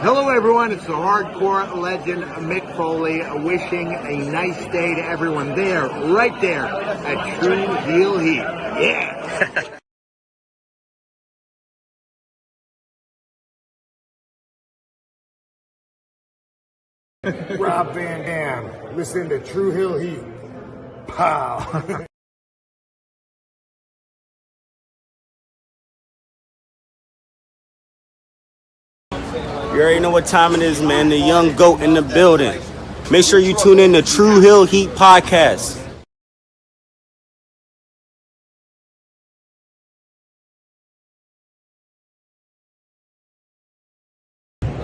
Hello everyone, it's the hardcore legend Mick Foley wishing a nice day to everyone there, right there at Tru Heel Heat. Yeah! Rob Van Dam, listen to Tru Heel Heat. Pow! You already know what time it is, man. The young goat in the building. Make sure you tune in to Tru Heel Heat podcast.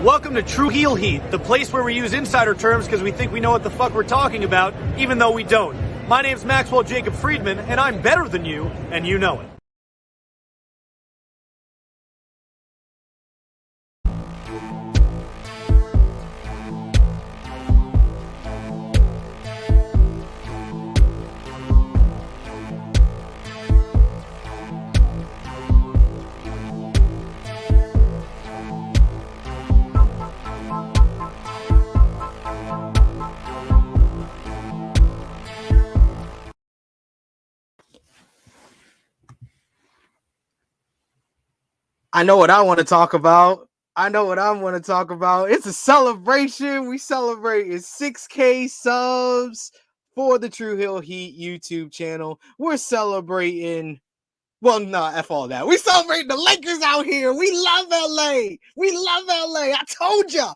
Welcome to Tru Heel Heat, the place where we use insider terms because we think we know what the fuck we're talking about, even though we don't. My name's Maxwell Jacob Friedman, and I'm better than you, and you know it. I know what I want to talk about. It's a celebration. We celebrating 6K subs for the Tru Heel Heat YouTube channel. We're celebrating. Well, no, F all that. We celebrating the Lakers out here. We love LA. I told y'all.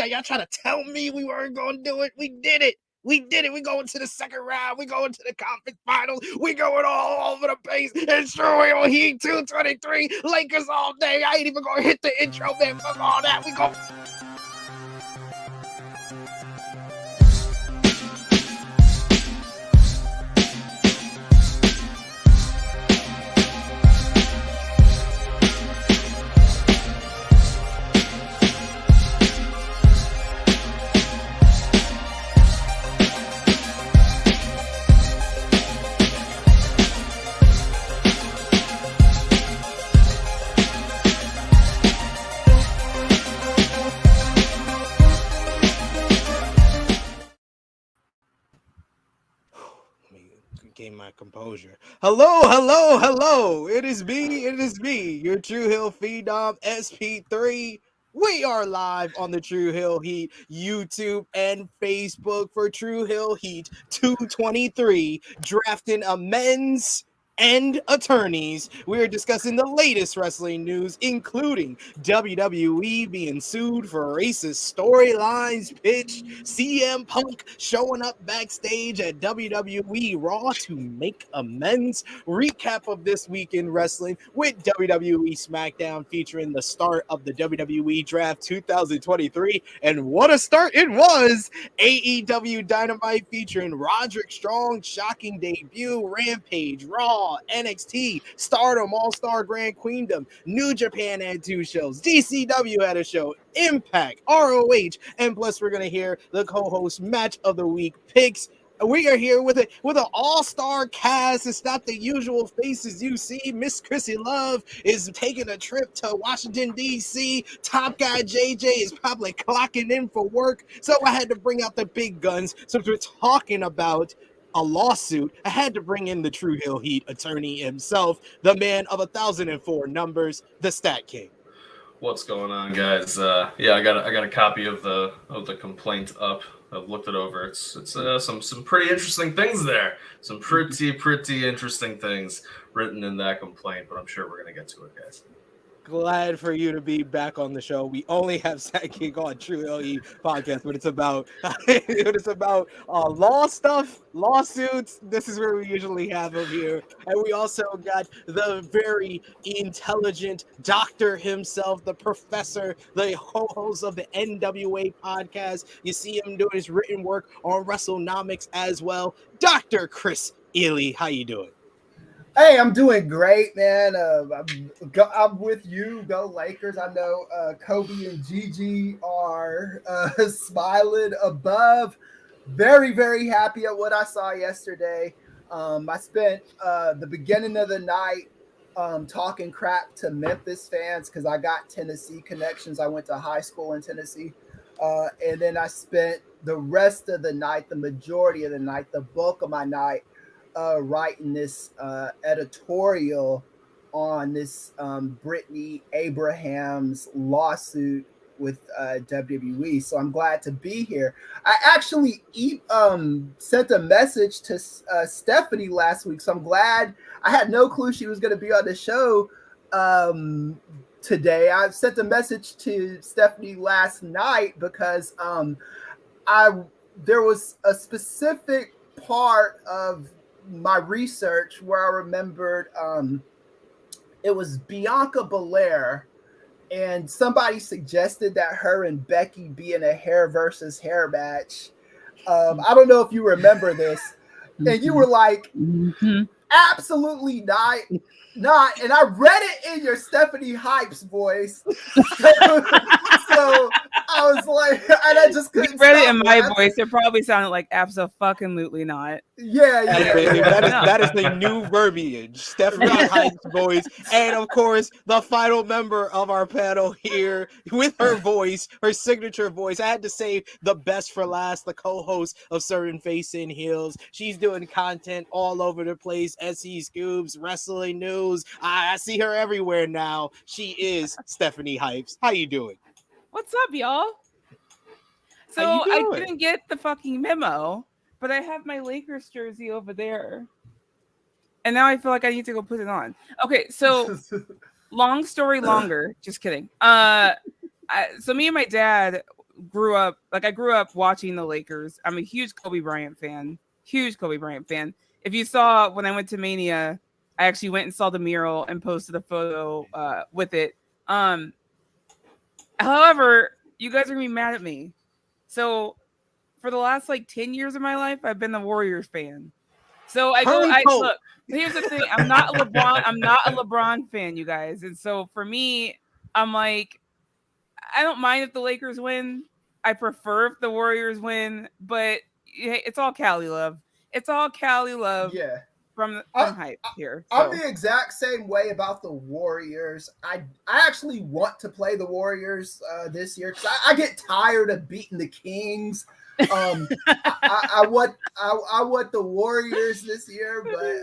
Y'all trying to tell me we weren't going to do it. We did it. We going to the second round. We going to the conference finals. We going all over the place. It's Tru Heel Heat 223. Lakers all day. I ain't even going to hit the intro, man. Fuck all that. We go. Gain my composure. Hello. It is me, your Tru Heel Phenom SP3. We are live on the Tru Heel Heat YouTube and Facebook for Tru Heel Heat 223, drafting amends and attorneys. We are discussing the latest wrestling news, including WWE being sued for racist storylines pitch, CM Punk showing up backstage at WWE Raw to make amends, recap of this week in wrestling with WWE Smackdown featuring the start of the WWE Draft 2023, and what a start it was! AEW Dynamite featuring Roderick Strong, shocking debut, Rampage, Raw, NxT, Stardom AllStar Queendom, New Japan had 2 shows, GCW had a show, Impact, ROH, and plus we're going to hear the co-host match of the week picks. We are here with an all-star cast. It's not the usual faces you see. Miss Chrissy Love is taking a trip to Washington, D.C. Top guy JJ is probably clocking in for work. So I had to bring out the big guns. Since we're talking about a lawsuit, I had to bring in the Tru Heel Heat attorney himself, the man of 1,004 numbers, the StatKing. What's going on, guys? Yeah, I got a copy of the complaint up. I've looked it over. It's some pretty interesting things there. Some pretty interesting things written in that complaint. But I'm sure we're gonna get to it, guys. Glad for you to be back on the show. We only have StatKing on Tru Heel Heat podcast, but it's about law stuff, lawsuits. This is where we usually have him here. And we also got the very intelligent doctor himself, the professor, the host of the NWA podcast. You see him doing his written work on WrestleNomics as well. Dr. Kris Ely, how you doing? Hey, I'm doing great, man. I'm with you. Go Lakers. I know Kobe and Gigi are smiling above. Very, very happy at what I saw yesterday. I spent the beginning of the night talking crap to Memphis fans because I got Tennessee connections. I went to high school in Tennessee. And then I spent the rest of the night, the majority of the night, the bulk of my night, writing this editorial on this Brittany Abraham's lawsuit with WWE. So I'm glad to be here. I actually sent a message to Stephanie last week. So I'm glad. I had no clue she was going to be on the show today. I sent a message to Stephanie last night because there was a specific part of my research where I remembered it was Bianca Belair, and somebody suggested that her and Becky be in a hair versus hair match. I don't know if you remember this, and you were like, absolutely not. And I read it in your Stephanie Hypes voice. So I was like, and I just couldn't. You read it in my voice. It probably sounded like absolutely not. Yeah. That is the new verbiage. Stephanie Hype's voice, and of course, the final member of our panel here with her voice, her signature voice. I had to save the best for last. The co-host of Certain Face in Heels. She's doing content all over the place. SE Scoops, wrestling news. I see her everywhere now. She is Stephanie Hypes. How you doing? What's up, y'all? So I didn't get the fucking memo, but I have my Lakers jersey over there. And now I feel like I need to go put it on. Okay, so long story longer. Just kidding. So me and my dad grew up watching the Lakers. I'm a huge Kobe Bryant fan. If you saw when I went to Mania, I actually went and saw the mural and posted a photo with it. However, you guys are gonna be mad at me. So for the last 10 years of my life, I've been a Warriors fan. So look, here's the thing. I'm not a LeBron fan, you guys. And so for me, I'm like, I don't mind if the Lakers win. I prefer if the Warriors win, but it's all Cali love. Yeah. From Hype here. So. I'm the exact same way about the Warriors. I actually want to play the Warriors this year because I get tired of beating the Kings. I want the Warriors this year, but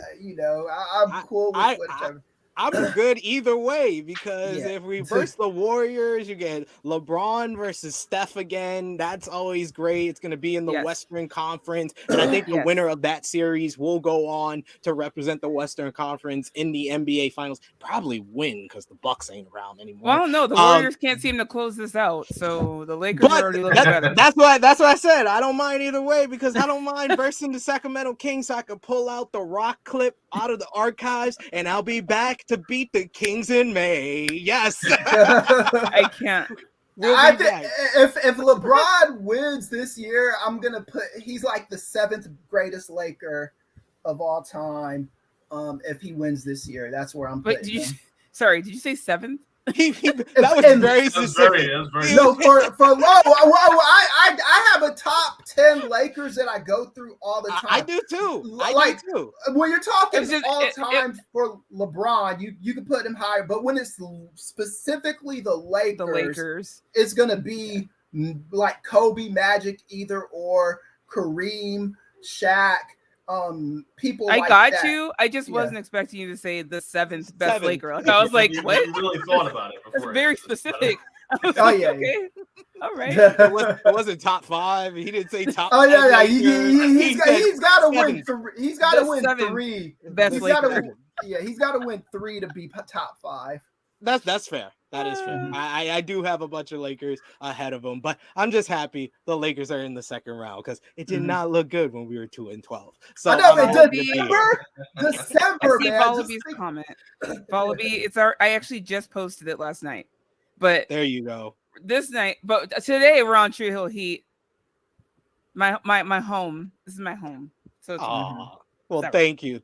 I'm cool with whatever. I'm good either way because if we verse the Warriors, you get LeBron versus Steph again. That's always great. It's going to be in the Western Conference. And I think the winner of that series will go on to represent the Western Conference in the NBA Finals. Probably win because the Bucks ain't around anymore. Well, no, the Warriors can't seem to close this out. So the Lakers are already looking better. That's what I said. I don't mind either way because I don't mind versing the Sacramento Kings so I can pull out the Rock clip out of the archives and I'll be back to beat the Kings in May. Yes. I can't. If LeBron wins this year, I'm gonna he's like the 7th greatest Laker of all time. If he wins this year, that's where I'm putting him. Sorry, did you say 7th? That was very specific. No, for low. I have a top 10 Lakers that I go through all the time. I do too. When you're talking all time for LeBron, you can put him higher. But when it's specifically the Lakers, it's gonna be like Kobe, Magic, either or, Kareem, Shaq. People I like got that. you. I just wasn't expecting you to say the 7th best Laker. I was like, what? You really thought about it before. That's very specific. Okay. All right. It wasn't top 5. He didn't say top. Oh yeah. He's got to win. He's got to win 3. Best Laker. He's got to win 3 to be top 5. That's fair. That is fair. I do have a bunch of Lakers ahead of them, but I'm just happy the Lakers are in the second round because it did not look good when we were 2-12. So I know December, I see man. Wallaby's comment. Wallaby, I actually just posted it last night, but there you go. This night, but today we're on Tru Heel Heat. My home. This is my home. So it's Well, thank you.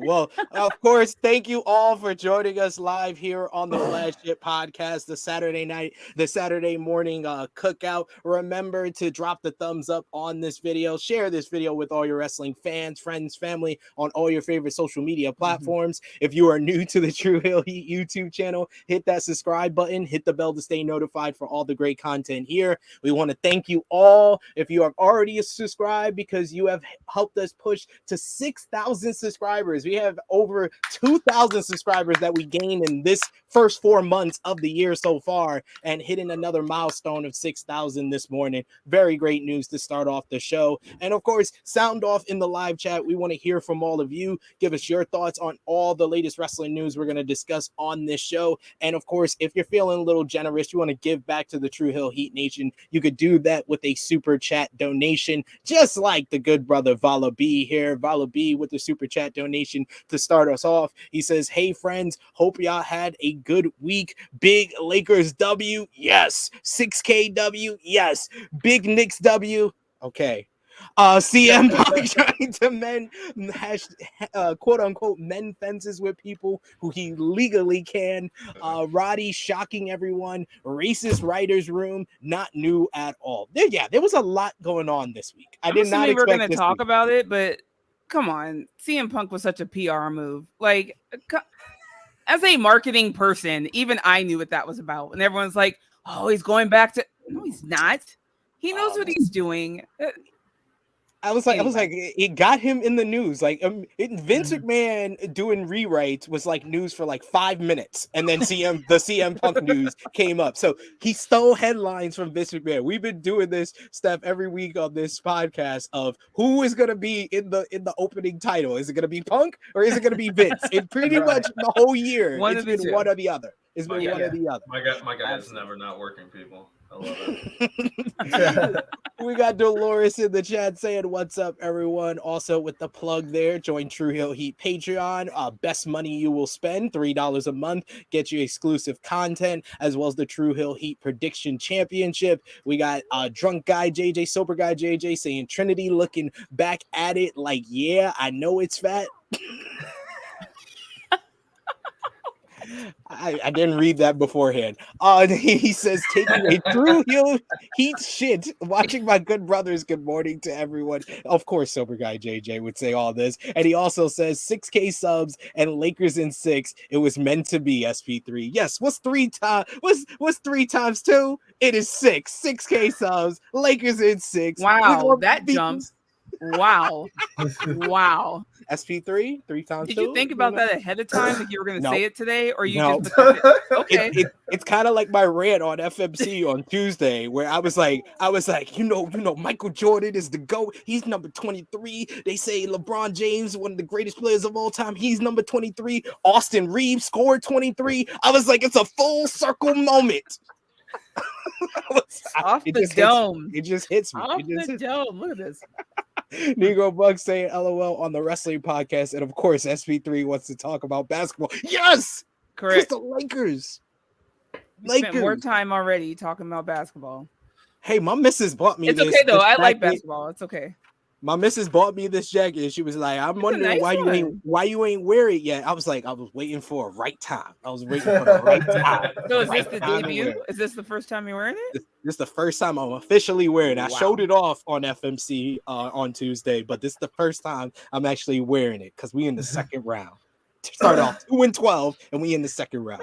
Well, of course, thank you all for joining us live here on the Flagship Podcast, the Saturday morning cookout. Remember to drop the thumbs up on this video, share this video with all your wrestling fans, friends, family on all your favorite social media platforms. If you are new to the Tru Heel Heat YouTube channel, hit that subscribe button, hit the bell to stay notified for all the great content here. We want to thank you all if you have already subscribed, because you have helped us push to 6,000 subscribers. We have over 2,000 subscribers that we gained in this first 4 months of the year so far, and hitting another milestone of 6,000 this morning. Very great news to start off the show. And of course, sound off in the live chat. We want to hear from all of you. Give us your thoughts on all the latest wrestling news we're going to discuss on this show. And of course, if you're feeling a little generous, you want to give back to the Tru Heel Heat Nation, you could do that with a super chat donation, just like the good brother Vala B here. Vala B with the super chat donation to start us off. He says, hey friends, hope y'all had a good week. Big Lakers W, yes. 6K W, yes. Big Knicks W, okay. CM Punk trying to mend quote unquote mend fences with people who he legally can. Roddy shocking everyone. Racist writers room, not new at all. There was a lot going on this week. I did not expect we're going to talk about it, but come on, CM Punk was such a PR move. Like, as a marketing person, even I knew what that was about. And everyone's like, oh, he's going back to... No, he's not. He knows what he's doing. I was like, it got him in the news. Like Vince McMahon doing rewrites was like news for like 5 minutes, and then the CM Punk news came up. So he stole headlines from Vince McMahon. We've been doing this stuff every week on this podcast of who is going to be in the opening title. Is it going to be Punk or is it going to be Vince? It pretty much the whole year it's been one or the other. It's been one or the other. My guy is never not working, people. I love it. We got Dolores in the chat saying, what's up, everyone? Also, with the plug there, join Tru Heel Heat Patreon. Best money you will spend, $3 a month. Get you exclusive content, as well as the Tru Heel Heat Prediction Championship. We got Drunk Guy JJ, Sober Guy JJ saying, Trinity looking back at it like, yeah, I know it's fat. I didn't read that beforehand. He says, taking a Tru Heel Heat shit, watching my good brothers. Good morning to everyone. Of course, Sober Guy JJ would say all this. And he also says 6K subs and Lakers in 6. It was meant to be SP3. Yes, what's 3 times 2? It is 6. 6K subs, Lakers in 6. Wow, that jumps. Wow. Wow. SP3, 3 times 2. Did you think about that ahead of time? Like you were going to say it today, or you just okay? It's kind of like my rant on FMC on Tuesday, where I was like, you know, Michael Jordan is the GOAT. He's number 23. They say LeBron James, one of the greatest players of all time. He's number 23. Austin Reeves scored 23. I was like, it's a full circle moment. Off the dome. It just hits me. Off the dome. Look at this. Negro Bug saying LOL on the wrestling podcast, and of course SP3 wants to talk about basketball. Yes, correct. It's the Lakers. Spent more time already talking about basketball. Hey, my missus bought me. It's okay though. I like basketball. It's okay. My missus bought me this jacket. She was like, "I'm wondering why you ain't wear it yet." I was like, "I was waiting for a right time. I was waiting for the right time." So is this the debut? Is this the first time you're wearing it? This is the first time I'm officially wearing it. I showed it off on FMC on Tuesday, but this is the first time I'm actually wearing it because we in the second round. Start off 2-12, and we in the second round.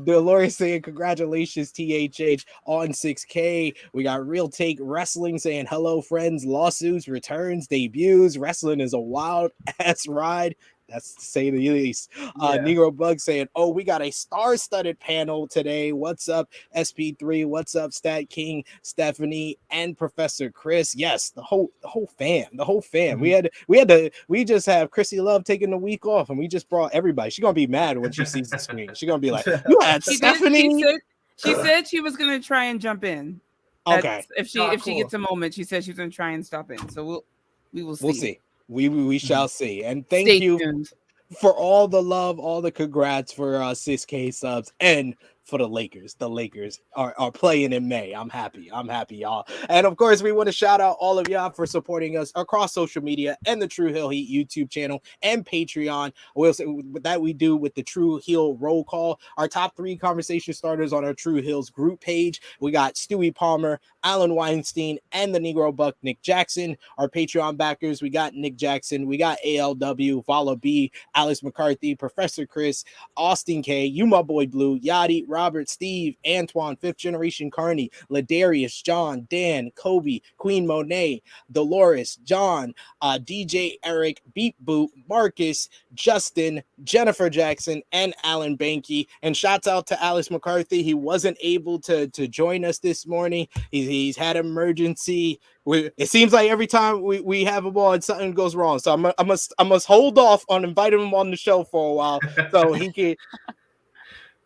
Dolores saying, congratulations, THH on 6K. We got Real Take Wrestling saying, hello, friends. Lawsuits, returns, debuts. Wrestling is a wild ass ride. That's to say the least. Negro Bug saying, oh, we got a star-studded panel today. What's up, SP3? What's up, StatKing, Stephanie, and Professor Kris? Yes, the whole fam. Mm-hmm. We just have Chrissy Love taking the week off, and we just brought everybody. She's gonna be mad when she sees the screen. She's gonna be like, you had Stephanie. She said she was gonna try and jump in. Okay. If she gets a moment, she said she's gonna try and stop in. So we will see. We'll see. We shall see. And thank you for all the love, all the congrats for 6K subs, and for the Lakers. The Lakers are playing in May. I'm happy, y'all. And of course, we want to shout out all of y'all for supporting us across social media and the Tru Heel Heat YouTube channel and Patreon. We'll say that we do with the Tru Heel Roll Call. Our top 3 conversation starters on our Tru Heels group page. We got Stewie Palmer, Alan Weinstein, and the Negro Buck Nick Jackson. Our Patreon backers, we got Nick Jackson, we got ALW, Vala B, Alex McCarthy, Professor Kris, Austin K, You My Boy Blue, Yachty, Robert, Steve, Antoine, 5th Generation Carney, Ladarius, John, Dan, Kobe, Queen Monet, Dolores, John, DJ Eric, Beat Boot, Marcus, Justin, Jennifer Jackson, and Alan Banky. And shouts out to Alex McCarthy. He wasn't able to join us this morning. He's had emergency. It seems like every time we have him on, something goes wrong. So I must hold off on inviting him on the show for a while so he can.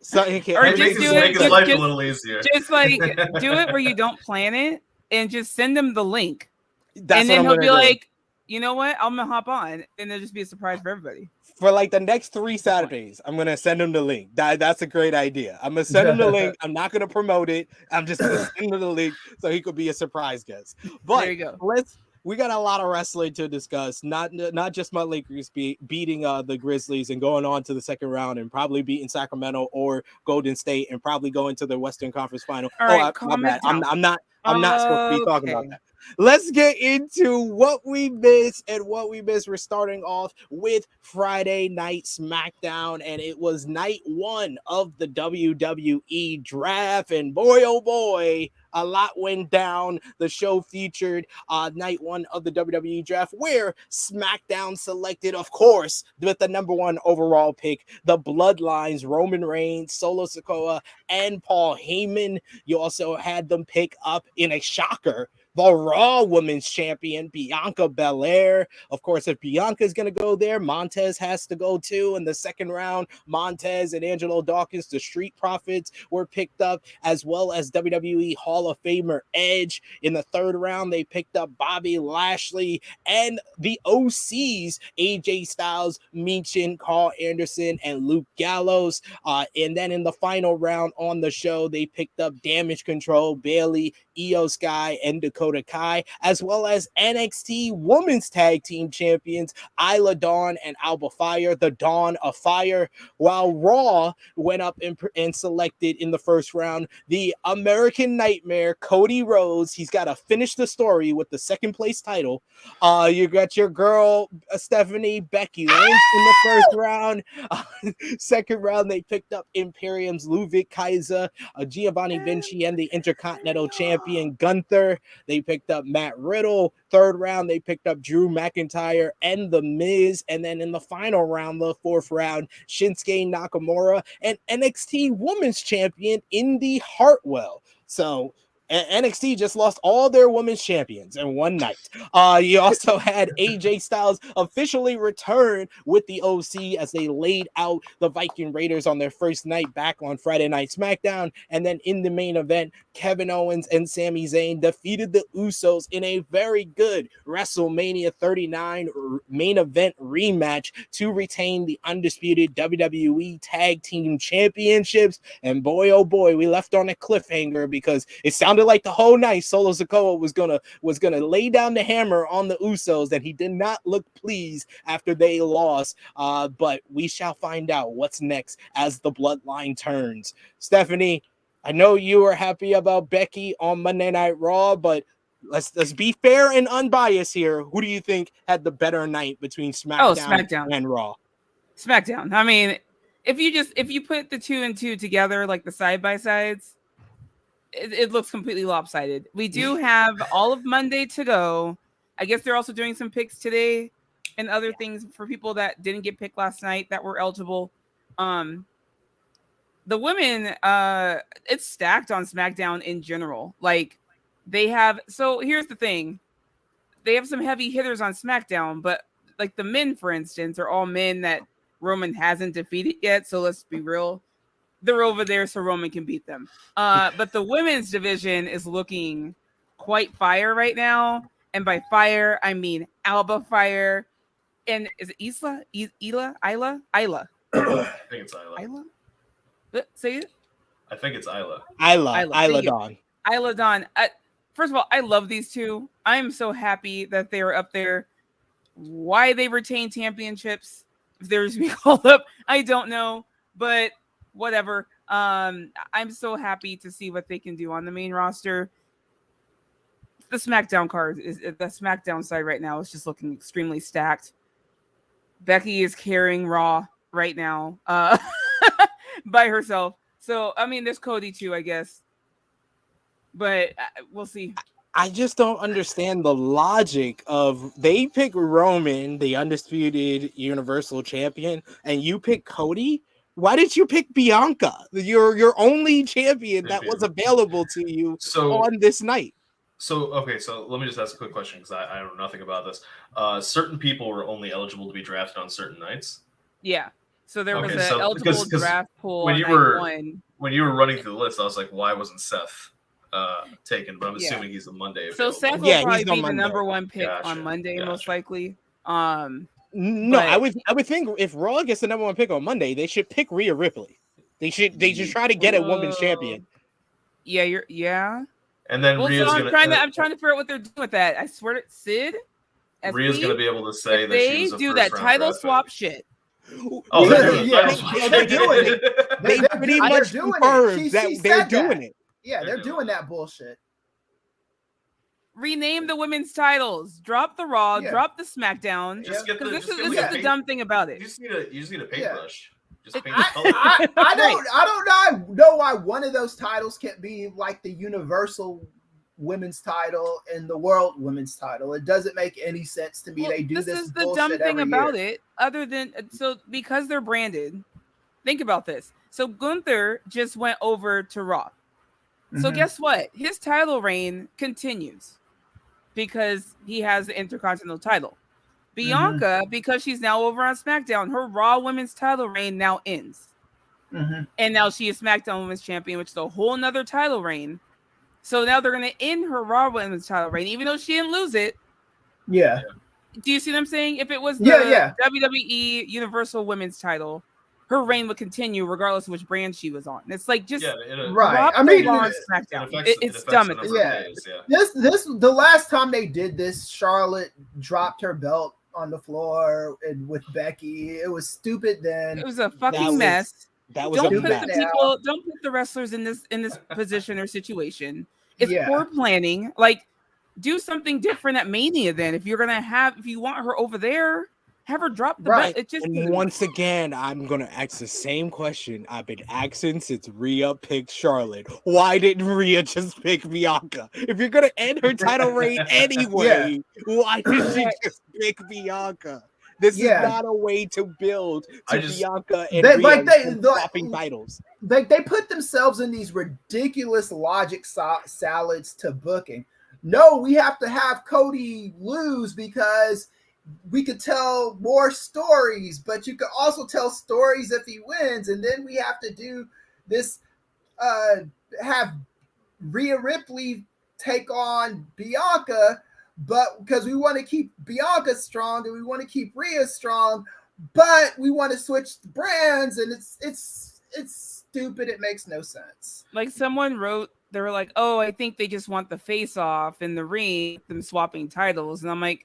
So he can. Or just make his life a little easier. Just like do it where you don't plan it and just send him the link. That's and then he'll be like, you know what? I'm gonna hop on, and it'll just be a surprise for everybody. For like the next 3 Saturdays, I'm gonna send him the link. That's a great idea. I'm gonna send him the link. I'm not gonna promote it. I'm just gonna send him the link so he could be a surprise guest. But there you go. We got a lot of wrestling to discuss. Not just my Lakers beating the Grizzlies and going on to the second round and probably beating Sacramento or Golden State and probably going to the Western Conference Final. All right, my bad. I'm not supposed to be talking about that. Let's get into what we missed and what we missed. We're starting off with Friday Night Smackdown, and it was night 1 of the WWE draft. And boy, oh boy, a lot went down. The show featured night 1 of the WWE draft, where SmackDown selected, of course, with the number 1 overall pick, the Bloodlines, Roman Reigns, Solo Sikoa, and Paul Heyman. You also had them pick up in a shocker the Raw Women's Champion, Bianca Belair. Of course, if Bianca's going to go there, Montez has to go too. In the second round, Montez and Angelo Dawkins, the Street Profits, were picked up, as well as WWE Hall of Famer Edge. In the third round, they picked up Bobby Lashley and the OCs, AJ Styles, Michin, Carl Anderson, and Luke Gallows. And then in the final round on the show, they picked up Damage Control, Bayley, Io Sky, and Dakota Kai, as well as NXT Women's Tag Team Champions Isla Dawn and Alba Fire, the Dawn of Fire, while Raw went up and selected in the first round the American Nightmare, Cody Rhodes. He's got to finish the story with the second place title. You got your girl Stephanie Becky Lynch in the first round. Second round, they picked up Imperium's Ludwig Kaiser, Giovanni Vinci, and the Intercontinental Champion Gunther. They picked up Matt Riddle. Third round, they picked up Drew McIntyre and The Miz. And then in the final round, the fourth round, Shinsuke Nakamura and NXT Women's Champion Indy Hartwell. So NXT just lost all their women's champions in one night. You also had AJ Styles officially return with the OC as they laid out the Viking Raiders on their first night back on Friday Night SmackDown. And then in the main event, Kevin Owens and Sami Zayn defeated the Usos in a very good WrestleMania 39 main event rematch to retain the undisputed WWE Tag Team Championships. And boy, oh boy, we left on a cliffhanger because it sounded like the whole night Solo Sikoa was gonna lay down the hammer on the Usos, and he did not look pleased after they lost. But we shall find out what's next as the bloodline turns. Stephanie, I know you were happy about Becky on Monday Night Raw, but let's be fair and unbiased here. Who do you think had the better night between SmackDown and Raw? SmackDown. I mean, if you put the 2 and 2 together, like the side by sides, it looks completely lopsided. We do have all of Monday to go. I guess they're also doing some picks today and other things for people that didn't get picked last night that were eligible. The women, it's stacked on SmackDown in general. Like they have, so here's the thing. They have some heavy hitters on SmackDown, but like the men, for instance, are all men that Roman hasn't defeated yet. So let's be real. They're over there so Roman can beat them. But the women's division is looking quite fire right now. And by fire, I mean Alba Fire. And is it Isla? Isla? I think it's Isla. Isla? Say it. I think it's Isla. Isla Dawn. Isla Dawn. First of all, I love these two. I am so happy that they are up there. Why they retain championships, if there's be called up, I don't know, but whatever. I'm so happy to see what they can do on the main roster. The SmackDown card is the SmackDown side right now is just looking extremely stacked. Becky is carrying Raw right now by herself. So I mean, there's Cody too, I guess, but we'll see. I just don't understand the logic of they pick Roman, the undisputed Universal Champion, and you pick Cody. Why did you pick Bianca? Your only champion that was available to you on this night. So let me just ask a quick question because I know nothing about this. Certain people were only eligible to be drafted on certain nights. Yeah. So there was an eligible draft pool. When you were running through the list, I was like, why wasn't Seth taken? But I'm assuming he's a Monday. So Seth will probably be the number one pick on Monday, most likely. No, I would think if Raw gets the number one pick on Monday, they should pick Rhea Ripley. They should try to get a women's champion. Yeah. And then Rhea's I'm trying to figure out what they're doing with that. I swear to Sid. Rhea's gonna be able to say that they do that title swap shit. Oh, they're doing it. They pretty much confirmed that they're doing it. Yeah, they're doing that bullshit. Rename the women's titles. Drop the Raw. Drop the SmackDown. Because this is the dumb thing about it. You just need a paintbrush. I don't know why one of those titles can't be like the Universal Women's title and the World Women's title. It doesn't make any sense to me. They do this. This is the dumb thing about it. Other than because they're branded. Think about this. So Gunther just went over to Raw. So guess what? His title reign continues because he has the Intercontinental title. Bianca, because she's now over on SmackDown, her Raw Women's title reign now ends. And now she is SmackDown Women's Champion, which is a whole nother title reign. So now they're going to end her Raw Women's title reign, even though she didn't lose it. Yeah. Do you see what I'm saying? If it was the WWE Universal Women's title, her reign would continue regardless of which brand she was on. It's like just right. I mean, SmackDown. It's dumb at this point. This the last time they did this, Charlotte dropped her belt on the floor and with Becky. It was stupid then. It was a fucking mess. Don't put the wrestlers in this position or situation. It's poor planning. Like, do something different at Mania then. If you want her over there, have her drop the belt. It just once again, I'm gonna ask the same question I've been asking since Rhea picked Charlotte. Why didn't Rhea just pick Bianca? If you're gonna end her title reign anyway, why did she just pick Bianca? This is not a way to build to Bianca and Rhea swapping titles. They put themselves in these ridiculous logic salads to booking. No, we have to have Cody lose because we could tell more stories, but you could also tell stories if he wins, and then we have to do this, have Rhea Ripley take on Bianca, but because we want to keep Bianca strong and we want to keep Rhea strong, but we want to switch the brands, and it's stupid. It makes no sense. Like someone wrote, they were like, "Oh, I think they just want the face off in the ring, them swapping titles," and I'm like,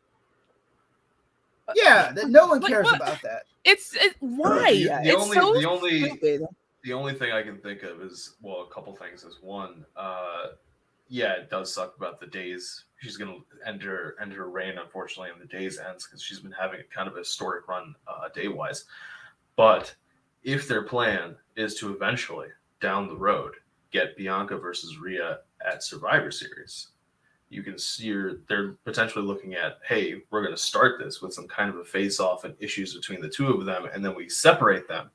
yeah, no one cares about that. Why? The only thing I can think of is, well, a couple things. Is one, it does suck about the days. She's gonna end her reign, unfortunately, and the days ends because she's been having a kind of a historic run day wise. But if their plan is to eventually down the road get Bianca versus Rhea at Survivor Series, you can see they're potentially looking at, hey, we're going to start this with some kind of a face-off and issues between the two of them, and then we separate them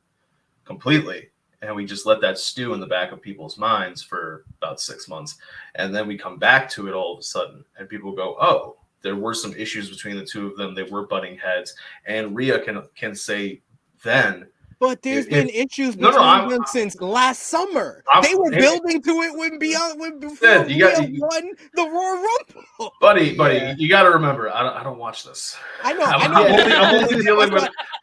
completely, and we just let that stew in the back of people's minds for about 6 months, and then we come back to it all of a sudden, and people go, oh, there were some issues between the two of them, they were butting heads, and Rhea can say then, But there's been issues between them since last summer. They were building to it when before Rhea won the Royal Rumble. Buddy, you got to remember, I don't watch this. I know.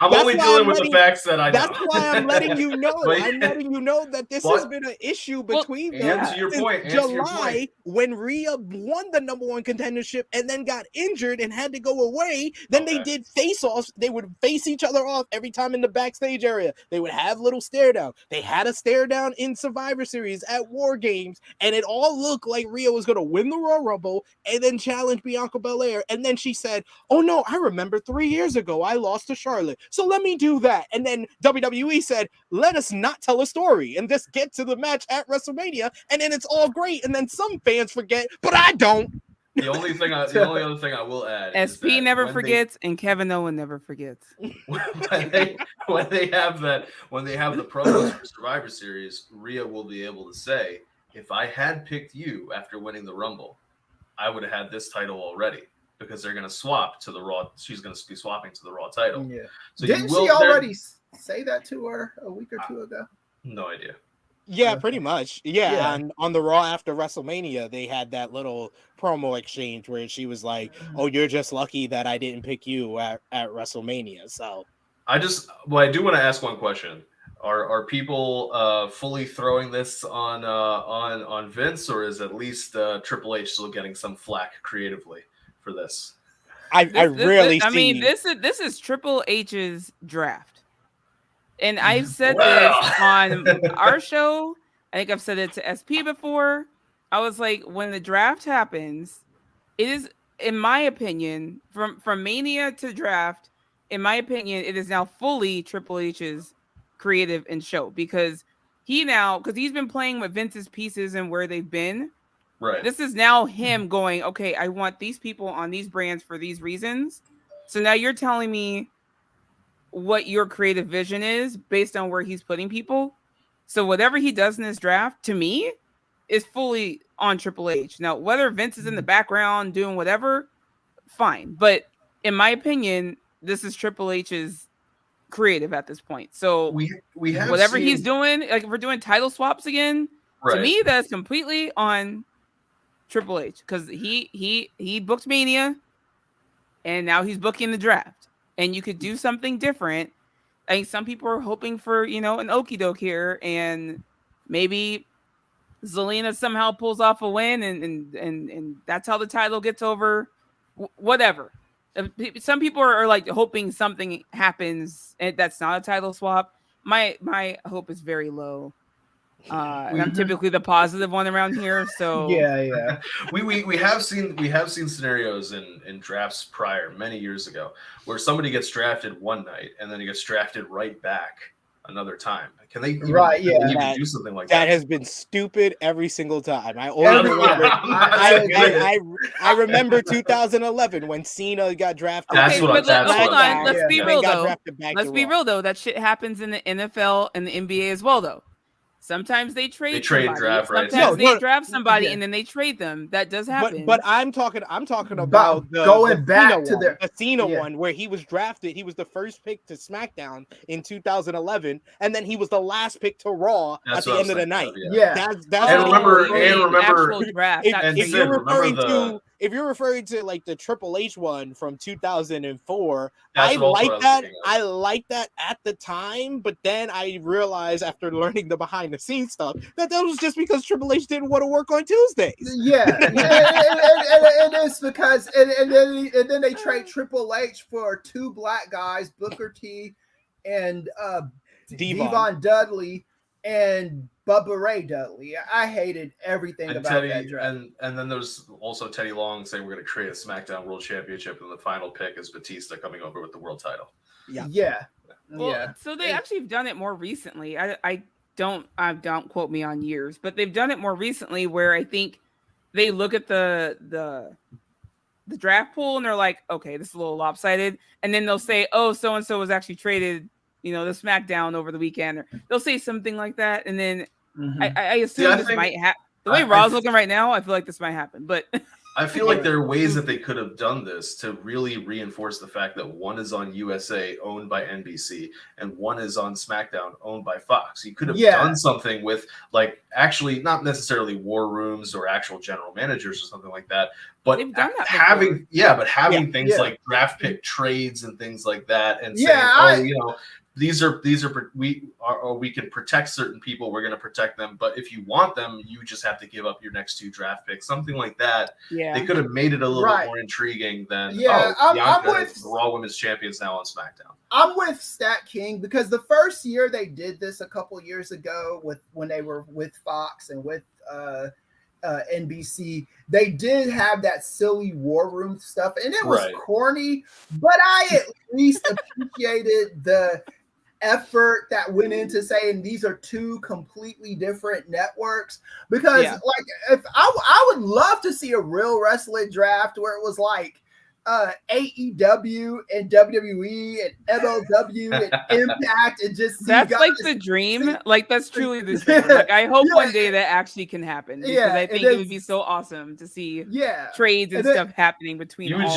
I'm only dealing with the facts that I know. That's why I'm letting you know. I'm letting you know that this has been an issue between them since July when Rhea won the #1 contendership and then got injured and had to go away. Then they did face-offs. They would face each other off every time in the backstage area. They would have little stare down. They had a stare down in Survivor Series at War Games, and it all looked like Rhea was going to win the Royal Rumble and then challenge Bianca Belair. And then she said, "Oh no, I remember 3 years ago I lost to Charlotte, so let me do that." And then WWE said, "Let us not tell a story and just get to the match at WrestleMania," and then it's all great. And then some fans forget, but I don't. The only other thing I will add SP never forgets, and Kevin Owen never forgets. when they have the promos for Survivor Series, Rhea will be able to say, "If I had picked you after winning the Rumble, I would have had this title already." Because they're going to swap to the Raw. She's going to be swapping to the Raw title. Yeah. So didn't she already say that to her a week or two ago? No idea. Yeah, pretty much. Yeah. And on the Raw after WrestleMania, they had that little promo exchange where she was like, "Oh, you're just lucky that I didn't pick you at WrestleMania." So I do want to ask one question. Are people fully throwing this on Vince, or is at least Triple H still getting some flack creatively for this? I mean, this is Triple H's draft. And I've said this on our show. I think I've said it to SP before. I was like, when the draft happens, it is, in my opinion, from Mania to draft, in my opinion, it is now fully Triple H's creative and show, because he's been playing with Vince's pieces and where they've been. Right. This is now him going, okay, I want these people on these brands for these reasons. So now you're telling me what your creative vision is based on where he's putting people. So whatever he does in this draft, to me, is fully on Triple H. Now, whether Vince is in the background doing whatever, fine. But in my opinion, this is Triple H's creative at this point. So we have whatever he's doing, like if we're doing title swaps again, to me, that's completely on Triple H, because he booked Mania and now he's booking the draft. And you could do something different. I think some people are hoping for, an okie doke here, and maybe Zelina somehow pulls off a win, and that's how the title gets over. Whatever. Some people are like hoping something happens, and that's not a title swap. My hope is very low. And I'm typically the positive one around here, so yeah. We have seen scenarios in drafts prior, many years ago, where somebody gets drafted one night and then he gets drafted right back another time. Can they even do something like that? That has been stupid every single time. I remember 2011 when Cena got drafted. Hold on. Let's be real though. Let's be real though. That shit happens in the NFL and the NBA as well though. Sometimes they trade draft rights. Sometimes they draft somebody and then they trade them. That does happen. But I'm talking about going back to the Cena one where he was drafted. He was the first pick to SmackDown in 2011. And then he was the last pick to Raw at the end of the night. That's remember draft. If you're referring to like the Triple H one from 2004, I like that at the time, but then I realized after learning the behind the scenes stuff that was just because Triple H didn't want to work on Tuesdays. Yeah, and it's because and then they trade Triple H for two black guys, Booker T and Devon Dudley and Bubba Ray Dudley. I hated everything about that draft. And then there's also Teddy Long saying we're going to create a SmackDown World Championship, and the final pick is Batista coming over with the world title. So they actually have done it more recently. I don't quote me on years, but they've done it more recently where I think they look at the draft pool and they're like, okay, this is a little lopsided, and then they'll say, oh, so and so was actually traded, the SmackDown over the weekend, or they'll say something like that, and then I assume this might happen. The way Raw's looking right now, I feel like this might happen. But I feel like there are ways that they could have done this to really reinforce the fact that one is on USA owned by NBC and one is on SmackDown owned by Fox. You could have done something with like actually not necessarily war rooms or actual general managers or something like that, but having things like draft pick trades and things like that, and saying, we can protect certain people. We're going to protect them, but if you want them, you just have to give up your next 2 draft picks. Something like that. Yeah, they could have made it a little bit more intriguing than I'm with Raw Women's Champions now on SmackDown. I'm with StatKing because the first year they did this a couple years ago when they were with Fox and with NBC, they did have that silly war room stuff, and it was corny, but I at least appreciated the effort that went into saying these are 2 completely different networks, because like if I would love to see a real wrestling draft where it was like AEW and WWE and MLW and Impact, and just that's like the dream. Like that's truly the dream. Like I hope one day that actually can happen, because I think it would be so awesome to see trades and stuff happeing between you would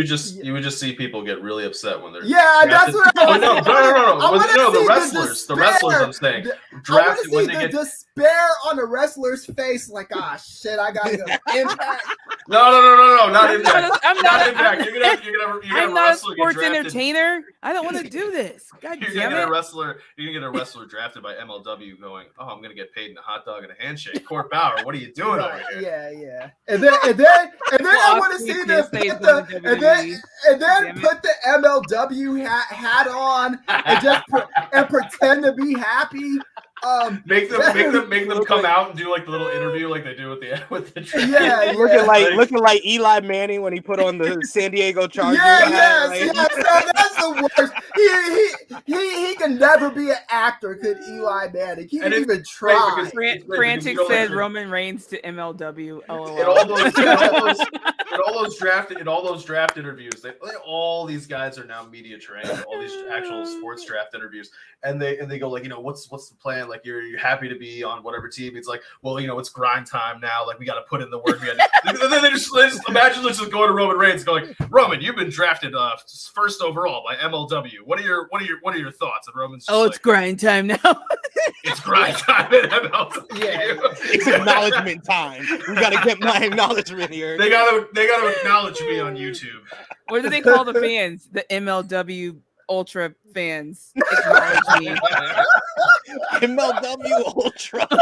just see people get really upset when they're that's what I want. No, the wrestlers I'm saying drafted when they get despair on the wrestler's face, like shit, I gotta go Impact. No, not Impact. I'm not Impact. I'm not a sports entertainer. I don't want to do this. God you're damn gonna it. You're gonna get a wrestler drafted by MLW going, I'm gonna get paid in a hot dog and a handshake. Court Bauer, what are you doing over here? Yeah. And then I want to see them put the MLW hat on and pretend to be happy. Make them come out and do like the little interview like they do with the looking like Eli Manning when he put on the San Diego Chargers. That's the worst. He can never be an actor, could Eli Manning. He didn't even try. Frantic said Roman Reigns to MLW. In all those draft interviews, all these guys are now media trained. All these actual sports draft interviews, and they go like, what's the plan? Like you're happy to be on whatever team. It's like, well, it's grind time now. Like we got to put in the work. And then they just imagine let's just go to Roman Reigns going, Roman, you've been drafted first overall by MLW. What are your thoughts? And Roman's just it's grind time now. It's grind time at MLW. It's acknowledgement time. We got to get my acknowledgement here. They gotta acknowledge me on YouTube. What do they call the fans? The MLW Ultra fans. Acknowledge me. MLW Ultra. I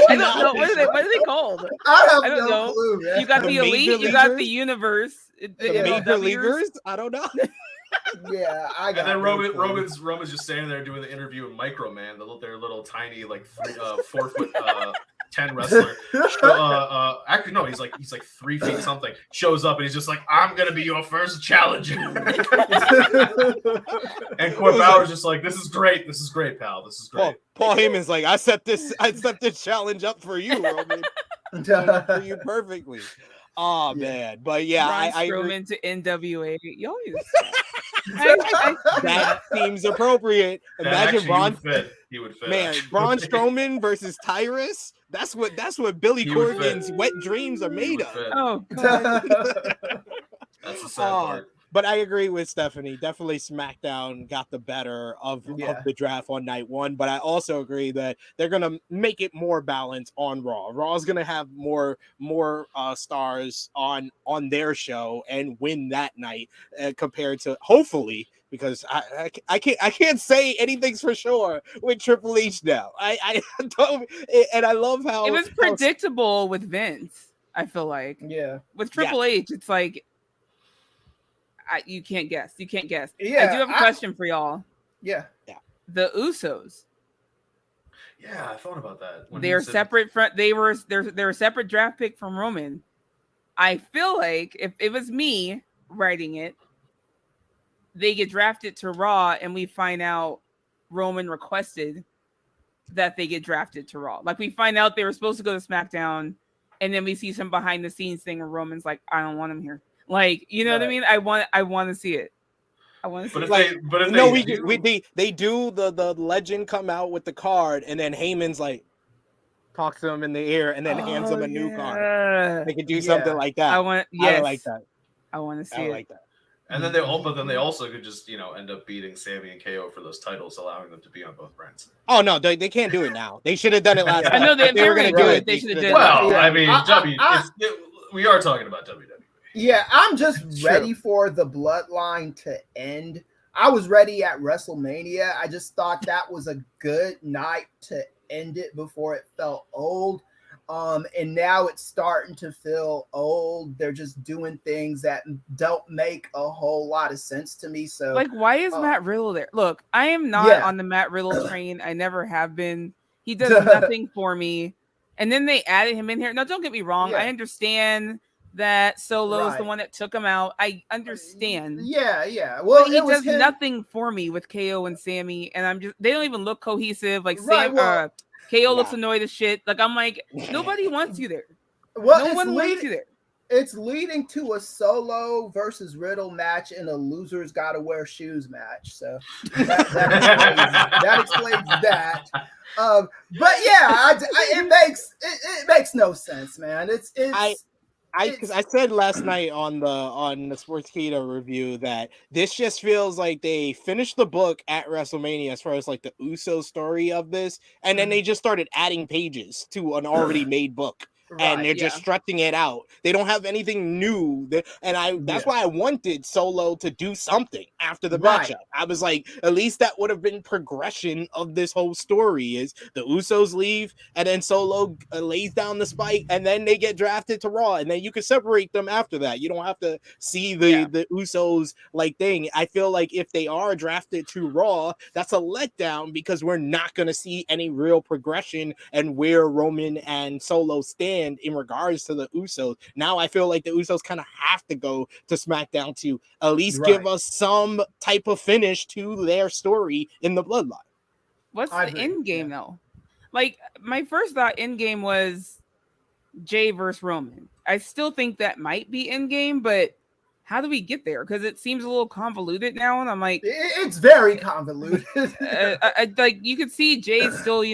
don't know. What are they called? I don't know. Clue, man. You got the elite. You got the universe. The major leaguers. I don't know. Yeah, I got. And then Roman's just standing there doing the interview with Microman, their little tiny 4 foot 10 wrestler. Actually, no, he's like 3 feet something. Shows up and he's just like, I'm gonna be your first challenger. And Court Bauer's just like, this is great, pal. This is great. Paul Heyman's like, I set this challenge up for you, Roman. For you perfectly. Oh man, but yeah, I Strowman to NWA. Y'all that seems appropriate. Imagine Braun. He would fit. Man, Braun Strowman versus Tyrus. That's what Billy Corgan's wet dreams are made of. Oh, God. That's the sad part. But I agree with Stephanie. Definitely SmackDown got the better of the draft on night 1. But I also agree that they're going to make it more balanced on Raw. Raw's going to have more stars on their show and win that night compared to, hopefully, because I can't say anything's for sure with Triple H now. I don't, and I love how it was predictable with Vince. I feel like with Triple H, it's like you can't guess. Yeah, I do have a question for y'all. Yeah. The Usos. Yeah, I thought about that. They're separate. They're a separate draft pick from Roman. I feel like if it was me writing it, they get drafted to Raw, and we find out Roman requested that they get drafted to Raw. Like we find out they were supposed to go to SmackDown, and then we see some behind the scenes thing where Roman's like, I don't want him here. Like, you know what I mean? I want to see it. I want to see it. They do the legend come out with the card, and then Heyman's like, talks to him in the ear, and then hands him a new card. They could do Yeah. something like that. I want that. I want to see it. Like that. And then they also could just, end up beating Sammy and KO for those titles, allowing them to be on both brands. Oh no, they can't do it now. They should have done it last night. I know they were going to do it. They should have done it. Well, I mean, we are talking about WWE. Yeah, I'm just ready for the bloodline to end. I was ready at WrestleMania. I just thought that was a good night to end it before it felt old. And now it's starting to feel old. They're just doing things that don't make a whole lot of sense to me. So, like, why is Matt Riddle there? Look, I am not on the Matt Riddle train. I never have been. He does nothing for me. And then they added him in here. Now, don't get me wrong. I understand that Solo is the one that took him out. I understand. Yeah. Well, but he does nothing for me with KO and Sammy, and they don't even look cohesive. Like KO looks annoyed as shit. Like, I'm like, nobody wants you there. Well, no one wants you there. It's leading to a Solo versus Riddle match and a loser's gotta wear shoes match. So that explains that. But yeah, it makes no sense, man. I said last night on the Sportskeeda review that this just feels like they finished the book at WrestleMania as far as like the Uso story of this, and then they just started adding pages to an already made book. And they're just stretching it out. They don't have anything new. That's why I wanted Solo to do something after the matchup. I was like, at least that would have been progression of this whole story. Is the Usos leave, and then Solo lays down the spike, and then they get drafted to Raw, and then you can separate them after that. You don't have to see the Usos like thing. I feel like if they are drafted to Raw, that's a letdown because we're not going to see any real progression and where Roman and Solo stand in regards to the Usos. Now I feel like the Usos kind of have to go to SmackDown to at least give us some type of finish to their story in the bloodline. What's the end game though? Like, my first thought end game was Jay versus Roman. I still think that might be end game, but how do we get there? Because it seems a little convoluted now, and I'm like, it's very convoluted. Like, you could see Jay still,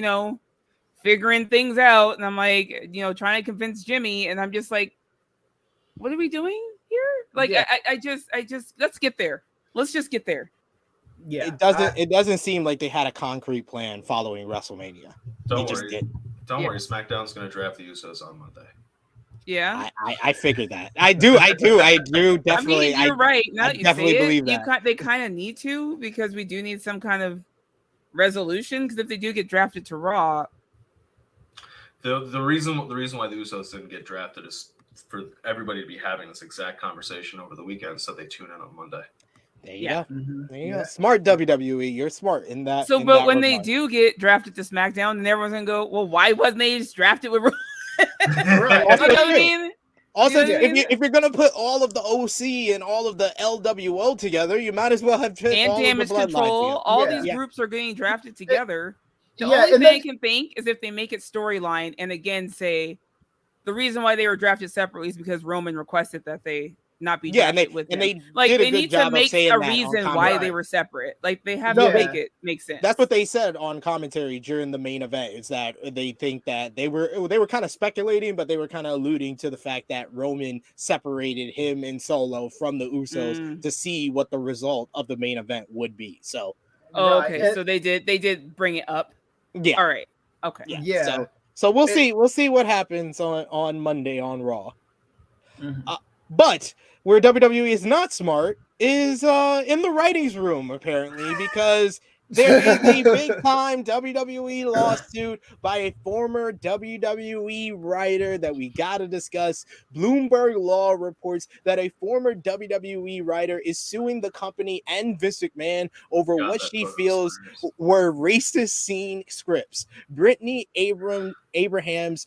figuring things out, and I'm like, trying to convince Jimmy, and I'm just like, what are we doing here? Like, I just let's get there. Let's just get there. Yeah, it doesn't seem like they had a concrete plan following WrestleMania. Don't worry, SmackDown's gonna draft the Usos on Monday. Yeah, I figured that. I do definitely. I mean, you're right. Now that you definitely say believe it, that. they kind of need to, because we do need some kind of resolution. Because if they do get drafted to Raw. The reason why the Usos didn't get drafted is for everybody to be having this exact conversation over the weekend, so they tune in on Monday. There you go. There you go. Smart WWE. You're smart in that. So, but when they do get drafted to SmackDown, then everyone's gonna go, well, why wasn't they just drafted with? Right. You know what I mean? Also, if you're gonna put all of the OC and all of the LWO together, you might as well have put and all Damage of the Control. All these groups are getting drafted together. The only thing I can think is if they make it storyline and again say the reason why they were drafted separately is because Roman requested that they not be drafted with him. They need to make a reason why they were separate. Like, they have to make it make sense. That's what they said on commentary during the main event, is that they think that they were kind of speculating, but they were kind of alluding to the fact that Roman separated him and Solo from the Usos to see what the result of the main event would be. So so they did bring it up. Yeah. All right. Okay. Yeah. So we'll see. We'll see what happens on Monday on Raw. But where WWE is not smart is in the writings room, apparently, because there is a big-time WWE lawsuit by a former WWE writer that we got to discuss. Bloomberg Law reports that a former WWE writer is suing the company and Vince McMahon over what she feels were racist scene scripts. Brittany Abrahams,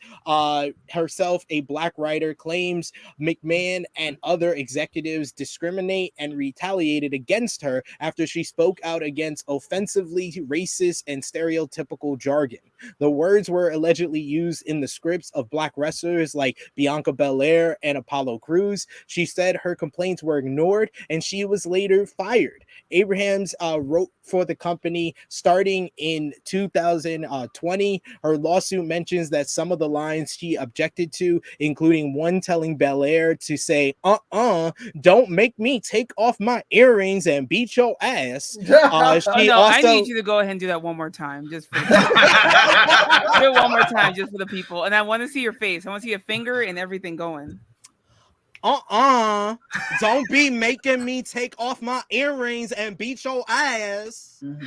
herself a black writer, claims McMahon and other executives discriminate and retaliated against her after she spoke out against offensively racist and stereotypical jargon. The words were allegedly used in the scripts of black wrestlers like Bianca Belair and Apollo Crews. She said her complaints were ignored and she was later fired. Abrahams wrote for the company starting in 2020. Her lawsuit mentions that some of the lines she objected to, including one telling Belair to say, don't make me take off my earrings and beat your ass. I need you to go ahead and do that one more time. Just for the do it one more time just for the people. And I want to see your face. I want to see a finger and everything going. Don't be making me take off my earrings and beat your ass. Mm-hmm.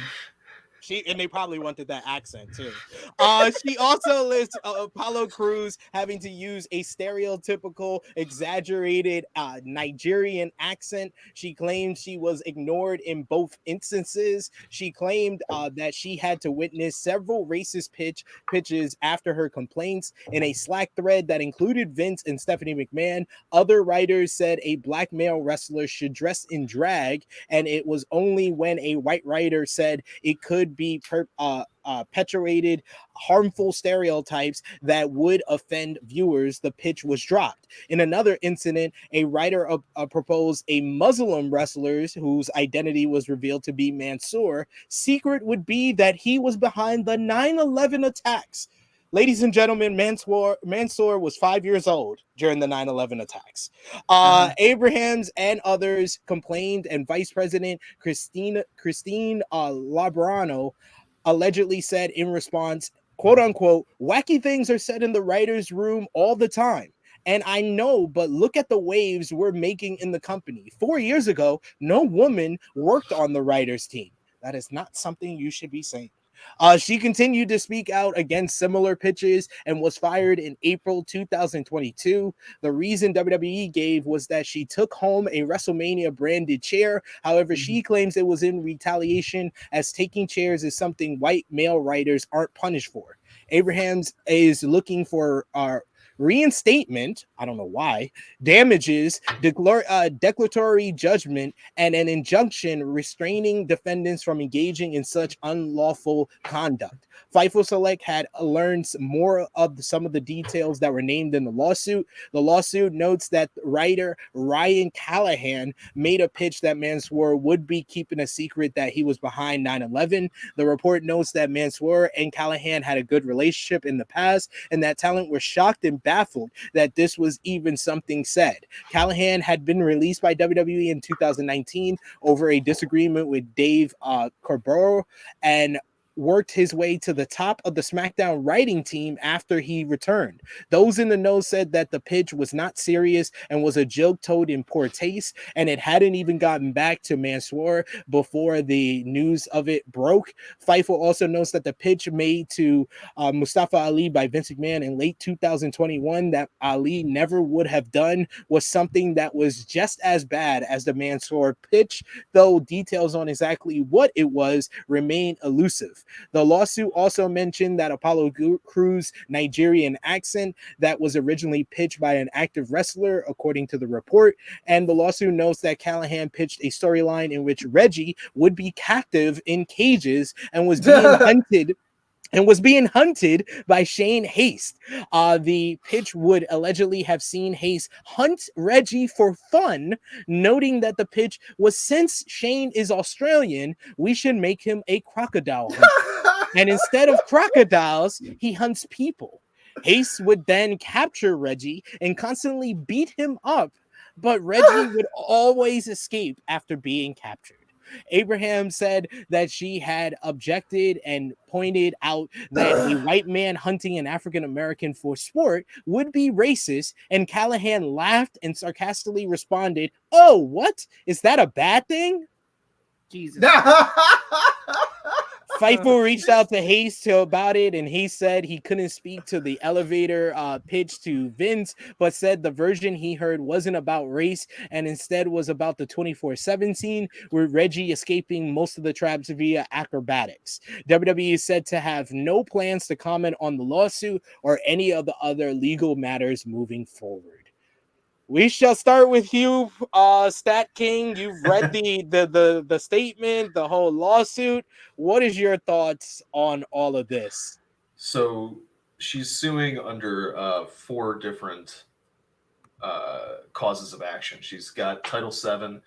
And they probably wanted that accent too. She also lists Apollo Crews having to use a stereotypical, exaggerated Nigerian accent. She claimed she was ignored in both instances. She claimed that she had to witness several racist pitches after her complaints in a Slack thread that included Vince and Stephanie McMahon. Other writers said a black male wrestler should dress in drag, and it was only when a white writer said it could be perpetuated harmful stereotypes that would offend viewers, the pitch was dropped. In another incident, a writer proposed a Muslim wrestler whose identity was revealed to be Mansoor. Secret would be that he was behind the 9/11 attacks. Ladies and gentlemen, Mansoor was 5 years old during the 9/11 attacks. Abrahams and others complained, and Vice President Christine Labrano allegedly said in response, quote unquote, wacky things are said in the writer's room all the time. And I know, but look at the waves we're making in the company. 4 years ago, no woman worked on the writer's team. That is not something you should be saying. She continued to speak out against similar pitches and was fired in April 2022. The reason WWE gave was that she took home a WrestleMania branded chair. However, she claims it was in retaliation, as taking chairs is something white male writers aren't punished for. Abrahams is looking for reinstatement, I don't know why, damages, declaratory judgment, and an injunction restraining defendants from engaging in such unlawful conduct. Fightful Select had learned more of some of the details that were named in the lawsuit. The lawsuit notes that writer Ryan Callahan made a pitch that Mansoor would be keeping a secret that he was behind 9/11. The report notes that Mansoor and Callahan had a good relationship in the past, and that talent was shocked and baffled that this was even something said. Callahan had been released by WWE in 2019 over a disagreement with Dave Corbero, and worked his way to the top of the Smackdown writing team after he returned. Those in the know said that the pitch was not serious and was a joke told in poor taste, and it hadn't even gotten back to Mansoor before the news of it broke. Fightful also notes that the pitch made to Mustafa Ali by Vince McMahon in late 2021 that Ali never would have done was something that was just as bad as the Mansoor pitch, though details on exactly what it was remain elusive. The lawsuit also mentioned that Apollo Crews' Nigerian accent that was originally pitched by an active wrestler, according to the report. And the lawsuit notes that Callahan pitched a storyline in which Reggie would be captive in cages and was being hunted by Shane Haste. The pitch would allegedly have seen Haste hunt Reggie for fun, noting that the pitch was, since Shane is Australian, we should make him a crocodile hunter. And instead of crocodiles, he hunts people. Haste would then capture Reggie and constantly beat him up, but Reggie would always escape after being captured. Abraham said that she had objected and pointed out that a white man hunting an African American for sport would be racist, and Callahan laughed and sarcastically responded, "Oh, what? Is that a bad thing?" Jesus. Fightful reached out to Haste about it, and he said he couldn't speak to the elevator pitch to Vince, but said the version he heard wasn't about race and instead was about the 24/7 scene, with Reggie escaping most of the traps via acrobatics. WWE is said to have no plans to comment on the lawsuit or any of the other legal matters moving forward. We shall start with you, StatKing. You've read the statement, the whole lawsuit. What is your thoughts on all of this? So she's suing under 4 different causes of action. She's got Title VII,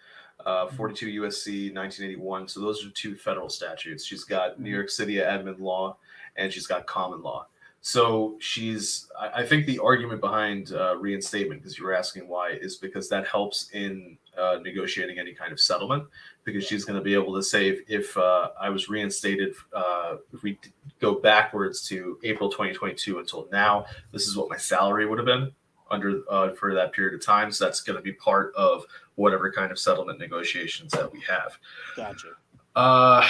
42 USC 1981. So those are 2 federal statutes. She's got New York City admin law, and she's got common law. So I think the argument behind reinstatement, because you were asking why, is because that helps in negotiating any kind of settlement, because she's going to be able to say, if I was reinstated, if we go backwards to April 2022 until now, this is what my salary would have been under for that period of time. So that's going to be part of whatever kind of settlement negotiations that we have. Gotcha.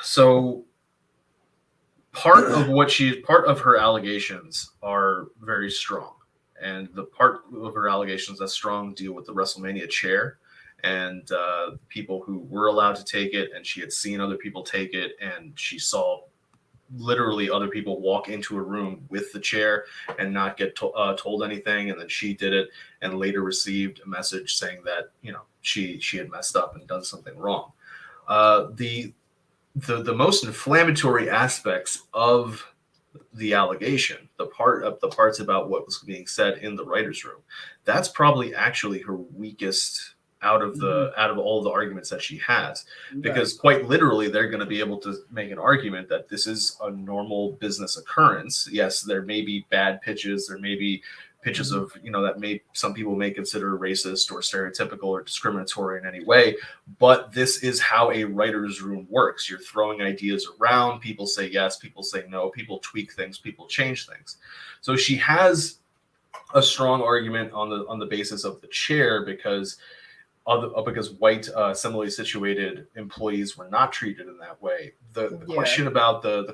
So part of her allegations are very strong, and the part of her allegations that's strong deal with the WrestleMania chair and people who were allowed to take it, and she had seen other people take it, and she saw literally other people walk into a room with the chair and not get told anything, and then she did it and later received a message saying that she had messed up and done something wrong. The most inflammatory aspects of the allegation, the parts about what was being said in the writer's room, that's probably actually her weakest out of all the arguments that she has, because quite literally they're going to be able to make an argument that this is a normal business occurrence. Yes, there may be bad pitches, there may be pitches of that some people may consider racist or stereotypical or discriminatory in any way, but this is how a writer's room works. You're throwing ideas around, people say yes, people say no, people tweak things, people change things. So she has a strong argument on the basis of the chair, because white similarly situated employees were not treated in that way. The question about the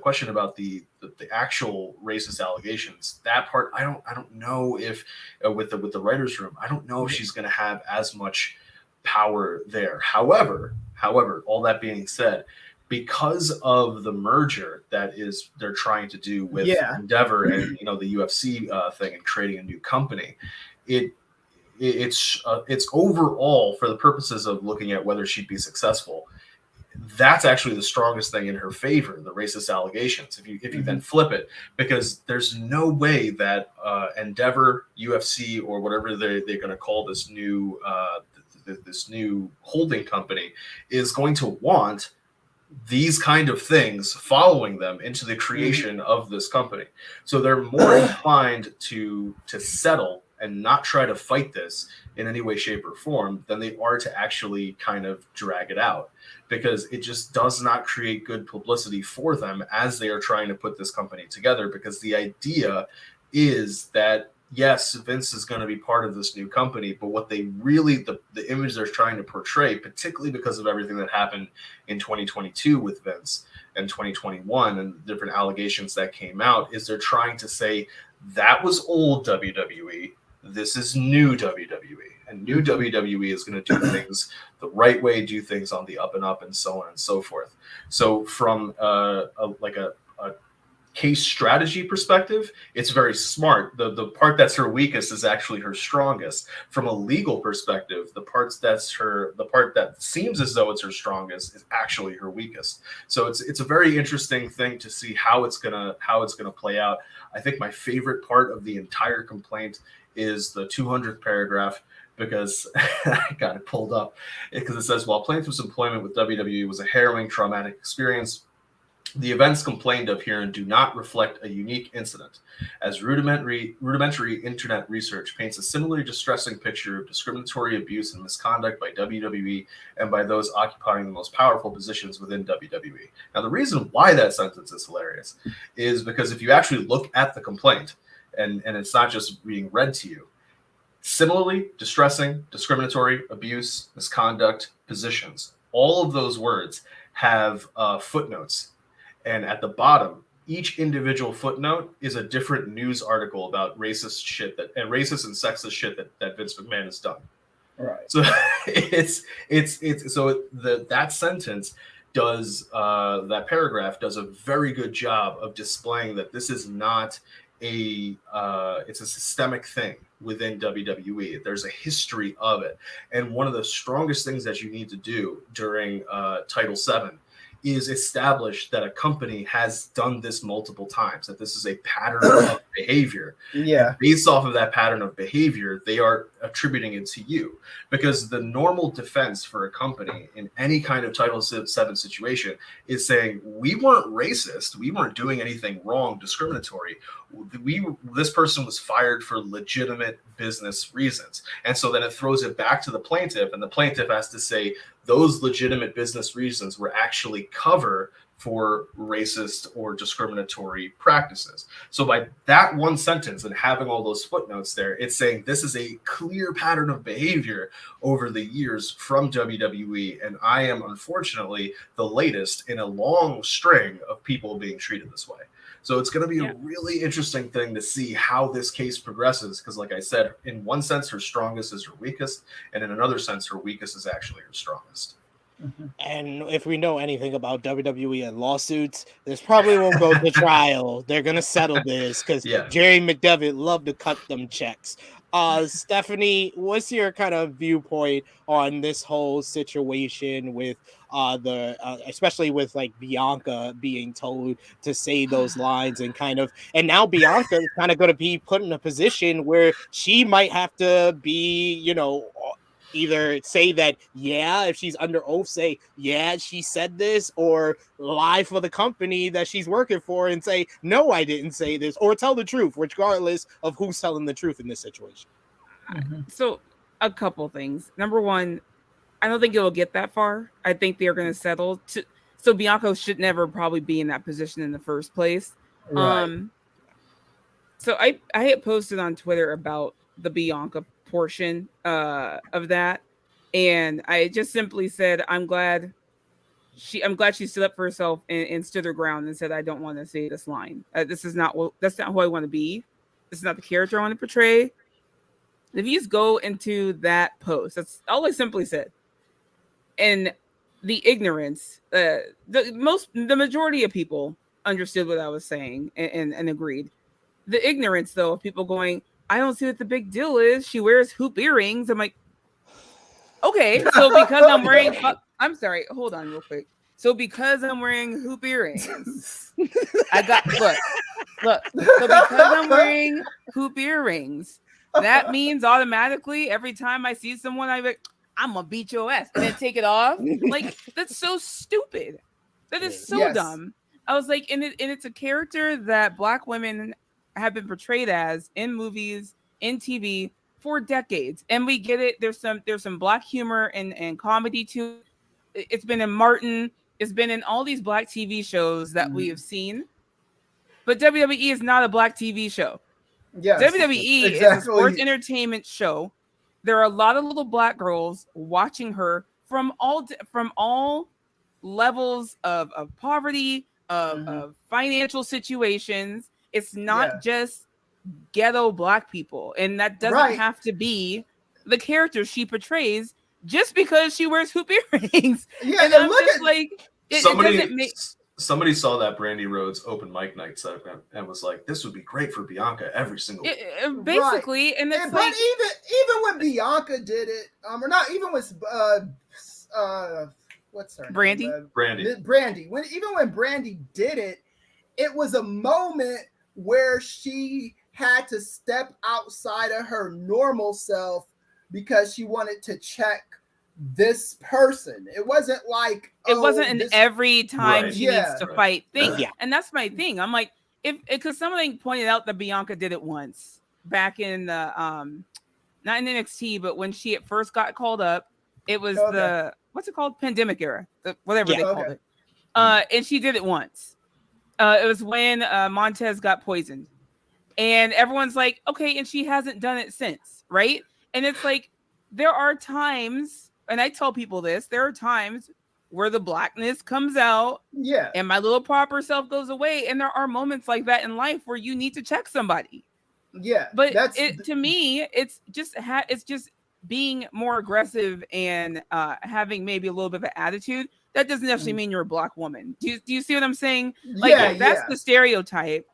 actual racist allegations, that part I don't know if with the writer's room, I don't know if she's going to have as much power there. However, all that being said, because of the merger that they're trying to do with Endeavor and the UFC thing and creating a new company, it's overall, for the purposes of looking at whether she'd be successful, that's actually the strongest thing in her favor, the racist allegations. If you then flip it, because there's no way that Endeavor, UFC, or whatever they're going to call this new holding company is going to want these kind of things following them into the creation of this company. So they're more inclined to settle and not try to fight this in any way, shape, or form than they are to actually kind of drag it out, because it just does not create good publicity for them as they are trying to put this company together. Because the idea is that, yes, Vince is going to be part of this new company, but what they really, the image they're trying to portray, particularly because of everything that happened in 2022 with Vince and 2021 and different allegations that came out, is they're trying to say that was old WWE. This is new WWE, and new WWE is going to do things the right way, do things on the up and up, and so on and so forth. So from a case strategy perspective, it's very smart. The part that's her weakest is actually her strongest. From a legal perspective, the part that seems as though it's her strongest is actually her weakest. So it's a very interesting thing to see how it's gonna play out. I think my favorite part of the entire complaint is the 200th paragraph, because I got it pulled up, because it says, while plaintiff's employment with WWE was a harrowing, traumatic experience, the events complained of herein do not reflect a unique incident, as rudimentary internet research paints a similarly distressing picture of discriminatory abuse and misconduct by WWE and by those occupying the most powerful positions within WWE. Now, the reason why that sentence is hilarious is because if you actually look at the complaint, and it's not just being read to you, similarly distressing, discriminatory, abuse, misconduct, positions, all of those words have footnotes. And at the bottom, each individual footnote is a different news article about racist shit and racist and sexist shit that Vince McMahon has done. All right. So that sentence does that paragraph does a very good job of displaying that this is not it's a systemic thing within WWE. There's a history of it. And one of the strongest things that you need to do during Title VII is established that a company has done this multiple times, that this is a pattern of behavior. Yeah. And based off of that pattern of behavior, they are attributing it to you, because the normal defense for a company in any kind of Title VII situation is saying, we weren't racist, we weren't doing anything wrong, discriminatory. This person was fired for legitimate business reasons. And so then it throws it back to the plaintiff, and the plaintiff has to say those legitimate business reasons were actually cover for racist or discriminatory practices. So by that one sentence and having all those footnotes there, it's saying this is a clear pattern of behavior over the years from WWE. And I am unfortunately the latest in a long string of people being treated this way. So it's going to be a really interesting thing to see how this case progresses. Because like I said, in one sense, her strongest is her weakest. And in another sense, her weakest is actually her strongest. And if we know anything about WWE and lawsuits, this probably won't go to trial. They're going to settle this because Jerry McDevitt loved to cut them checks. Stephanie, what's your kind of viewpoint on this whole situation with especially with like Bianca being told to say those lines and now Bianca is kind of going to be put in a position where she might have to be, either say that, if she's under oath, say, she said this, or lie for the company that she's working for and say, no, I didn't say this, or tell the truth, regardless of who's telling the truth in this situation. So a couple things. Number one, I don't think it'll get that far. I think they're going to settle. So Bianca should never probably be in that position in the first place. Right. So I had posted on Twitter about the Bianca portion of that, and I just simply said I'm glad she stood up for herself and stood her ground and said, I don't want to say this line. That's not who I want to be. This is not the character I want to portray. If you just go into that post, that's all I simply said. And the ignorance, the majority of people understood what I was saying and agreed. The ignorance, though, of people going, I don't see what the big deal is. She wears hoop earrings. I'm like, okay, so because I'm wearing, I'm sorry, hold on real quick. So because I'm wearing hoop earrings, look. So because I'm wearing hoop earrings, that means automatically every time I see someone, I'm gonna beat your ass and then take it off. Like, that's so stupid. That is so dumb. I was like, and it's a character that Black women have been portrayed as in movies, in TV for decades, and we get it. There's some Black humor and comedy too. It's been in Martin. It's been in all these Black TV shows that we have seen. But WWE is not a Black TV show. Yes, WWE is a sports entertainment show. There are a lot of little Black girls watching her from all levels of poverty, of financial situations. It's not just ghetto Black people, and that doesn't have to be the character she portrays just because she wears hoop earrings. Yeah, and I'm just like, it doesn't make. Somebody saw that Brandy Rhodes open mic night segment and was like, "This would be great for Bianca every single week." Basically, and it's but even when Bianca did it, or not even with what's her Brandy? name? Brandy. When Brandy did it, it was a moment where she had to step outside of her normal self because she wanted to check this person. It wasn't like every time she needs to fight thing. Yeah. And that's my thing. I'm like, because somebody pointed out that Bianca did it once back in the not in NXT, but when she at first got called up, it was the what's it called? Pandemic era, whatever they called it. And she did it once. It was when Montez got poisoned. And everyone's like, okay, and she hasn't done it since, right? And it's like, there are times, and I tell people this, there are times where the Blackness comes out, and my little proper self goes away, and there are moments like that in life where you need to check somebody. Yeah, but to me, it's just being more aggressive and having maybe a little bit of an attitude. That doesn't necessarily mean you're a Black woman. Do you see what I'm saying? Like, that's the stereotype.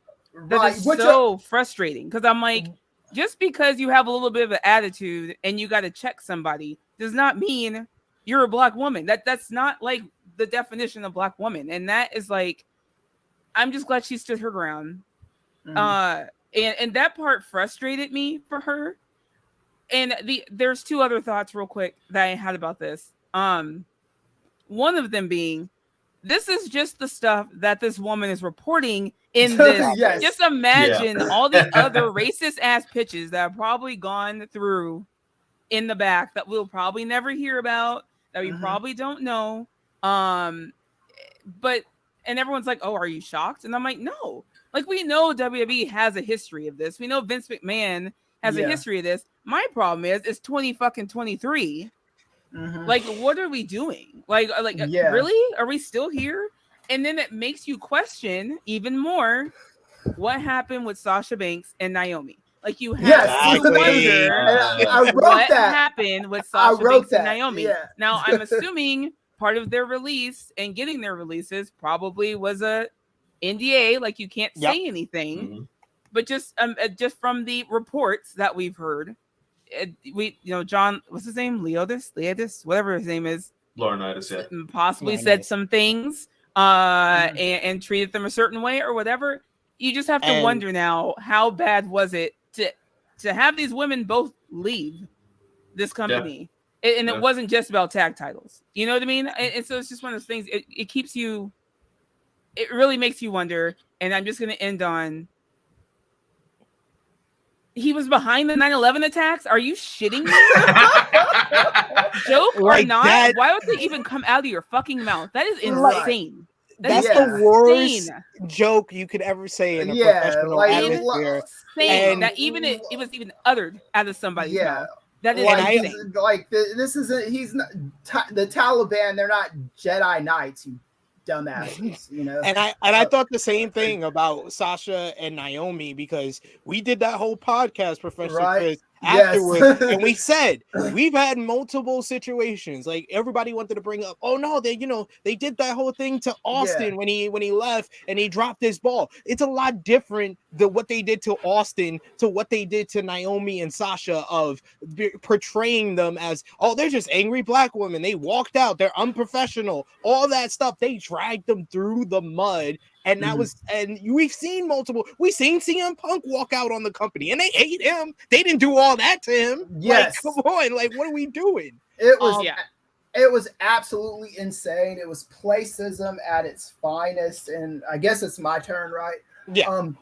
That is so frustrating, because I'm like, just because you have a little bit of an attitude and you got to check somebody does not mean you're a Black woman. That's not like the definition of Black woman, and that is like, I'm just glad she stood her ground. And that part frustrated me for her. And there's two other thoughts real quick that I had about this. One of them being, this is just the stuff that this woman is reporting in this. Yes. Just imagine all the other racist ass pitches that have probably gone through in the back that we'll probably never hear about, that we probably don't know. And everyone's like, oh, are you shocked? And I'm like, no. Like, we know WWE has a history of this. We know Vince McMahon has a history of this. My problem is it's 2023. Like, what are we doing? Like, really? Are we still here? And then it makes you question even more what happened with Sasha Banks and Naomi. Like, you have to wonder what happened with Sasha Banks and Naomi. Yeah. Now, I'm assuming part of their release and getting their releases probably was a NDA, like you can't say anything. But just from the reports that we've heard, John, what's his name? Leodis, whatever his name is. Laurinaitis, possibly said some things and treated them a certain way or whatever. You just have to wonder now, how bad was it to have these women both leave this company? And it wasn't just about tag titles. You know what I mean? And so it's just one of those things. It keeps you, it really makes you wonder. And I'm just going to end on, he was behind the 9/11 attacks? Are you shitting me? Joke or not? Why would they even come out of your fucking mouth? That is insane. That's the worst joke you could ever say in a professional atmosphere. And that even it was even uttered out of somebody's mouth. That is insane. Like, this isn't, he's not, the Taliban, they're not Jedi Knights, you dumbasses, you know. And I thought the same thing about Sasha and Naomi, because we did that whole podcast, Professor Kris, afterwards, and we said we've had multiple situations. Like, everybody wanted to bring up, oh no, they did that whole thing to Austin when he left and he dropped his ball. It's a lot different than what they did to Austin to what they did to Naomi and Sasha, of portraying them as, oh, they're just angry Black women. They walked out. They're unprofessional. All that stuff. They dragged them through the mud. And that was, and we've seen CM Punk walk out on the company and they hate him. They didn't do all that to him. Yes. Like, come on. Like, what are we doing? It was absolutely insane. It was placism at its finest. And I guess it's my turn, right? Yeah. I'm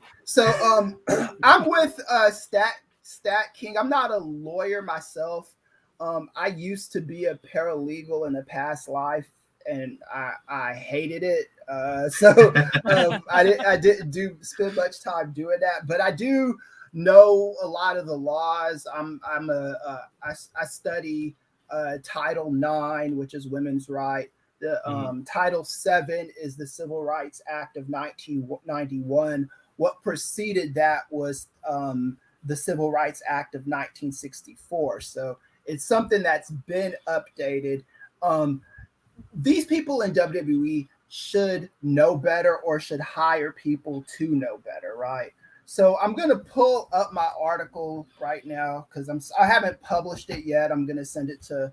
with StatKing. I'm not a lawyer myself. I used to be a paralegal in a past life, and I hated it. I didn't spend much time doing that, but I do know a lot of the laws. I study Title IX, which is women's right. The Title VII is the Civil Rights Act of 1991. What preceded that was the Civil Rights Act of 1964. So it's something that's been updated. These people in WWE should know better, or should hire people to know better, right? So I'm going to pull up my article right now, because I haven't published it yet. I'm going to send it to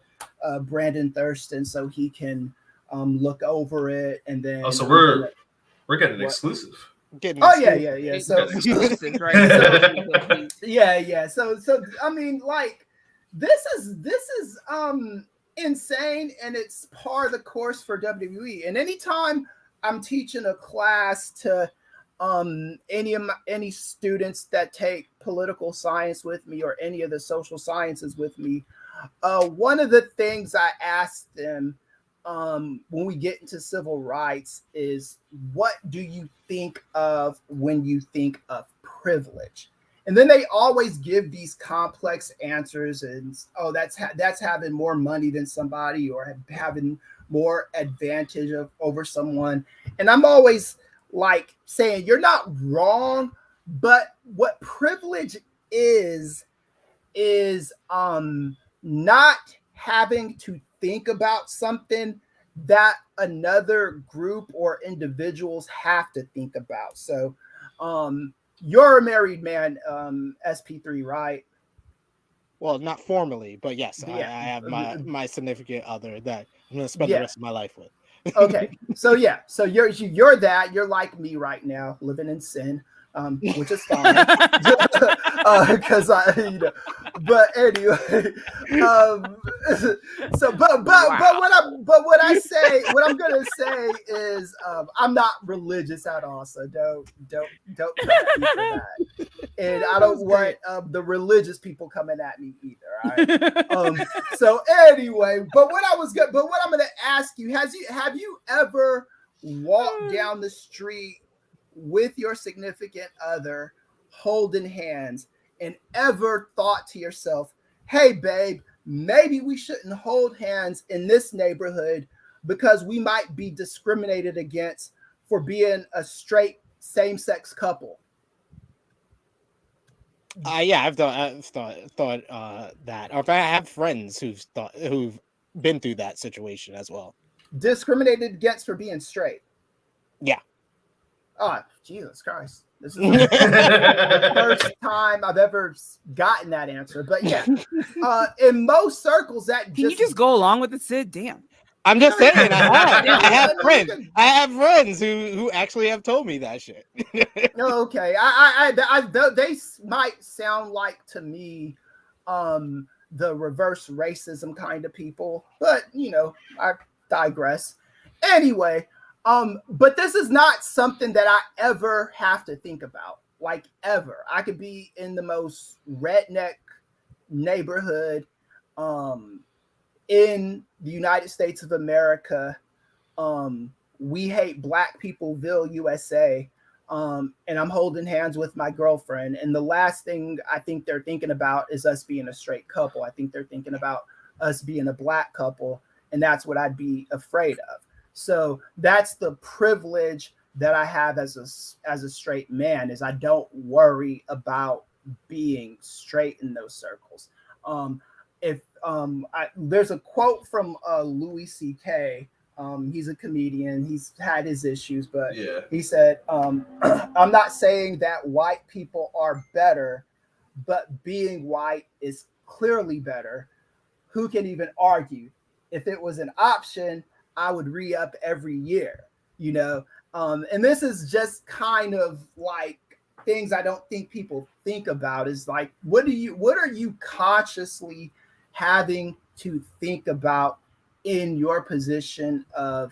Brandon Thurston so he can look over it, and then. Oh, so we're getting an exclusive. Yeah. So exclusive, right? Yeah. So I mean, like, this is insane, and it's par the course for WWE. And anytime I'm teaching a class to any students that take political science with me, or any of the social sciences with me, one of the things I ask them when we get into civil rights is, what do you think of when you think of privilege? And then they always give these complex answers, and that's having more money than somebody, or having more advantage over someone. And I'm always like saying, you're not wrong, but what privilege is not having to think about something that another group or individuals have to think about. So you're a married man, SP3, right? Well, not formally, but yes, I have my significant other that I'm going to spend the rest of my life with. Okay, so yeah, so you're that. You're like me right now, living in sin, which is fine, because But anyway, so but what I'm gonna say is I'm not religious at all, so don't come at me for that. And I don't want the religious people coming at me either. All right. So anyway, but what I'm gonna ask you, have you ever walked down the street with your significant other holding hands and ever thought to yourself, hey babe, maybe we shouldn't hold hands in this neighborhood because we might be discriminated against for being a straight same-sex couple? Yeah, I've thought that. Or I have friends who've been through that situation as well. Discriminated against for being straight. Yeah. Oh, Jesus Christ. This is the first time I've ever gotten that answer. But yeah, in most circles, that Can you just go along with it, Sid? Damn. I'm just saying, I have friends who actually have told me that shit. Okay, they might sound like to me the reverse racism kind of people, but I digress. Anyway, but this is not something that I ever have to think about, like ever. I could be in the most redneck neighborhood in the United States of America. We hate black peopleville, USA. And I'm holding hands with my girlfriend. And the last thing I think they're thinking about is us being a straight couple. I think they're thinking about us being a black couple. And that's what I'd be afraid of. So that's the privilege that I have as a straight man, is I don't worry about being straight in those circles. There's a quote from Louis C.K. He's a comedian. He's had his issues, but he said, I'm not saying that white people are better, but being white is clearly better. Who can even argue? If it was an option, I would re-up every year, and this is just kind of like things I don't think people think about, is like, what are you consciously having to think about in your position of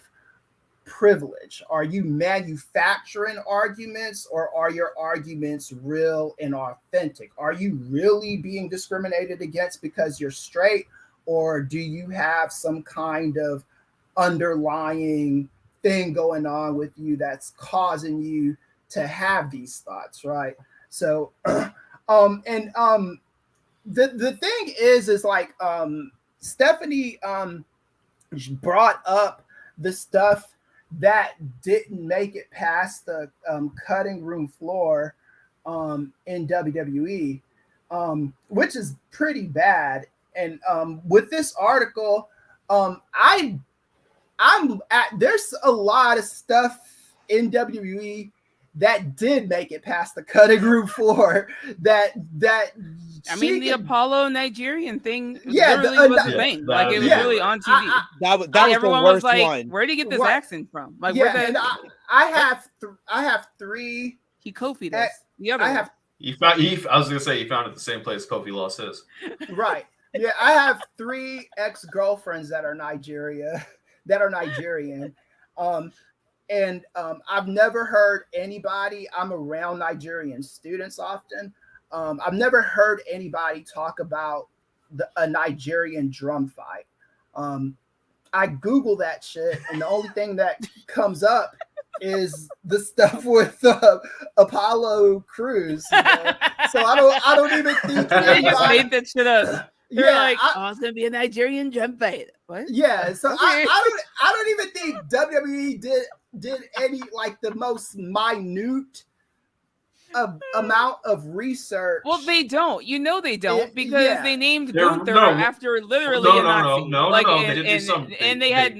privilege? Are you manufacturing arguments, or are your arguments real and authentic? Are you really being discriminated against because you're straight, or do you have some kind of underlying thing going on with you that's causing you to have these thoughts, right? So the thing is like Stephanie brought up the stuff that didn't make it past the cutting room floor in WWE, which is pretty bad. And with this article, there's a lot of stuff in WWE that did make it past the cutting room floor. The Apollo Nigerian thing literally was a thing. Like, it was really on TV. That was everyone the worst was like, one. where did he get this accent from? Like, and I have three. He Kofi'd us. The other I was gonna say he found it the same place Kofi lost his. Right. Yeah, I have 3 ex-girlfriends that are Nigerian. And I've never heard anybody, I'm around Nigerian students often. I've never heard anybody talk about a Nigerian drum fight. I Google that shit, and the only thing that comes up is the stuff with Apollo Crews. So I don't even think they just made that shit up. They're like, it's gonna be a Nigerian drum fight. What? Yeah, so okay. I don't even think WWE did any, like, the most minute amount of research. Well, they don't. They don't, because they named Gunther after literally a Nazi. No, they did do something. And they had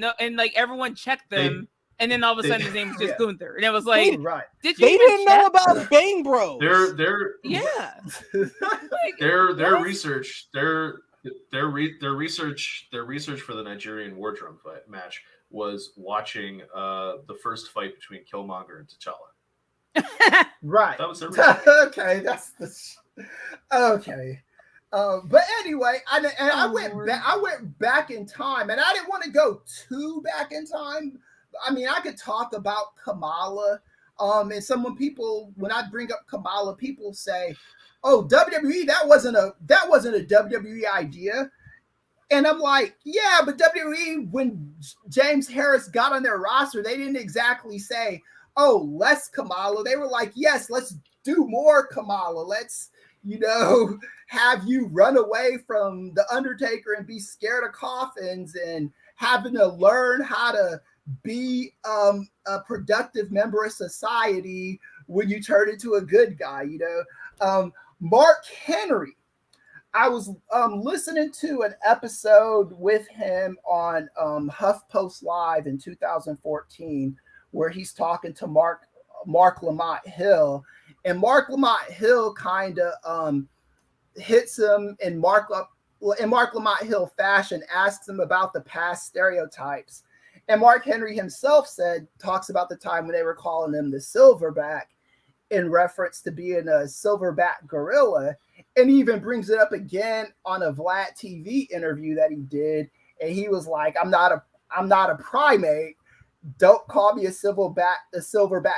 everyone checked them. And then all of a sudden, his name was just Gunther, and it was like, they didn't know about Bang Bros. Their research for the Nigerian war drum fight match was watching the first fight between Killmonger and T'Challa. Right. That was their reason. Okay, that's the okay. But anyway, I went back in time, and I didn't want to go too back in time. I mean, I could talk about Kamala. And when I bring up Kamala, people say, "Oh, WWE, that wasn't a WWE idea." And I'm like, yeah, but WWE, when James Harris got on their roster, they didn't exactly say, "Oh, less Kamala." They were like, "Yes, let's do more Kamala. Let's, have you run away from the Undertaker and be scared of coffins and having to learn how to be a productive member of society when you turn into a good guy." Mark Henry, I was listening to an episode with him on HuffPost Live in 2014 where he's talking to Mark Lamont Hill, and Mark Lamont Hill kind of hits him in Mark Lamont Hill fashion, asks him about the past stereotypes. And Mark Henry himself talks about the time when they were calling him the Silverback in reference to being a silverback gorilla, and he even brings it up again on a Vlad TV interview that he did. And he was like, I'm not a primate. Don't call me a silverback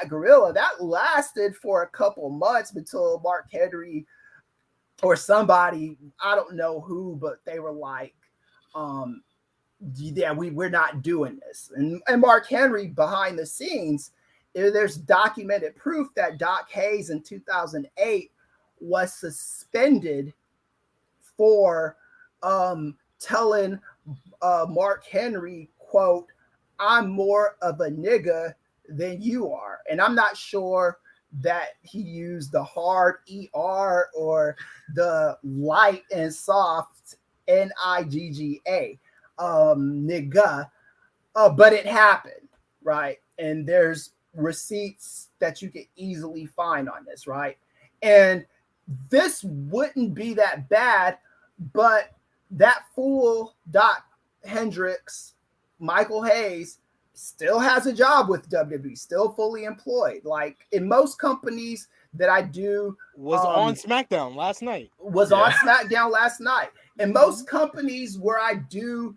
gorilla. That lasted for a couple months until Mark Henry or somebody, I don't know who, but they were like, yeah, we're not doing this. And Mark Henry, behind the scenes, there's documented proof that Doc Hayes in 2008 was suspended for telling Mark Henry, quote, "I'm more of a nigga than you are." And I'm not sure that he used the hard ER or the light and soft NIGGA, nigga, but it happened, right? And there's receipts that you can easily find on this, right? And this wouldn't be that bad, but that fool Doc Hendricks, Michael Hayes, still has a job with WWE, still fully employed. Like in most companies that I do, was on SmackDown last night. On SmackDown last night. In most companies where I do,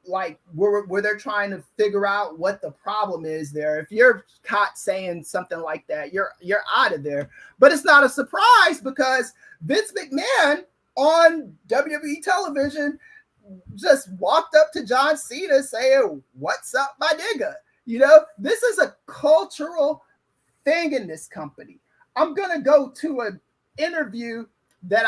like where they're trying to figure out what the problem is there, if you're caught saying something like that, you're out of there. But it's not a surprise because Vince McMahon on WWE television just walked up to John Cena saying, "What's up, my nigga?" This is a cultural thing in this company. I'm gonna go to an interview that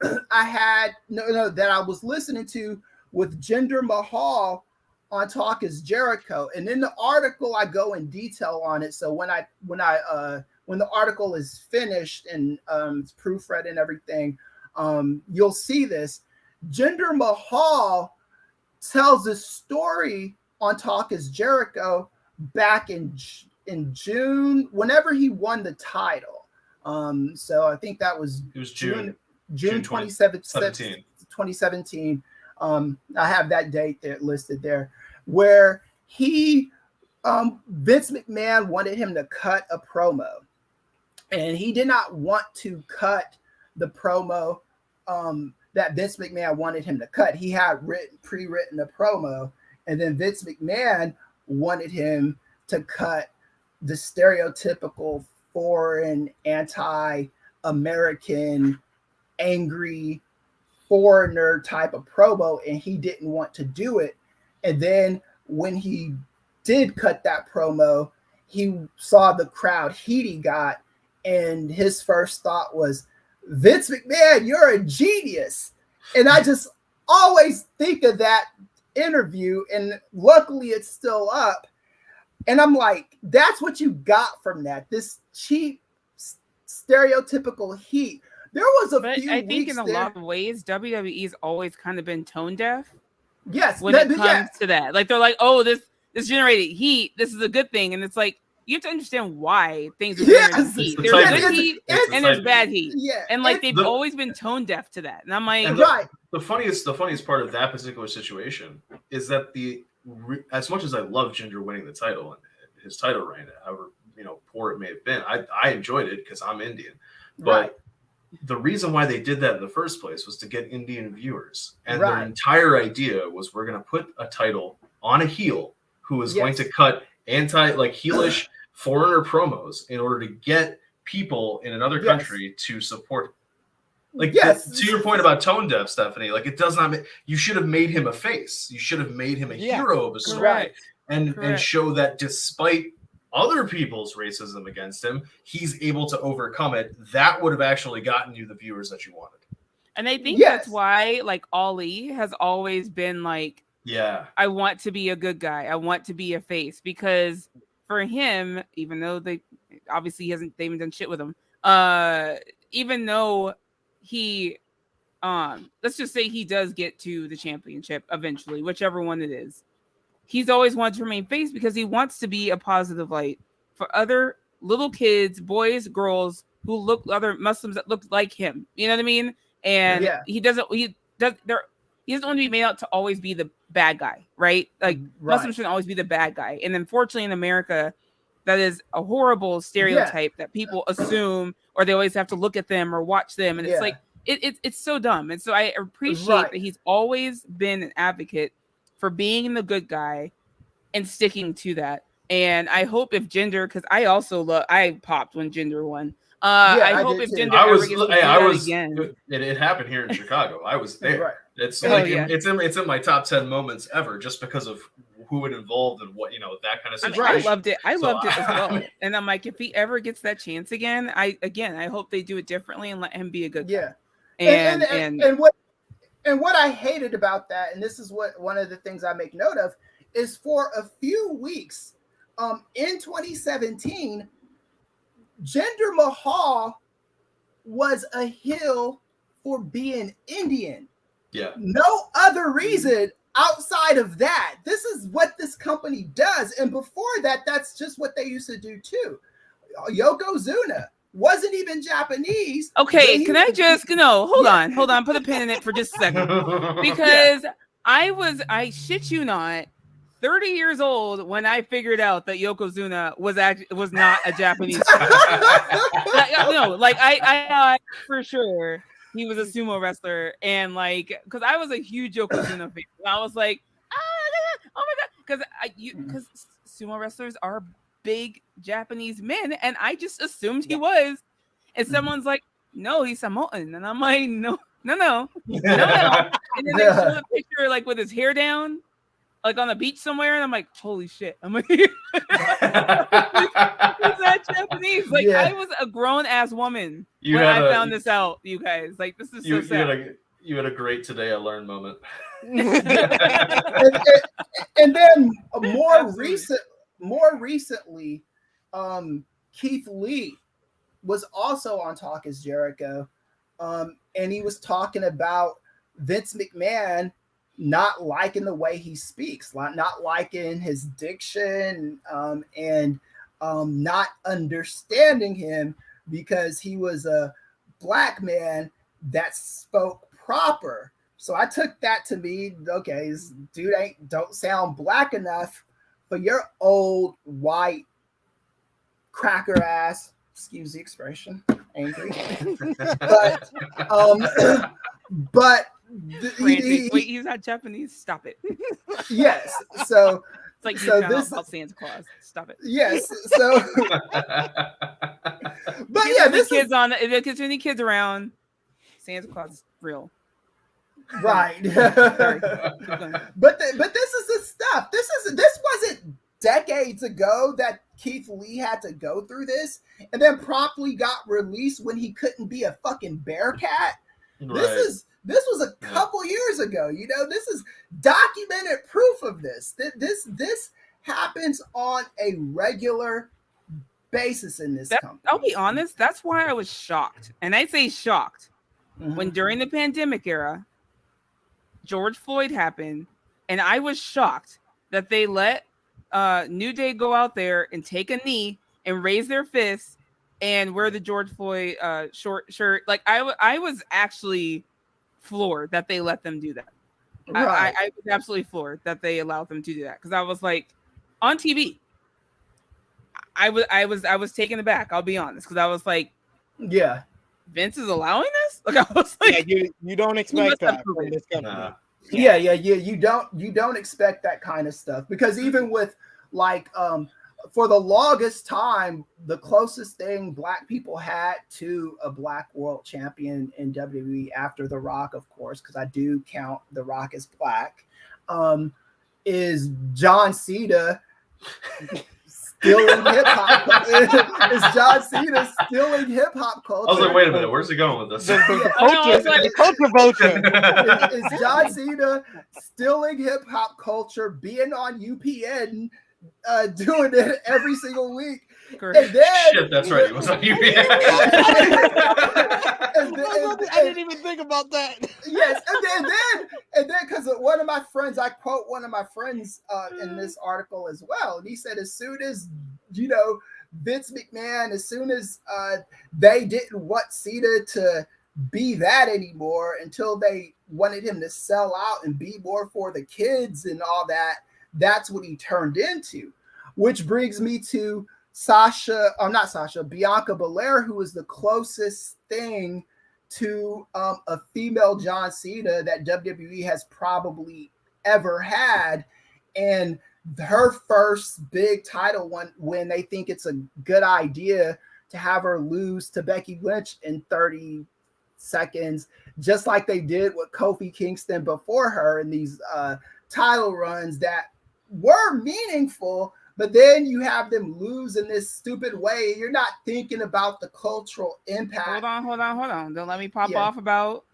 that I was listening to with Jinder Mahal on Talk Is Jericho, and in the article I go in detail on it. So when the article is finished and it's proofread and everything, you'll see this. Jinder Mahal tells a story on Talk Is Jericho back in June, whenever he won the title. So I think that was June 2017. 2017. I have that date there listed there, where he Vince McMahon wanted him to cut a promo, and he did not want to cut the promo that Vince McMahon wanted him to cut. He had pre-written a promo, and then Vince McMahon wanted him to cut the stereotypical foreign, anti-American, angry foreigner type of promo, and he didn't want to do it. And then when he did cut that promo, he saw the crowd heat he got, and his first thought was, "Vince McMahon, you're a genius." And I just always think of that interview, and luckily it's still up. And I'm like, that's what you got from that, this cheap, stereotypical heat. There was a few I think weeks in a lot of ways, WWE's always kind of been tone deaf. Yes, when it comes to that, like they're like, "Oh, this generated heat. This is a good thing," and it's like you have to understand why things are generating heat. There's good heat and there's bad heat, and like they've always been tone deaf to that. And I'm like, the funniest part of that particular situation is that the as much as I love Jinder winning the title and his title reign, however poor it may have been, I enjoyed it because I'm Indian. But the reason why they did that in the first place was to get Indian viewers, and their entire idea was we're going to put a title on a heel who is going to cut heelish foreigner promos in order to get people in another country to support. To your point about tone deaf, Stephanie, it does not you should have made him a face. You should have made him a hero of a story and show that despite other people's racism against him, he's able to overcome it. That would have actually gotten you the viewers that you wanted. And I think that's why Ali has always been I want to be a good guy. I want to be a face, because for him, even though they haven't done shit with him, even though he let's just say he does get to the championship eventually, whichever one it is, he's always wanted to remain face because he wants to be a positive light for other little kids, boys, girls other Muslims that look like him. You know what I mean? And he doesn't want to be made out to always be the bad guy, right? Muslims shouldn't always be the bad guy. And unfortunately in America, that is a horrible stereotype that people assume, or they always have to look at them or watch them. And it's it's so dumb. And so I appreciate that he's always been an advocate for being the good guy and sticking to that. And I hope if Jinder, because I popped when Jinder won. I hope if Jinder ever gets to do that again. It happened here in Chicago. I was there. It's it's in my top 10 moments ever, just because of who it involved and what that kind of situation. I loved it. I loved it as well. And I'm like, if he ever gets that chance again, I hope they do it differently and let him be a good guy. And what I hated about that, and this is what one of the things I make note of, is for a few weeks in 2017, Jinder Mahal was a heel for being Indian. Yeah. No other reason outside of that. This is what this company does. And before that, that's just what they used to do too. Yokozuna wasn't even Japanese. Okay, can I just hold on, put a pin in it for just a second. Because I shit you not, 30 years old when I figured out that Yokozuna was not a Japanese. I thought for sure he was a sumo wrestler, and because I was a huge Yokozuna fan. I was like, oh my god, because sumo wrestlers are big Japanese men, and I just assumed he was. And someone's like, no, he's Samoan, and I'm like, no. And then they show the picture with his hair down, on the beach somewhere, and I'm like, holy shit! I'm like, he's not Japanese. I was a grown ass woman when I found this out. You guys, this is so sad. You had a great today I learned moment. and then more recently, Keith Lee was also on Talk Is Jericho, and he was talking about Vince McMahon not liking the way he speaks, not liking his diction, and not understanding him because he was a black man that spoke proper. So I took that to mean, okay, this dude don't sound black enough for your old white cracker ass, excuse the expression, angry. but wait, he's not Japanese. Stop it. Yes. So it's like you found out about Santa Claus. Stop it. Yes. So but yeah, this kids on if there's any kids around, Santa Claus is real. Right. But this is the stuff. This wasn't decades ago that Keith Lee had to go through this and then promptly got released when he couldn't be a fucking Bearcat. Right. This was a couple years ago. This is documented proof of this. This happens on a regular basis in this company. I'll be honest, that's why I was shocked. And I say shocked when during the pandemic era, George Floyd happened, and I was shocked that they let New Day go out there and take a knee and raise their fists and wear the George Floyd short shirt. I was actually floored that they let them do that. I was absolutely floored that they allowed them to do that, because I was like, on TV, I was taken aback. I'll be honest, because I was like, yeah, Vince is allowing this. Like, I was like, yeah, you don't expect that from this company. Nah. yeah. You don't expect that kind of stuff, because even with like for the longest time, the closest thing Black people had to a Black world champion in WWE, after The Rock, of course, because I do count The Rock as Black, is John Cena stealing hip hop. Is John Cena stealing hip hop culture? I was like, wait a minute, where's he going with this? The culture vulture. Is John Cena stealing hip hop culture, being on UPN, doing it every single week? Correct. And then, Shit, that's right. He was on UPN. I didn't even think about that. Yes, and then, because one of my friends, I quote one of my friends in this article as well, and he said, as soon as Vince McMahon, as soon as they didn't want Cena to be that anymore, until they wanted him to sell out and be more for the kids and all that, that's what he turned into. Which brings me to Bianca Belair, who is the closest thing to a female John Cena that WWE has probably ever had. And her first big title one, when they think it's a good idea to have her lose to Becky Lynch in 30 seconds, just like they did with Kofi Kingston before her in these title runs that were meaningful, but then you have them lose in this stupid way. You're not thinking about the cultural impact. Hold on. Don't let me pop off about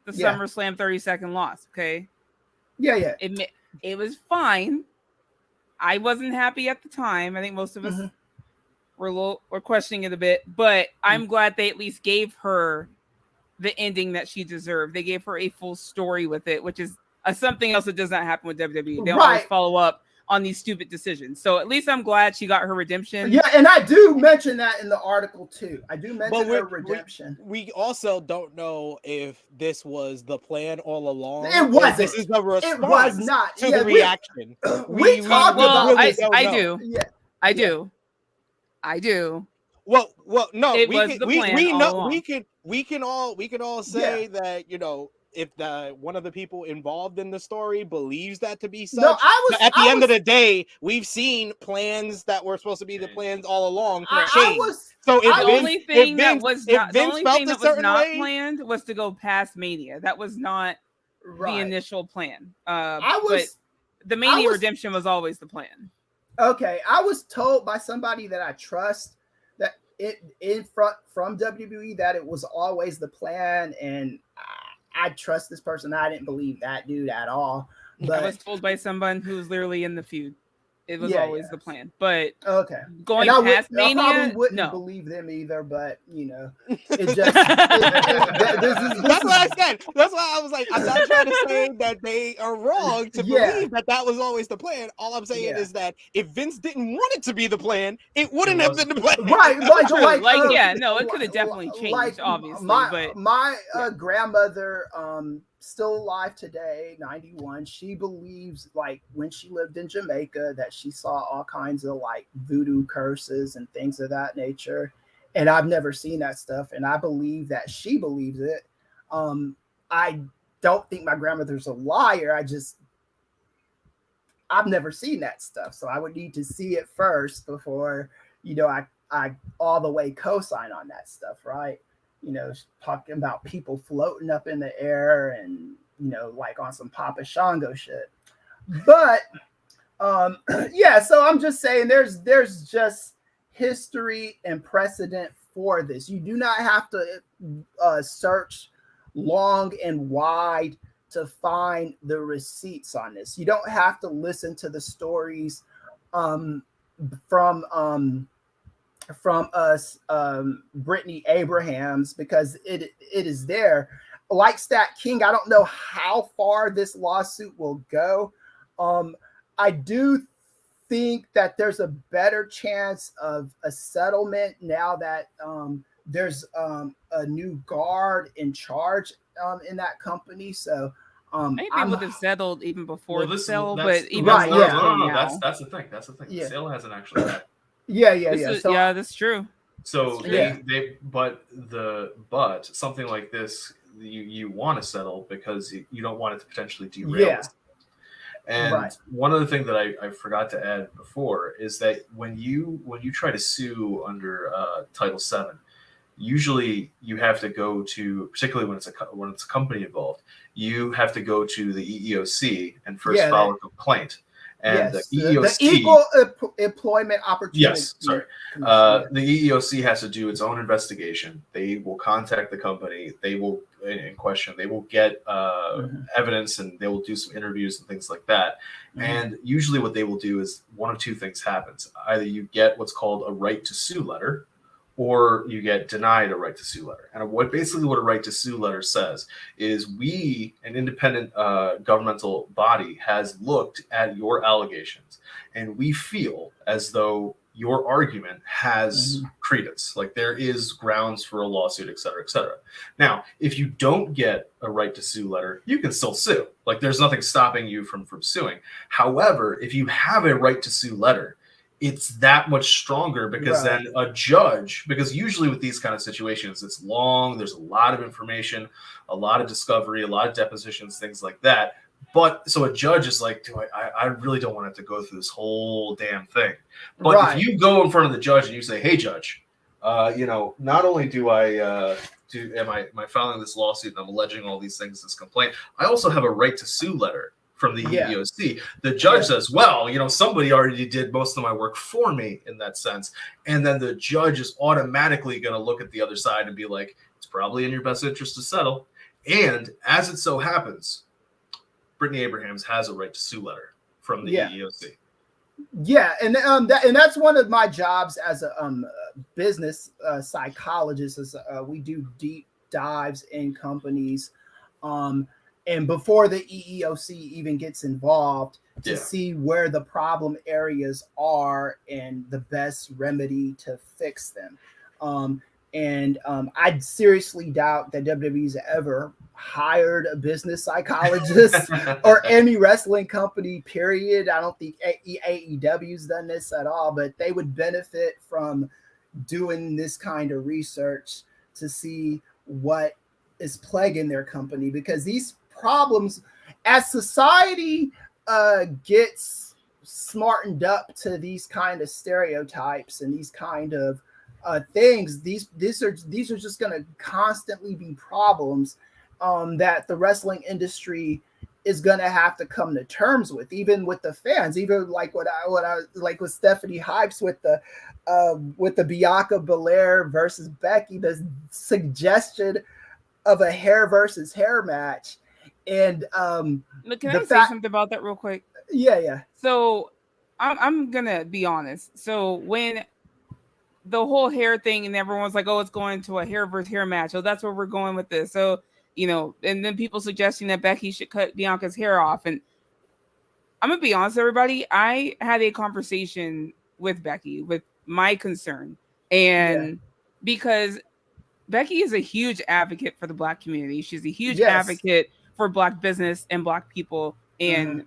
the SummerSlam 30-second loss, okay? Yeah. It was fine. I wasn't happy at the time. I think most of us were questioning it a bit, but I'm glad they at least gave her the ending that she deserved. They gave her a full story with it, which is something else that does not happen with WWE. They always follow up on these stupid decisions. So at least I'm glad she got her redemption. Yeah, and I do mention that in the article too. I do mention her redemption. We also don't know if this was the plan all along. It wasn't. This is the response. It was not to the reaction. We talked about this. I do. Yeah. I do. Well, no. We can all say that, if one of the people involved in the story believes that to be such. At the end of the day, we've seen plans that were supposed to be the plans all along change. The only thing that was not planned was to go past Mania. That was not the initial plan. But the Mania redemption was always the plan. Okay, I was told by somebody that I trust that from WWE that it was always the plan, and I trust this person. I didn't believe that dude at all. But I was told by someone who's literally in the feud. It was always the plan. But going past Mania, I probably wouldn't believe them either, but it just that's what I said. That's why I was like, I'm not trying to say that they are wrong to believe that was always the plan. All I'm saying is that if Vince didn't want it to be the plan, it wouldn't have been the plan. Right. It could have definitely changed, obviously. My grandmother, still alive today, 91, she believes, like, when she lived in Jamaica, that she saw all kinds of like voodoo curses and things of that nature, and I've never seen that stuff, and I believe that she believes it. I don't think my grandmother's a liar. I've never seen that stuff, so I would need to see it first before I all the way co-sign on that stuff, right? Talking about people floating up in the air and, like on some Papa Shango shit. But, so I'm just saying there's just history and precedent for this. You do not have to search long and wide to find the receipts on this. You don't have to listen to the stories from us, Brittany Abrahams, because it is there. Like StatKing, I don't know how far this lawsuit will go. I do think that there's a better chance of a settlement now that there's a new guard in charge in that company. So I think they would have settled even before the sale, but even that's the thing. That's the thing. Yeah. The sale hasn't actually happened. Yeah, that's true. So but something like this, you want to settle because you don't want it to potentially derail. Yeah. And one other thing that I forgot to add before is that when you try to sue under Title VII, usually you have to go to, particularly when it's a company involved, you have to go to the EEOC and first file a complaint. And the EEOC, the Equal Employment Opportunity. Yes, sorry. The EEOC has to do its own investigation. They will contact the company. They will, in question, they will get evidence, and they will do some interviews and things like that. And usually what they will do is one of two things happens. Either you get what's called a right to sue letter, or you get denied a right to sue letter. And what a right to sue letter says is an independent governmental body has looked at your allegations, and we feel as though your argument has credence, like there is grounds for a lawsuit, et cetera, et cetera. Now, if you don't get a right to sue letter, you can still sue. Like there's nothing stopping you from suing. However, if you have a right to sue letter, it's that much stronger because then a judge, because usually with these kind of situations, it's long, there's a lot of information, a lot of discovery, a lot of depositions, things like that. But so a judge is like, I really don't want to have to go through this whole damn thing. But if you go in front of the judge and you say, hey, judge, not only am I filing this lawsuit and I'm alleging all these things, this complaint, I also have a right to sue letter from the EEOC. The judge says, well, somebody already did most of my work for me in that sense. And then the judge is automatically going to look at the other side and be like, it's probably in your best interest to settle. And as it so happens, Brittany Abrahams has a right to sue letter from the EEOC. Yeah, and that's one of my jobs as a business psychologist. Is we do deep dives in companies, and before the EEOC even gets involved, to see where the problem areas are and the best remedy to fix them. I seriously doubt that WWE's ever hired a business psychologist or any wrestling company, period. I don't think AEW's done this at all, but they would benefit from doing this kind of research to see what is plaguing their company, because these problems, as society gets smartened up to these kind of stereotypes and these kind of things, these are just going to constantly be problems that the wrestling industry is going to have to come to terms with, even with the fans, even like what I like with Stephanie Hypes with the Bianca Belair versus Becky, the suggestion of a hair versus hair match. And can I say something about that real quick? Yeah. So I'm gonna be honest. So when the whole hair thing and everyone's like, oh, it's going to a hair versus hair match. So that's where we're going with this. So, and then people suggesting that Becky should cut Bianca's hair off. And I'm going to be honest, everybody, I had a conversation with Becky with my concern. And because Becky is a huge advocate for the Black community. She's a huge advocate for Black business and Black people and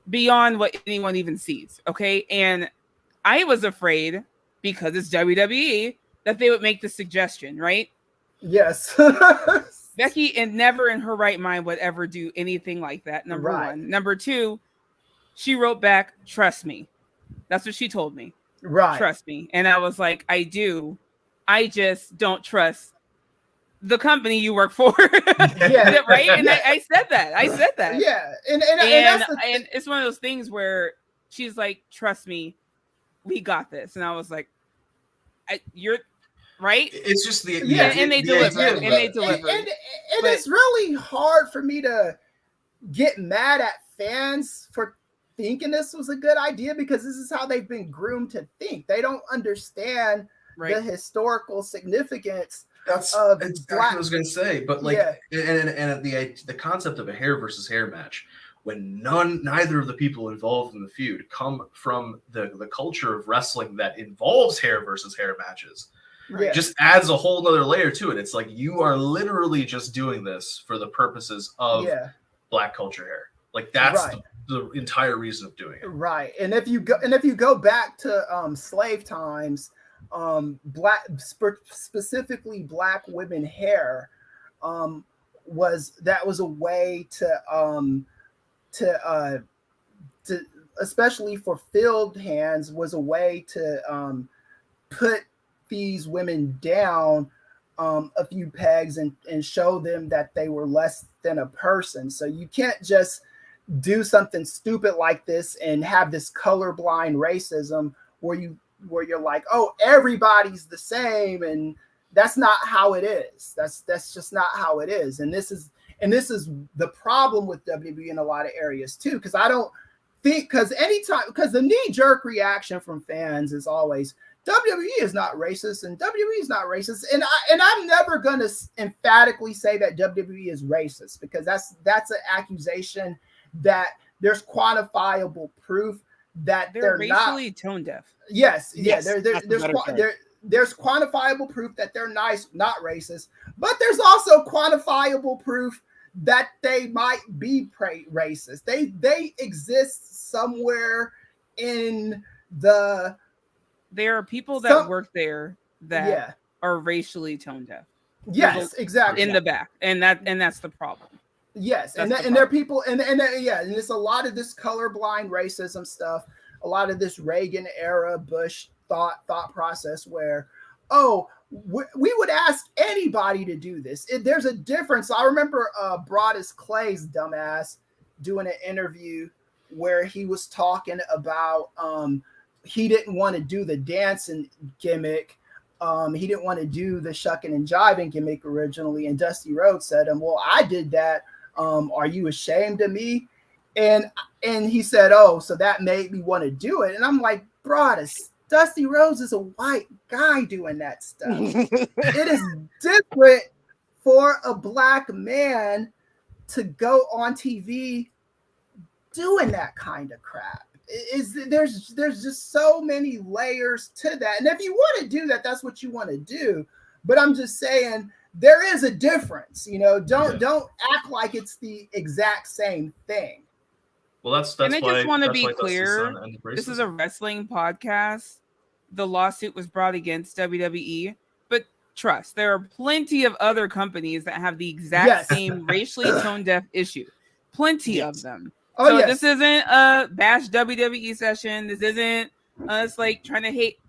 beyond what anyone even sees. Okay. And I was afraid, because it's WWE, that they would make the suggestion, right? Yes. Becky, and never in her right mind would ever do anything like that. Number one. Number two, she wrote back, trust me. That's what she told me. Right. Trust me. And I was like, I do. I just don't trust the company you work for. Right? And I said that. Yeah. And it's one of those things where she's like, trust me, we got this. And I was like, you're right. It's just and they delivered. And it's really hard for me to get mad at fans for thinking this was a good idea, because this is how they've been groomed to think. They don't understand the historical significance. That's exactly what I was going to say. But and the concept of a hair versus hair match, when neither of the people involved in the feud come from the culture of wrestling that involves hair versus hair matches, just adds a whole nother layer to it. It's like you are literally just doing this for the purposes of Black culture here. Like that's the entire reason of doing it. Right. And if you go back to slave times, specifically Black women hair was a way to especially for field hands, was a way to put these women down a few pegs and show them that they were less than a person. So you can't just do something stupid like this and have this colorblind racism where you're like, oh, everybody's the same, and that's not how it is. That's just not how it is. And this is the problem with WWE in a lot of areas too, because I don't think because the knee-jerk reaction from fans is always WWE is not racist and WWE is not racist, and I'm never gonna emphatically say that WWE is racist, because that's an accusation that there's quantifiable proof that they're racially not tone deaf. Yes. There's quantifiable proof that they're not racist, but there's also quantifiable proof that they might be racist. They exist somewhere in the. There are people that work there that are racially tone deaf. Yes, exactly. In the back, and that's the problem. Yes, and there are people, and it's a lot of this colorblind racism stuff, a lot of this Reagan era Bush thought process where, we would ask anybody to do this. There's a difference. I remember Brodus Clay's dumbass doing an interview where he was talking about he didn't want to do the dancing gimmick. He didn't want to do the shucking and jiving gimmick originally, and Dusty Rhodes said, well, I did that. Are you ashamed of me? And he said, oh, so that made me want to do it. And I'm like, Brodus, Dusty Rhodes is a white guy doing that stuff. It is different for a Black man to go on TV doing that kind of crap. There's just so many layers to that. And if you want to do that, that's what you want to do. But I'm just saying there is a difference. Don't act like it's the exact same thing. Well, that's and I why, just want to be clear. This is a wrestling podcast. The lawsuit was brought against WWE, but trust, there are plenty of other companies that have the exact same racially tone deaf issue. Plenty of them. So this isn't a bash WWE session. This isn't us like trying to hate.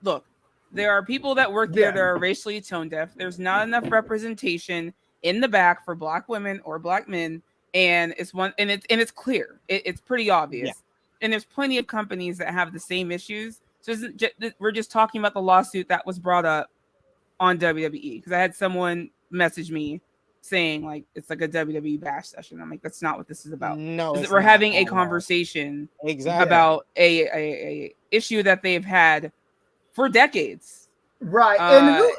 Look, there are people that work there that are racially tone deaf. There's not enough representation in the back for Black women or Black men. And it's clear. It's pretty obvious. Yeah. And there's plenty of companies that have the same issues. So we're just talking about the lawsuit that was brought up on WWE, because I had someone message me saying like it's like a WWE bash session. I'm like, that's not what this is about. No, we're having a conversation about a issue that they've had for decades. Right. And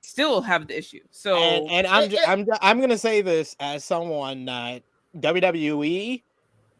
still have the issue. So and I'm gonna say this as someone that WWE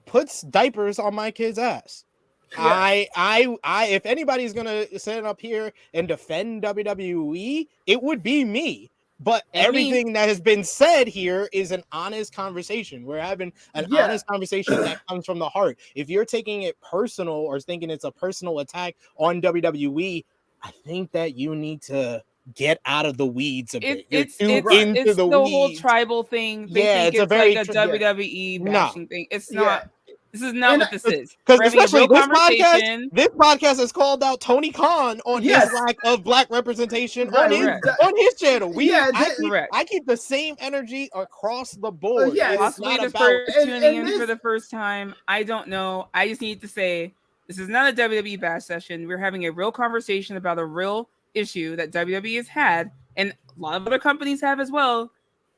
puts diapers on my kid's ass. Yes. I if anybody's gonna stand up here and defend WWE, it would be me. But everything that has been said here is an honest conversation. We're having an honest conversation that comes from the heart. If you're taking it personal or thinking it's a personal attack on WWE, I think that you need to get out of the weeds a bit. It's the whole tribal thing. They think it's like a WWE bashing thing. It's not. This is not what this is. Because especially this podcast has called out Tony Khan on his lack of Black representation on his channel. I keep the same energy across the board. Possibly the first tuning in for the first time. I don't know. I just need to say this is not a WWE bash session. We're having a real conversation about a real issue that WWE has had, and a lot of other companies have as well,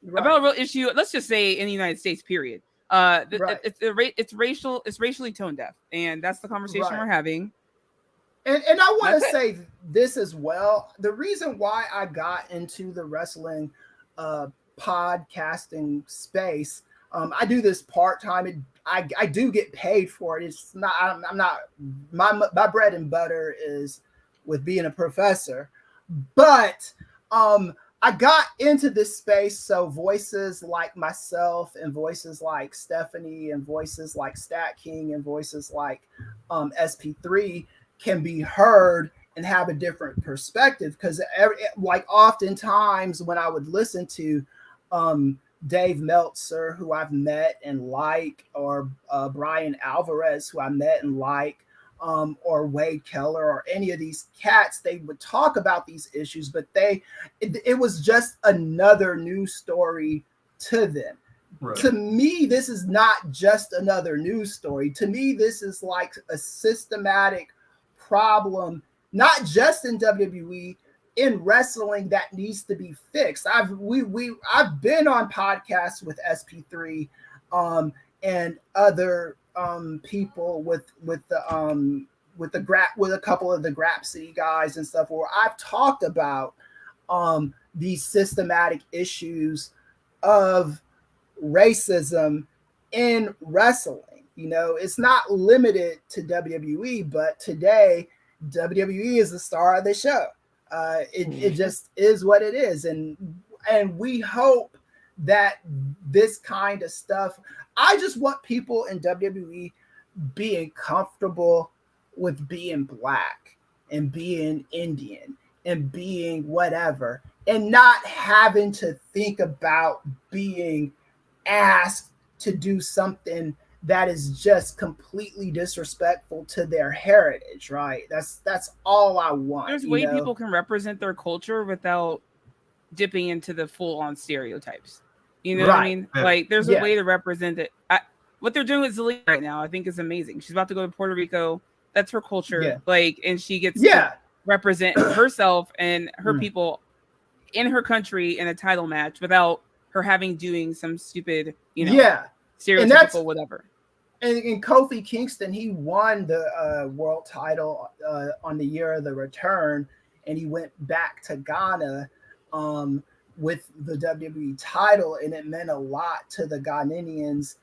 about a real issue. Let's just say in the United States, period. It's racially tone deaf, and that's the conversation we're having. And I want to say this as well. The reason why I got into the wrestling podcasting space, I do this part-time. I do get paid for it. It's not, I'm not, my bread and butter is with being a professor. But I got into this space, so voices like myself and voices like Stephanie and voices like StatKing and voices like SP3 can be heard and have a different perspective. Because like oftentimes when I would listen to Dave Meltzer, who I've met and like, or Brian Alvarez, who I met and like, or Wade Keller, or any of these cats, they would talk about these issues, but it was just another news story to them. Right. To me, this is not just another news story. To me, this is like a systematic problem, not just in WWE, in wrestling, that needs to be fixed. I've been on podcasts with SP3 and other people with a couple of the Grap City guys and stuff, where I've talked about these systematic issues of racism in wrestling. You know, it's not limited to WWE, but today WWE is the star of the show. It just is what it is, and we hope that this kind of stuff. I just want people in WWE being comfortable with being black and being Indian and being whatever, and not having to think about being asked to do something that is just completely disrespectful to their heritage, right? That's all I want. There's ways people can represent their culture without dipping into the full-on stereotypes. You know what I mean? Like, there's a way to represent it. What they're doing with Zelina right now, I think, is amazing. She's about to go to Puerto Rico. That's her culture. Like, and she gets to represent herself and her people in her country in a title match without her doing some stupid, stereotypical whatever. And Kofi Kingston, he won the world title on the year of the return, and he went back to Ghana with the WWE title, and it meant a lot to the Ghanaians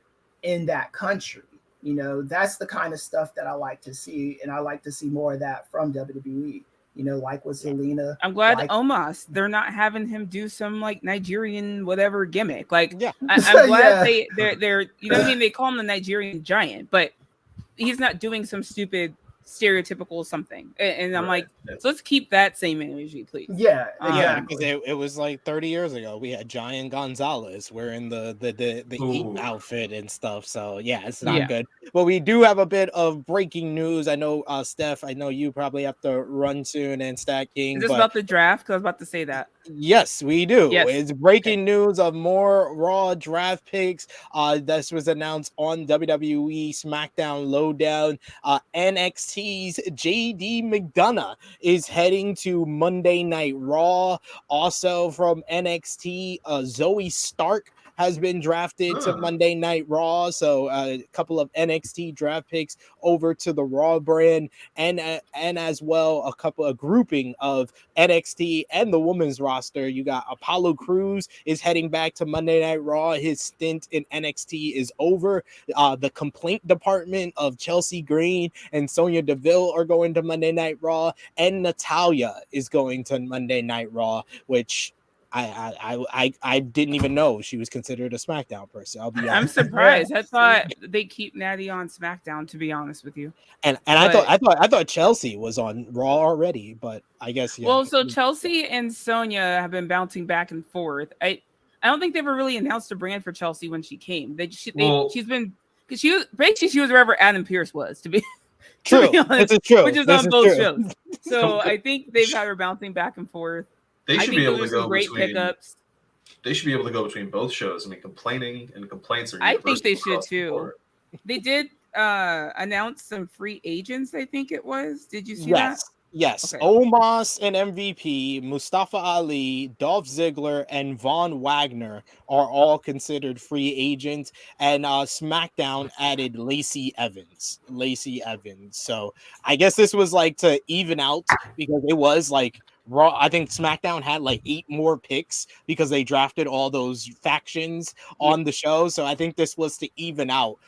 in that country. You know, that's the kind of stuff that I like to see, and I like to see more of that from WWE. You know, like with Zelina. I'm glad Omos, they're not having him do some like Nigerian whatever gimmick. Like, I'm glad they're you know what I mean? They call him the Nigerian giant, but he's not doing some stupid stereotypical something. And I'm like, so let's keep that same energy, please. Yeah, because it was like 30 years ago. We had Giant Gonzalez wearing the Eaton outfit and stuff. So yeah, it's not good. But we do have a bit of breaking news. I know, Steph, I know you probably have to run soon, and StatKing. Is this about the draft? Because I was about to say that. Yes, we do. Yes. It's breaking news of more Raw draft picks. This was announced on WWE Smackdown Lowdown. NXT's JD McDonough is heading to Monday Night Raw. Also from NXT, Zoe Stark has been drafted to Monday Night Raw. So a couple of NXT draft picks over to the Raw brand, and as well a grouping of NXT and the women's roster. You got Apollo Crews is heading back to Monday Night Raw. His stint in NXT is over. The complaint department of Chelsea Green and Sonya Deville are going to Monday Night Raw, and Natalya is going to Monday Night Raw, which I didn't even know she was considered a SmackDown person. I'm surprised. I thought they keep Natty on SmackDown, to be honest with you. And I thought Chelsea was on Raw already, but I guess Well, so Chelsea and Sonya have been bouncing back and forth. I don't think they ever really announced a brand for Chelsea when she came. She's been, because she was wherever Adam Pearce was, to be true. Honest, it's true. Which is on both shows. So I think they've had her bouncing back and forth. They should be able to go great between pickups. They should be able to go between both shows. I mean, complaining and complaints are. I think they should too. They did announce some free agents. I think it was. Did you see that? Yes. Okay. Omos and MVP, Mustafa Ali, Dolph Ziggler, and Von Wagner are all considered free agents. And SmackDown added Lacey Evans. So I guess this was like to even out, because it was like Raw, I think SmackDown had like 8 more picks because they drafted all those factions on the show. So I think this was to even out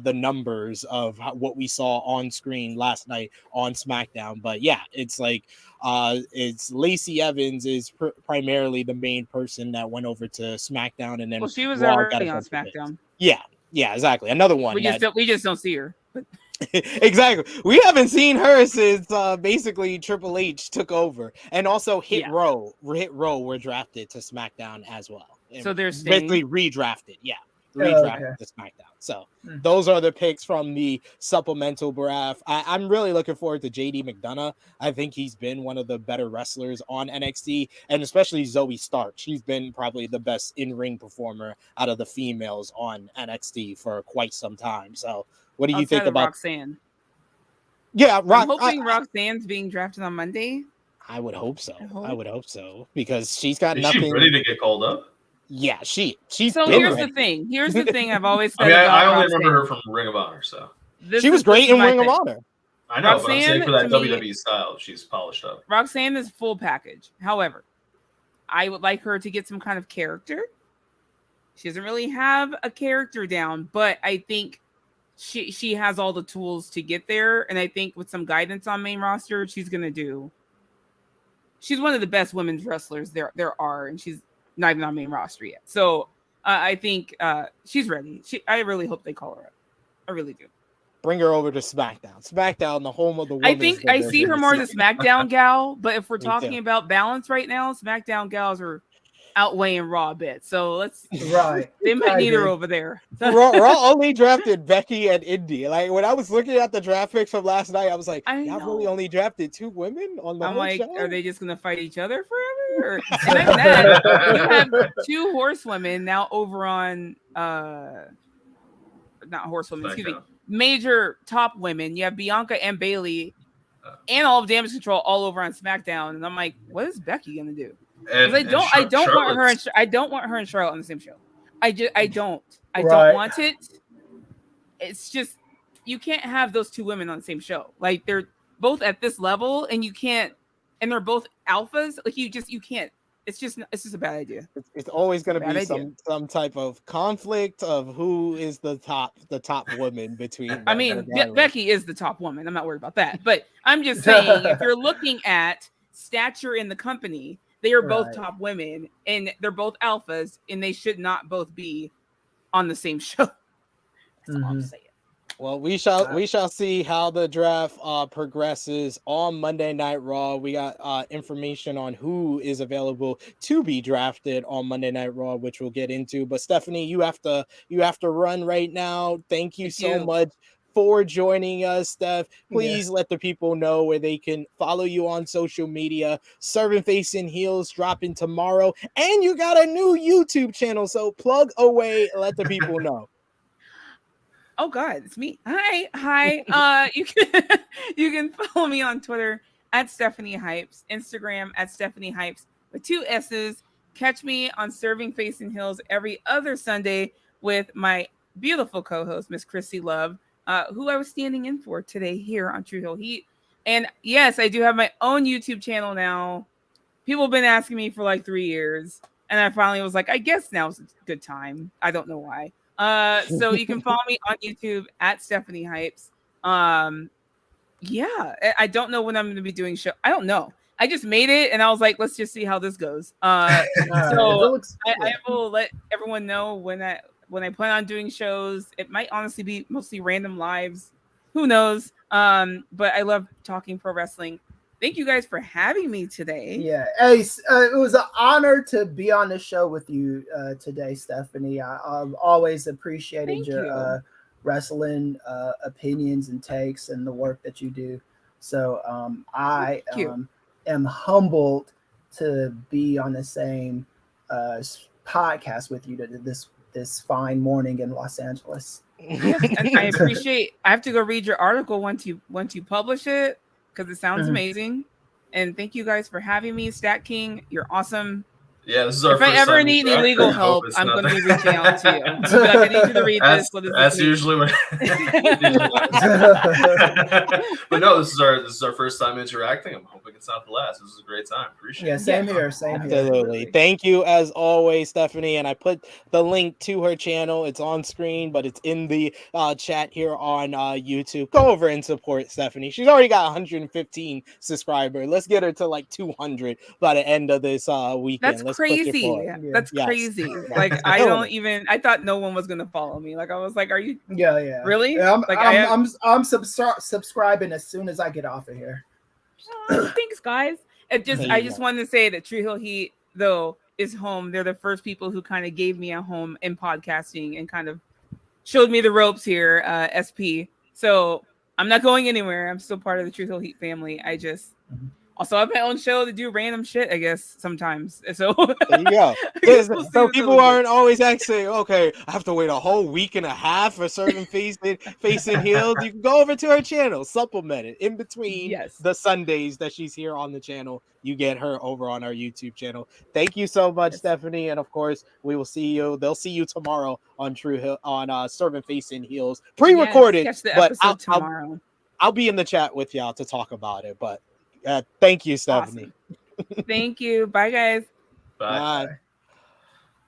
the numbers of what we saw on screen last night on SmackDown. But yeah, it's like it's Lacey Evans is primarily the main person that went over to SmackDown, and then she was Raw already on SmackDown. Yeah, exactly. Another one. We just don't see her. But exactly. We haven't seen her since basically Triple H took over, and also Hit Row were drafted to SmackDown as well. So they're basically redrafted. Yeah, redrafted to SmackDown. So those are the picks from the supplemental draft. I'm really looking forward to JD McDonough. I think he's been one of the better wrestlers on NXT, and especially Zoe Stark. She's been probably the best in-ring performer out of the females on NXT for quite some time. So what do you think about Roxanne? Yeah, I'm hoping Roxanne's being drafted on Monday. I would hope so. I would hope so because she's got nothing. Is she ready to get called up? Yeah, she's. So here's the thing. Here's the thing I've always said. I only remember her from Ring of Honor. So she was great in Ring of Honor. I know, but I'm saying for that WWE style, she's polished up. Roxanne is full package. However, I would like her to get some kind of character. She doesn't really have a character down, but I think she has all the tools to get there, and I think with some guidance on main roster, she's gonna do. She's one of the best women's wrestlers there are, and she's not even on main roster yet. So I think she's ready. I really hope they call her up. I really do. Bring her over to SmackDown. SmackDown, the home of the women's. I think I see her more as a SmackDown gal, but if we're talking about balance right now, SmackDown gals are outweighing Raw a bit. So let's they might need her over there. Raw only drafted Becky and Indy. Like when I was looking at the draft picks from last night, I was like, y'all really only drafted 2 women on the whole show? Are they just gonna fight each other forever? And like that, you have 2 horsewomen now over on not horsewomen, excuse me, major top women. You have Bianca and Bayley and all of Damage Control all over on SmackDown. And I'm like, what is Becky gonna do? I don't want her and Charlotte on the same show. I don't want it. It's just you can't have those 2 women on the same show. Like they're both at this level, and you can't. And they're both alphas. Like you can't. It's just a bad idea. It's always going to be some type of conflict of who is the top woman between them. I mean, Becky is the top woman. I'm not worried about that. But I'm just saying, if you're looking at stature in the company, they are both top women, and they're both alphas, and they should not both be on the same show. That's all I'm saying. Well, we shall see how the draft progresses on Monday Night Raw. We got information on who is available to be drafted on Monday Night Raw, which we'll get into. But Stephanie, you have to run right now. Thank you so much for joining us, Steph. Please let the people know where they can follow you on social media. Serving Face and Heels dropping tomorrow, and you got a new YouTube channel. So plug away. Let the people know. Oh God, it's me. Hi. You can follow me on Twitter at Stephanie Hypes, Instagram at Stephanie Hypes with 2 S's. Catch me on Serving Face and Heels every other Sunday with my beautiful co-host, Miss Chrissy Love, who I was standing in for today here on Tru Heel Heat. And yes, I do have my own YouTube channel now. People have been asking me for like 3 years, and I finally was like, I guess now's a good time. I don't know why. So you can follow me on YouTube at Stephanie Hypes. Yeah, I don't know when I'm going to be doing show. I don't know. I just made it, and I was like, let's just see how this goes. So I will let everyone know when I plan on doing shows. It might honestly be mostly random lives. Who knows? But I love talking pro wrestling. Thank you guys for having me today. Yeah, hey, it was an honor to be on the show with you today, Stephanie. I've always appreciated your wrestling opinions and takes and the work that you do. So I am humbled to be on the same podcast with you this fine morning in Los Angeles. Yes, and I appreciate. I have to go read your article once you publish it, because it sounds amazing. And thank you guys for having me. StatKing, you're awesome. Yeah, this is our If I first ever time need any interacting. legal I hope help, it's I'm not going to that- be reaching out to you. I'll be like, I need you to read this. What does this That's mean? usually what. But no, this is our first time interacting. I'm hoping it's not the last. This is a great time. Appreciate Yeah, it. same here. Same here. Absolutely. Thank you as always, Stephanie. And I put the link to her channel. It's on screen, but it's in the chat here on YouTube. Go over and support Stephanie. She's already got 115 subscribers. Let's get her to like 200 by the end of this weekend. That's Let's push it crazy. forward. That's Yes. crazy. Like I thought no one was gonna follow me. Like I was like, are you? Yeah. Really? Yeah, I'm subscribing as soon as I get off of here. Thanks, guys. I just wanted to say that Tru Heel Heat though is home. They're the first people who kind of gave me a home in podcasting and kind of showed me the ropes here, SP. So I'm not going anywhere. I'm still part of the Tru Heel Heat family. I just also have my own show to do random shit, I guess, sometimes. So there you go. So people aren't always asking, okay, I have to wait a whole week and a half for certain facing heels. You can go over to her channel, supplement it in between the Sundays that she's here on the channel. You get her over on our YouTube channel. Thank you so much, Stephanie. And of course, we will see you. They'll see you tomorrow on Tru Heel on Servant Facing Heels, pre-recorded. Catch the but episode tomorrow. I'll be in the chat with y'all to talk about it. But thank you, Stephanie. Awesome. Thank you. Bye, guys. Bye.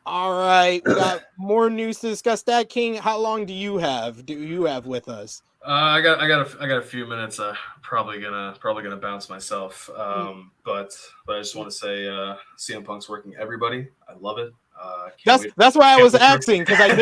All right, we got more news to discuss. StatKing, how long do you have? With us? I got a few minutes. Probably gonna bounce myself. But I just want to say, CM Punk's working everybody. I love it. That's why I was asking, because I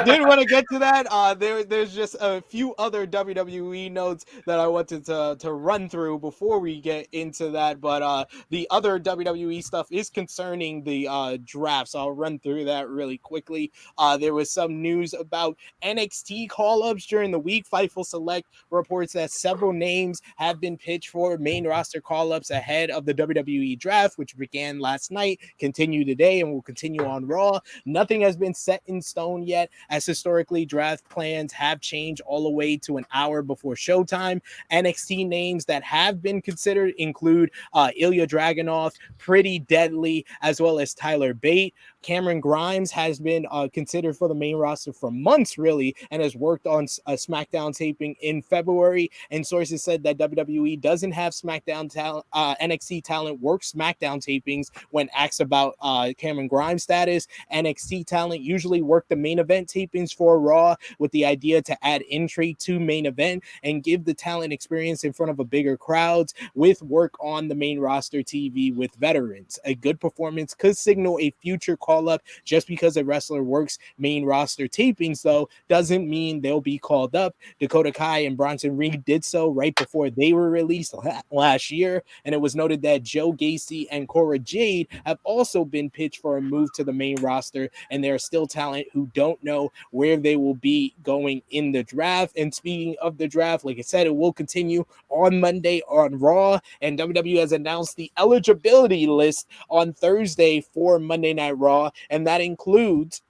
did want to get to that. There's just a few other WWE notes that I wanted to run through before we get into that. But the other WWE stuff is concerning the draft, so I'll run through that really quickly. There was some news about NXT call-ups during the week. Fightful Select reports that several names have been pitched for main roster call-ups ahead of the WWE draft, which began last night, continue today, and will continue on Raw. Nothing has been set in stone yet, as historically draft plans have changed all the way to an hour before showtime. NXT names that have been considered include Ilya Dragunov, Pretty Deadly, as well as Tyler Bate. Cameron Grimes has been considered for the main roster for months, really, and has worked on a SmackDown taping in February. And sources said that WWE doesn't have SmackDown talent, NXT talent work SmackDown tapings. When asked about Cameron Grimes' status, NXT talent usually work the main event tapings for Raw, with the idea to add intrigue to main event and give the talent experience in front of a bigger crowds, with work on the main roster TV with veterans. A good performance could signal a future call up. Just because a wrestler works main roster tapings, though, doesn't mean they'll be called up. Dakota Kai and Bronson Reed did so right before they were released last year, and it was noted that Joe Gacy and Cora Jade have also been pitched for a move to the main roster, and there are still talent who don't know where they will be going in the draft. And speaking of the draft, like I said, it will continue on Monday on Raw, and WWE has announced the eligibility list on Thursday for Monday Night Raw, and that includes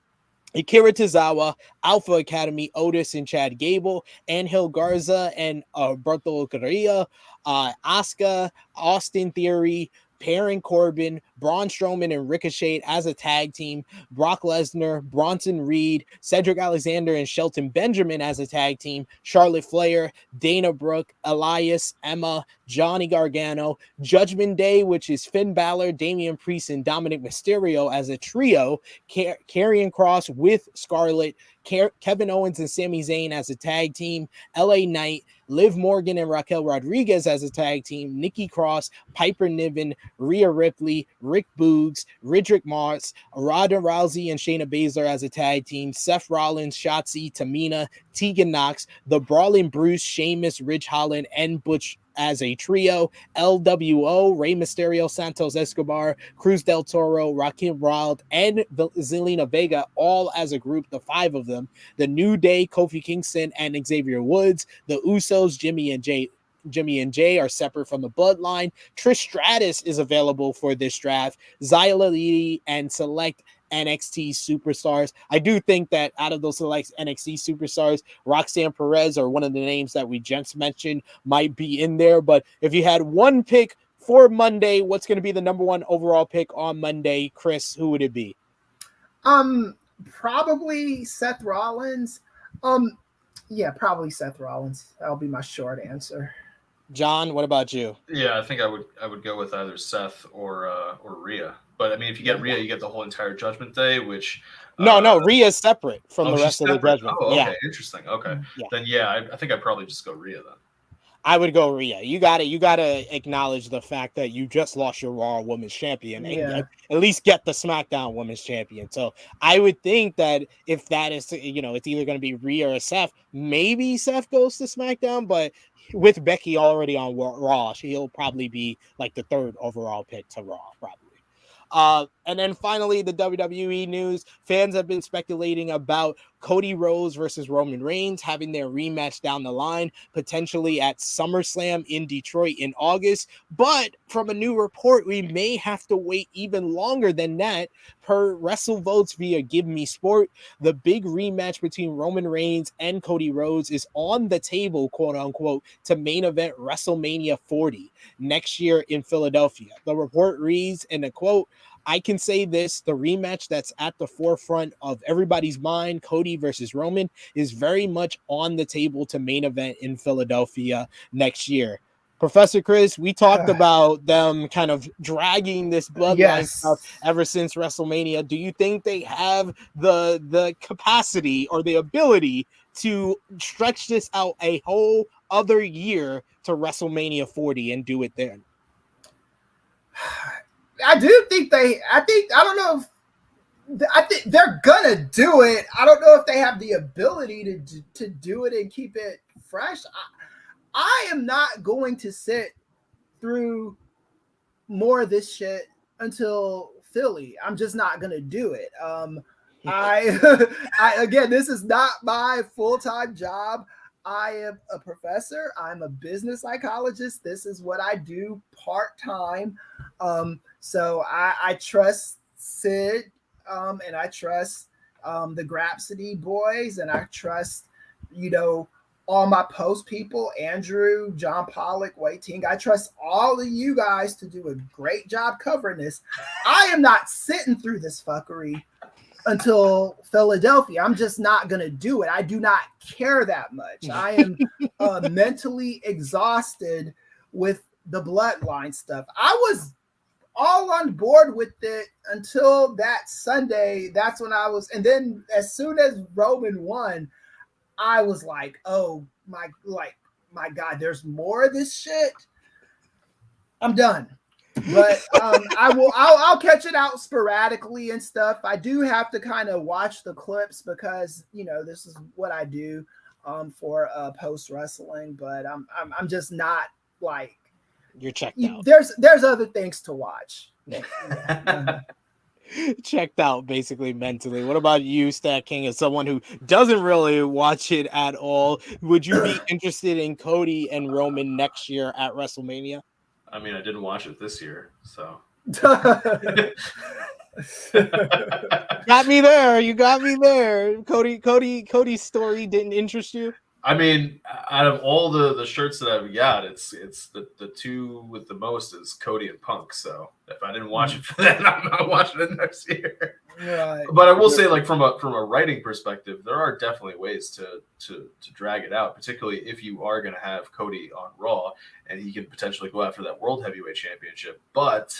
Akira Tozawa, Alpha Academy, Otis and Chad Gable, Angel Garza and Berto Carrillo, Asuka, Austin Theory, Baron Corbin, Braun Strowman and Ricochet as a tag team, Brock Lesnar, Bronson Reed, Cedric Alexander and Shelton Benjamin as a tag team, Charlotte Flair, Dana Brooke, Elias, Emma, Johnny Gargano, Judgment Day, which is Finn Balor, Damian Priest, and Dominic Mysterio as a trio, Karrion Kross with Scarlett, Kevin Owens and Sami Zayn as a tag team, LA Knight, Liv Morgan and Raquel Rodriguez as a tag team, Nikki Cross, Piper Niven, Rhea Ripley, Rick Boogs, Riddick Moss, Ronda Rousey and Shayna Baszler as a tag team, Seth Rollins, Shotzi, Tamina, Tegan Knox, The Brawling Bruce, Sheamus, Ridge Holland, and Butch as a trio, LWO, Rey Mysterio, Santos Escobar, Cruz del Toro, Raquel Wild, and Zelina Vega, all as a group, the five of them. The New Day, Kofi Kingston and Xavier Woods. The Usos, Jimmy and Jay are separate from the Bloodline. Trish Stratus is available for this draft. Xia Li and select NXT superstars. I do think that out of those select NXT superstars, Roxanne Perez or one of the names that we just mentioned might be in there. But if you had one pick for Monday, what's going to be the number one overall pick on Monday? Kris, who would it be? Probably Seth Rollins. Yeah, probably Seth Rollins. That'll be my short answer. John, what about you? Yeah, I think I would go with either Seth or Rhea. But I mean, if you get Rhea, you get the whole entire Judgment Day, which no, Rhea's separate from the rest of the Judgment. Oh, okay, yeah. Interesting. Okay, yeah. Then yeah, I think I'd probably just go Rhea then. I would go Rhea. You gotta acknowledge the fact that you just lost your Raw Women's Champion, and at least get the SmackDown Women's Champion. So I would think that if that is, it's either going to be Rhea or Seth. Maybe Seth goes to SmackDown, but with Becky already on Raw, he'll probably be like the third overall pick to Raw, probably. And then finally, the WWE news. Fans have been speculating about Cody Rhodes versus Roman Reigns having their rematch down the line, potentially at SummerSlam in Detroit in August. But from a new report, we may have to wait even longer than that. Per WrestleVotes via Give Me Sport, the big rematch between Roman Reigns and Cody Rhodes is on the table, quote unquote, to main event WrestleMania 40 next year in Philadelphia. The report reads, in a quote, "I can say this, the rematch that's at the forefront of everybody's mind, Cody versus Roman, is very much on the table to main event in Philadelphia next year." Professor Kris, we talked about them kind of dragging this bloodline stuff ever since WrestleMania. Do you think they have the capacity or the ability to stretch this out a whole other year to WrestleMania 40 and do it then? I do think I think they're gonna do it. I don't know if they have the ability to do it and keep it fresh. I am not going to sit through more of this shit until Philly. I'm just not gonna do it. Again, this is not my full-time job. I am a professor. I'm a business psychologist. This is what I do part-time. So I trust Sid, and I trust the Grapsody boys, and I trust, all my post people, Andrew, John Pollock, Wei Ting. I trust all of you guys to do a great job covering this. I am not sitting through this fuckery until Philadelphia. I'm just not going to do it. I do not care that much. I am mentally exhausted with the bloodline stuff. I was all on board with it until that Sunday. That's when I was, and then as soon as Roman won, I was like, oh my God, there's more of this shit. I'm done. But I'll catch it out sporadically and stuff. I do have to kind of watch the clips because this is what I do for post wrestling. But I'm just not like, you're checked out. There's other things to watch. Checked out basically mentally. What about you, StatKing, as someone who doesn't really watch it at all? Would you be interested in Cody and Roman next year at WrestleMania? I mean, I didn't watch it this year, so. Got me there. You got me there. Cody's story didn't interest you? I mean, out of all the shirts that I've got, it's the two with the most is Cody and Punk. So if I didn't watch it for that, I'm not watching it next year. Right. But I will say, like from a writing perspective, there are definitely ways to drag it out, particularly if you are going to have Cody on Raw and he can potentially go after that World Heavyweight Championship. But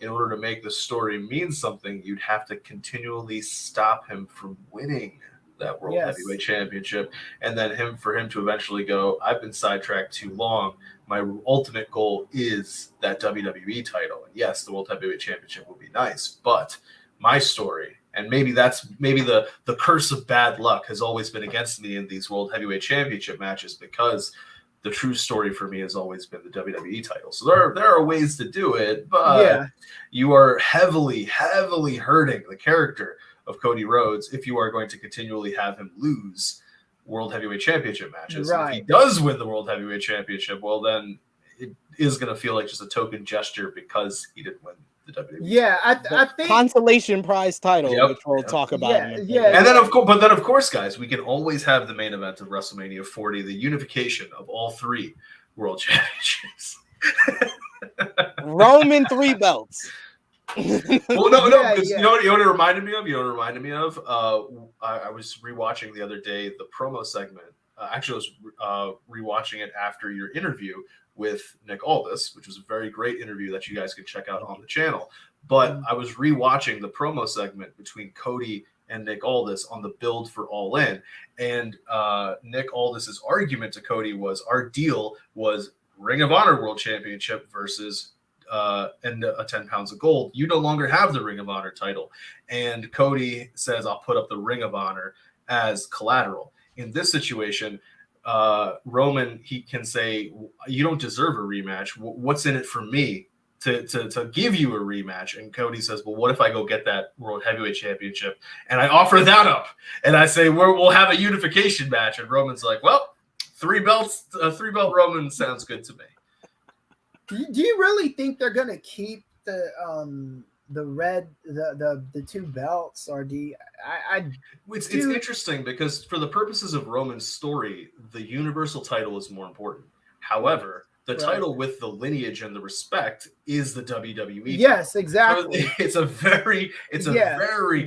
in order to make the story mean something, you'd have to continually stop him from winning that World Heavyweight Championship, and then for him to eventually go, I've been sidetracked too long. My ultimate goal is that WWE title. And yes, the World Heavyweight Championship will be nice, but my story, and maybe the curse of bad luck has always been against me in these World Heavyweight Championship matches, because the true story for me has always been the WWE title. So there are ways to do it, but you are heavily hurting the character of Cody Rhodes if you are going to continually have him lose World Heavyweight Championship matches. Right. If he does win the World Heavyweight Championship, well, then it is going to feel like just a token gesture because he didn't win the WWE. Yeah, I think consolation prize title, which we'll talk about. And then of course, guys, we can always have the main event of WrestleMania 40, the unification of all three world championships. Roman 3 belts. Well, no, because you know what it reminded me of? I was rewatching the other day the promo segment. Actually, I was rewatching it after your interview with Nick Aldis, which was a very great interview that you guys can check out on the channel. But I was rewatching the promo segment between Cody and Nick Aldis on the build for All In. And Nick Aldis's argument to Cody was, our deal was Ring of Honor World Championship versus and 10 pounds of gold. You no longer have the Ring of Honor title. And Cody says, I'll put up the Ring of Honor as collateral. In this situation, Roman, he can say, you don't deserve a rematch. What's in it for me to give you a rematch? And Cody says, well, what if I go get that World Heavyweight Championship and I offer that up? And I say, we'll have a unification match. And Roman's like, well, 3 belts, 3-belt Roman sounds good to me. Do you really think they're gonna keep the 2 belts, or do you, It's interesting because for the purposes of Roman's story, the Universal title is more important. However, the title with the lineage and the respect is the WWE. Yes, title. exactly. So it's a very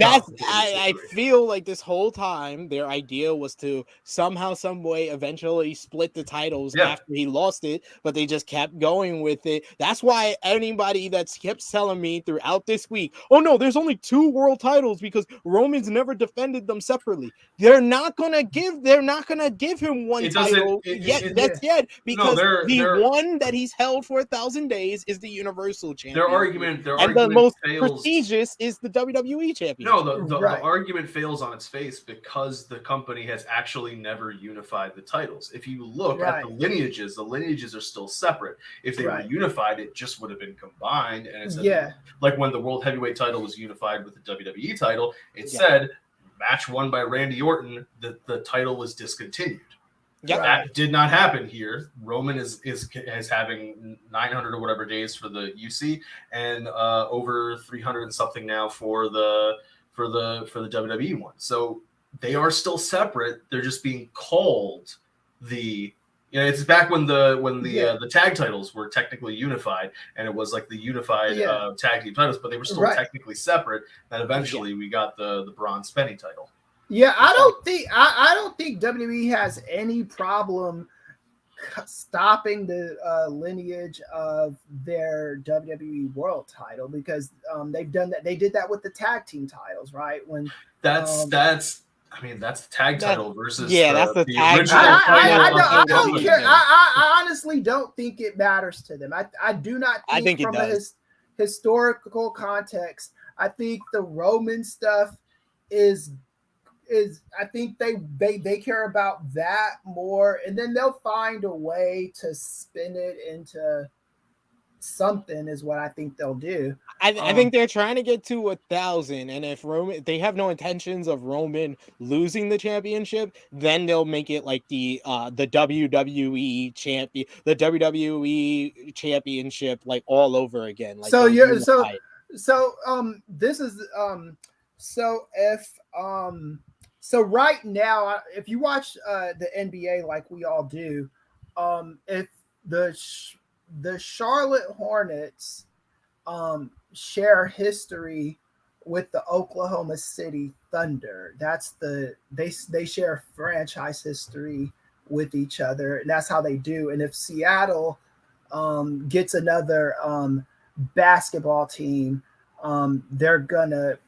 I feel like this whole time their idea was to somehow, some way, eventually split the titles after he lost it, but they just kept going with it. That's why anybody that's kept telling me throughout this week, oh no, there's only 2 world titles because Roman's never defended them separately. They're not gonna give him one title yet because the one that he's held for 1,000 days is the Universal Champion. Their argument the most fails. Prestigious is the WWE Champion. No, the argument fails on its face because the company has actually never unified the titles. If you look at the lineages are still separate. If they were unified, it just would have been combined. And it's like when the World Heavyweight title was unified with the WWE title, it said match won by Randy Orton, the title was discontinued. Yeah, that did not happen here. Roman is having 900 or whatever days for the UC and over 300 and something now for the WWE one. So they are still separate. They're just being called the. It's back when the tag titles were technically unified, and it was like the unified tag team titles, but they were still technically separate. And eventually we got the bronze penny title. Yeah, I don't think WWE has any problem stopping the lineage of their WWE World title because they've done that. They did that with the tag team titles, right? When that's the tag title versus that's the tag original title. I don't care. I honestly don't think it matters to them. I do not think from a historical context. I think the Roman stuff is I think they care about that more, and then they'll find a way to spin it into something is what I think they'll do. I think they're trying to get to 1,000, and if they have no intentions of Roman losing the championship, then they'll make it like the WWE champion, the WWE championship, like all over again. Like So right now, if you watch the NBA like we all do, if the Charlotte Hornets share history with the Oklahoma City Thunder, they share franchise history with each other, and that's how they do. And if Seattle gets another basketball team, they're gonna.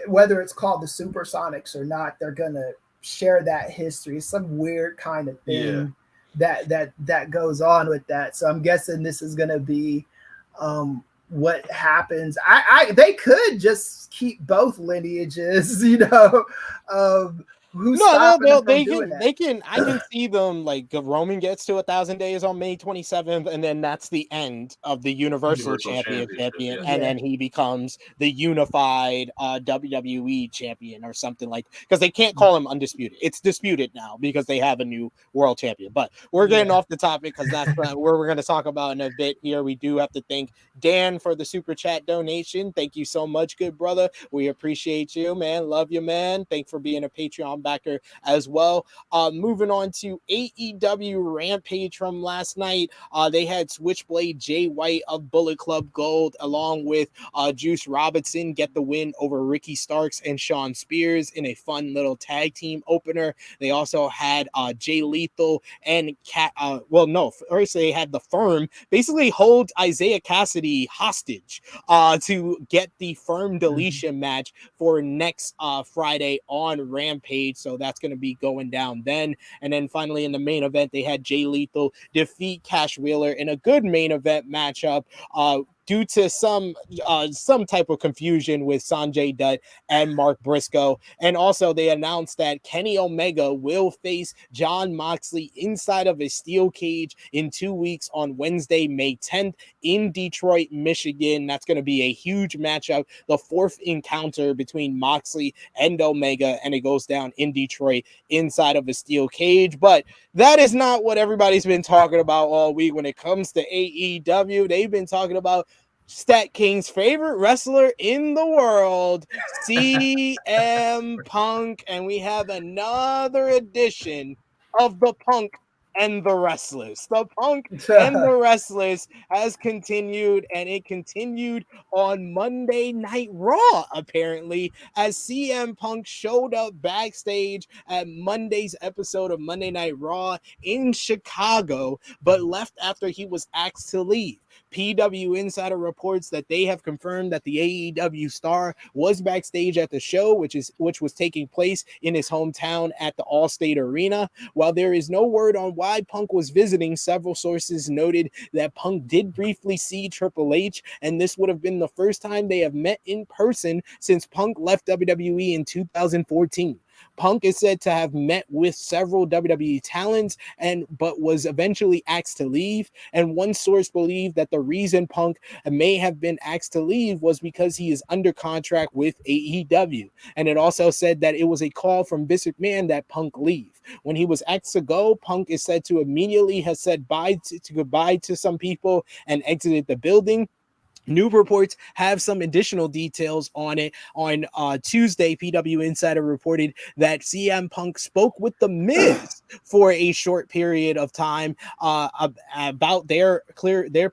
Whether it's called the Supersonics or not, they're gonna share that history. It's some weird kind of thing that goes on with that. So I'm guessing this is gonna be what happens. They could just keep both lineages, They can. I can see them like Roman gets to 1,000 days on May 27th, and then that's the end of the Universal Championship, and then he becomes the unified WWE champion or something like. Because they can't call him undisputed; it's disputed now because they have a new world champion. But we're getting off the topic because that's where we're going to talk about in a bit. Here, we do have to thank Dan for the super chat donation. Thank you so much, good brother. We appreciate you, man. Love you, man. Thanks for being a Patreon comebacker as well. Moving on to AEW Rampage from last night. They had Switchblade Jay White of Bullet Club Gold along with Juice Robinson get the win over Ricky Starks and Sean Spears in a fun little tag team opener. They also had Jay Lethal and first they had the Firm basically hold Isaiah Cassidy hostage to get the Firm deletion match for next Friday on Rampage. So that's going to be going down then. And then finally in the main event, they had Jay Lethal defeat Cash Wheeler in a good main event matchup. Due to some type of confusion with Sanjay Dutt and Mark Briscoe. And also they announced that Kenny Omega will face Jon Moxley inside of a steel cage in 2 weeks on Wednesday, May 10th in Detroit, Michigan. That's going to be a huge matchup, the fourth encounter between Moxley and Omega, and it goes down in Detroit inside of a steel cage. But that is not what everybody's been talking about all week when it comes to AEW. They've been talking about StatKing's favorite wrestler in the world, CM Punk, and we have another edition of the Punk and the Restless. The Punk and the Restless has continued, and it continued on Monday Night Raw, apparently, as CM Punk showed up backstage at Monday's episode of Monday Night Raw in Chicago, but left after he was asked to leave. PW Insider reports that they have confirmed that the AEW star was backstage at the show, which was taking place in his hometown at the Allstate Arena. While there is no word on why Punk was visiting, several sources noted that Punk did briefly see Triple H, and this would have been the first time they have met in person since Punk left WWE in 2014. Punk is said to have met with several WWE talents but was eventually asked to leave. And one source believed that the reason Punk may have been asked to leave was because he is under contract with AEW. And it also said that it was a call from Vince McMahon that Punk leave. When he was asked to go, Punk is said to immediately have said goodbye to some people and exited the building. New reports have some additional details on it. On Tuesday, PW Insider reported that CM Punk spoke with The Miz for a short period of time about their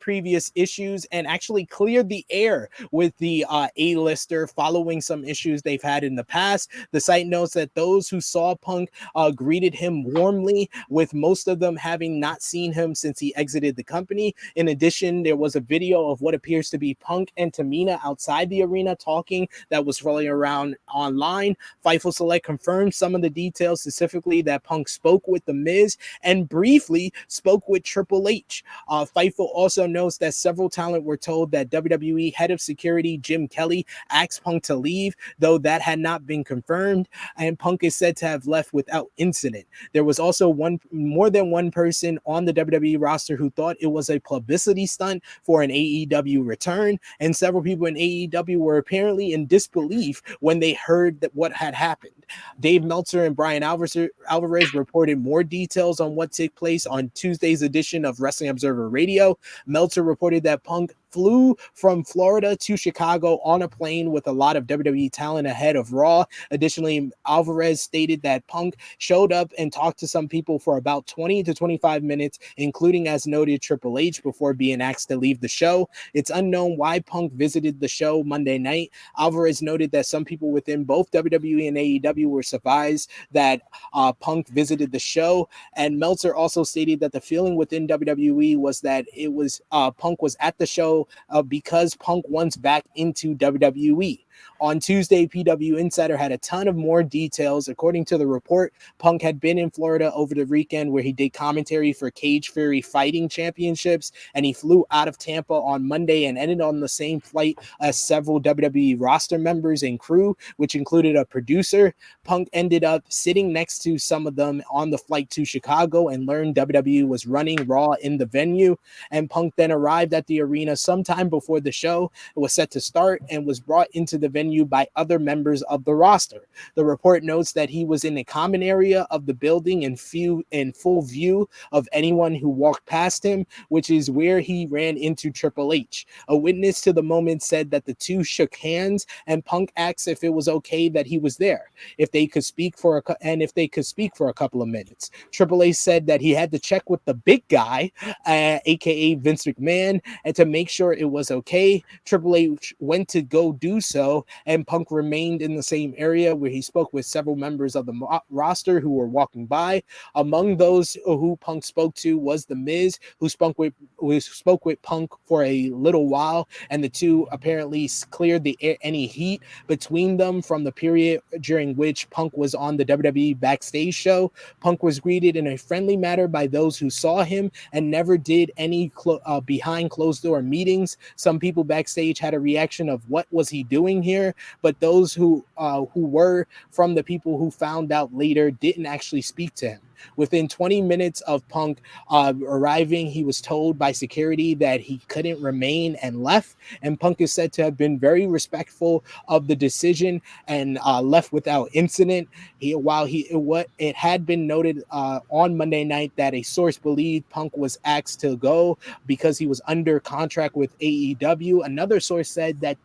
previous issues and actually cleared the air with the A-lister following some issues they've had in the past. The site notes that those who saw Punk greeted him warmly, with most of them having not seen him since he exited the company. In addition, there was a video of what appears to be Punk and Tamina outside the arena talking that was rolling around online. Fightful Select confirmed some of the details, specifically that Punk spoke with The Miz and briefly spoke with Triple H. Fightful also notes that several talent were told that WWE head of security Jim Kelly asked Punk to leave, though that had not been confirmed, and Punk is said to have left without incident. There was also more than one person on the WWE roster who thought it was a publicity stunt for an AEW return, and several people in AEW were apparently in disbelief when they heard that what had happened. Dave Meltzer and Brian Alvarez reported more details on what took place on Tuesday's edition of Wrestling Observer Radio. Meltzer reported that Punk flew from Florida to Chicago on a plane with a lot of WWE talent ahead of Raw. Additionally, Alvarez stated that Punk showed up and talked to some people for about 20 to 25 minutes, including, as noted, Triple H, before being asked to leave the show. It's unknown why Punk visited the show Monday night. Alvarez noted that some people within both WWE and AEW were surprised that Punk visited the show, and Meltzer also stated that the feeling within WWE was that it was Punk was at the show because Punk wants back into WWE. On Tuesday, PW Insider had a ton of more details. According to the report, Punk had been in Florida over the weekend where he did commentary for Cage Fury Fighting Championships, and he flew out of Tampa on Monday and ended on the same flight as several WWE roster members and crew, which included a producer. Punk ended up sitting next to some of them on the flight to Chicago and learned WWE was running Raw in the venue, and Punk then arrived at the arena sometime before the show was set to start and was brought into the venue by other members of the roster. The report notes that he was in a common area of the building in full view of anyone who walked past him, which is where he ran into Triple H. A witness to the moment said that the two shook hands, and Punk asked if it was okay that he was there, if they could speak for a couple of minutes. Triple H said that he had to check with the big guy, aka Vince McMahon, and to make sure it was okay. Triple H went to go do so, and Punk remained in the same area where he spoke with several members of the roster who were walking by. Among those who Punk spoke to was The Miz, who spoke with Punk for a little while, and the two apparently cleared any heat between them from the period during which Punk was on the WWE backstage show. Punk was greeted in a friendly manner by those who saw him and never did any behind closed door meetings. Some people backstage had a reaction of what was he doing here, but those who were from the people who found out later didn't actually speak to him. Within 20 minutes of Punk arriving, he was told by security that he couldn't remain and left. And Punk is said to have been very respectful of the decision and left without incident. It had been noted on Monday night that a source believed Punk was asked to go because he was under contract with AEW. Another source said that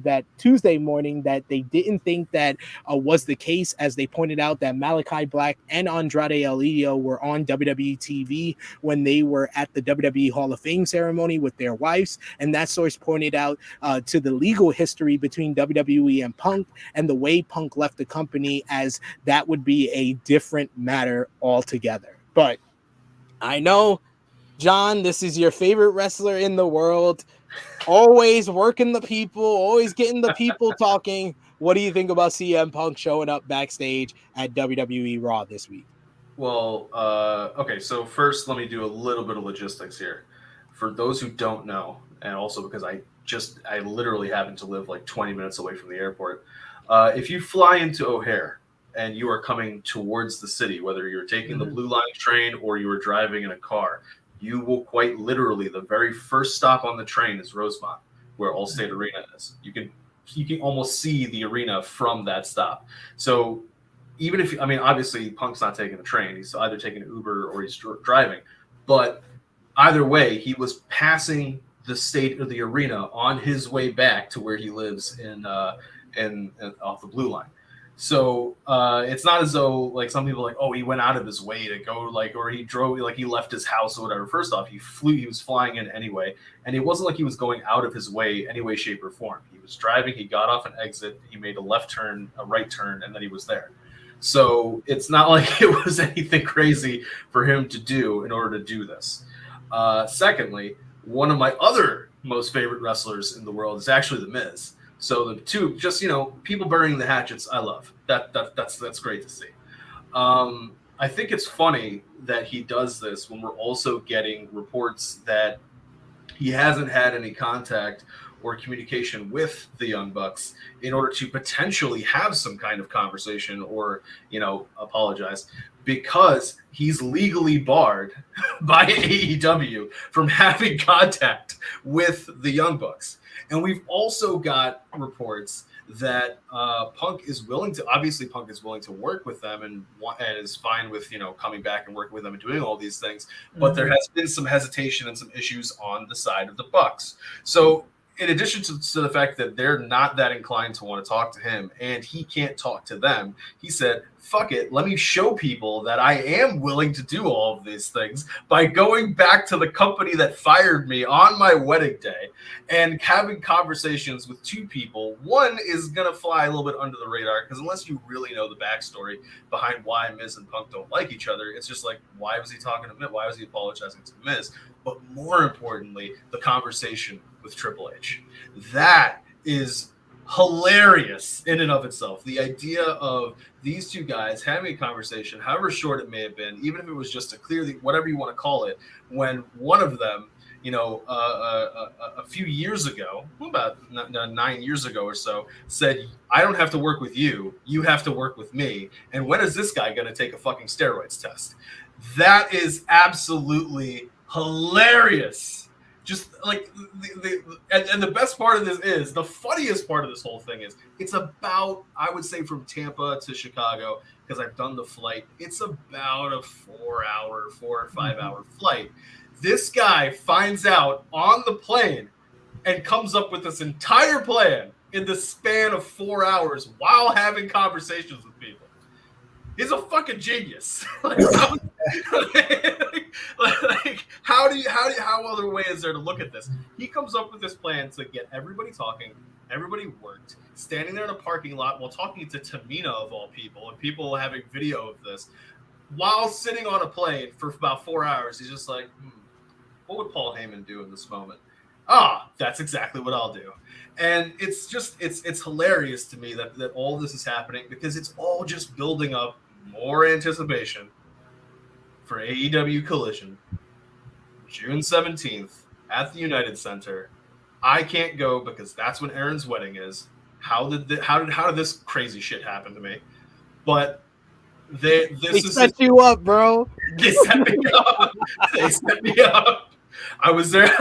that Tuesday morning that they didn't think that was the case, as they pointed out that Malachi Black and Andrade El Idolo were on WWE TV when they were at the WWE Hall of Fame ceremony with their wives, and that source pointed out to the legal history between WWE and Punk and the way Punk left the company, as that would be a different matter altogether. But I know, John, this is your favorite wrestler in the world, always working the people, always getting the people talking. What do you think about CM Punk showing up backstage at WWE Raw this week? Well, okay, so first let me do a little bit of logistics here. For those who don't know, and also because I literally happen to live like 20 minutes away from the airport, if you fly into O'Hare and you are coming towards the city, whether you're taking the Blue Line train or you are driving in a car, you will quite literally, the very first stop on the train is Rosemont, where Allstate Arena is. You can almost see the arena from that stop. So even if, I mean, obviously Punk's not taking a train. He's either taking an Uber or he's driving. But either way, he was passing the state or the arena on his way back to where he lives in off the Blue Line. So it's not as though like some people are like, oh, he went out of his way to go, like, or he drove, like he left his house or whatever. First off, he was flying in anyway, and it wasn't like he was going out of his way any way, shape, or form. He was driving, he got off an exit, he made a left turn, a right turn, and then he was there. So it's not like it was anything crazy for him to do in order to do this. Secondly, one of my other most favorite wrestlers in the world is actually The Miz. So the two, just, people burying the hatchets, I love. That's great to see. I think it's funny that he does this when we're also getting reports that he hasn't had any contact or communication with the Young Bucks in order to potentially have some kind of conversation or, apologize, because he's legally barred by AEW from having contact with the Young Bucks. And we've also got reports that Punk is willing to work with them and is fine with, coming back and working with them and doing all these things. But there has been some hesitation and some issues on the side of the Bucks. So in addition to the fact that they're not that inclined to want to talk to him and he can't talk to them, he said, fuck it, let me show people that I am willing to do all of these things by going back to the company that fired me on my wedding day and having conversations with two people. One is going to fly a little bit under the radar because unless you really know the backstory behind why Miz and Punk don't like each other, it's just like, why was he talking to Miz? Why was he apologizing to Miz? But more importantly, the conversation with Triple H. That is hilarious in and of itself. The idea of these two guys having a conversation, however short it may have been, even if it was just a clearly, whatever you want to call it, when one of them, a few years ago, about 9 years ago or so, said, I don't have to work with you, you have to work with me. And when is this guy going to take a fucking steroids test? That is absolutely hilarious. Just like and the best part of this is the funniest part of this whole thing is it's about, I would say, from Tampa to Chicago, because I've done the flight, it's about a 4 or 5 hour flight. This guy finds out on the plane and comes up with this entire plan in the span of 4 hours while having conversations with people. He's a fucking genius. How other way is there to look at this? He comes up with this plan to get everybody talking, everybody worked, standing there in a parking lot while talking to Tamina of all people, and people having video of this, while sitting on a plane for about 4 hours. He's just like, what would Paul Heyman do in this moment? That's exactly what I'll do. And it's just, it's hilarious to me that all this is happening, because it's all just building up more anticipation for AEW Collision, June 17th at the United Center. I can't go because that's when Aaron's wedding is. How did this crazy shit happen to me? But they set you up, bro. They set me up. They set me up. I was there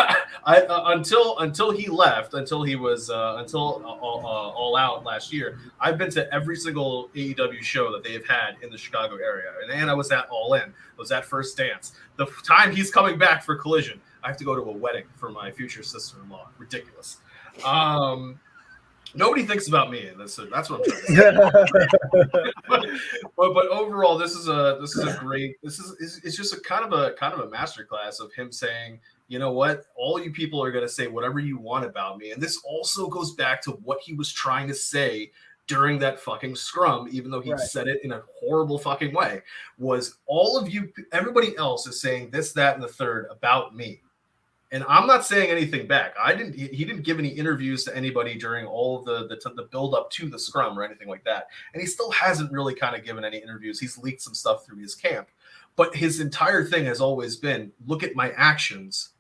until he left, until he was all out last year. I've been to every single AEW show that they've had in the Chicago area, and I was at All In. I was at First Dance. The time he's coming back for Collision, I have to go to a wedding for my future sister-in-law. Ridiculous. Nobody thinks about me. That's what I'm trying to say. but overall, it's just a kind of a masterclass of him saying, you know what, all you people are going to say whatever you want about me. And this also goes back to what he was trying to say during that fucking scrum, even though he said it in a horrible fucking way, was all of you, everybody else is saying this, that, and the third about me. And I'm not saying anything back. He didn't give any interviews to anybody during all of the build up to the scrum or anything like that. And he still hasn't really kind of given any interviews. He's leaked some stuff through his camp. But his entire thing has always been, look at my actions,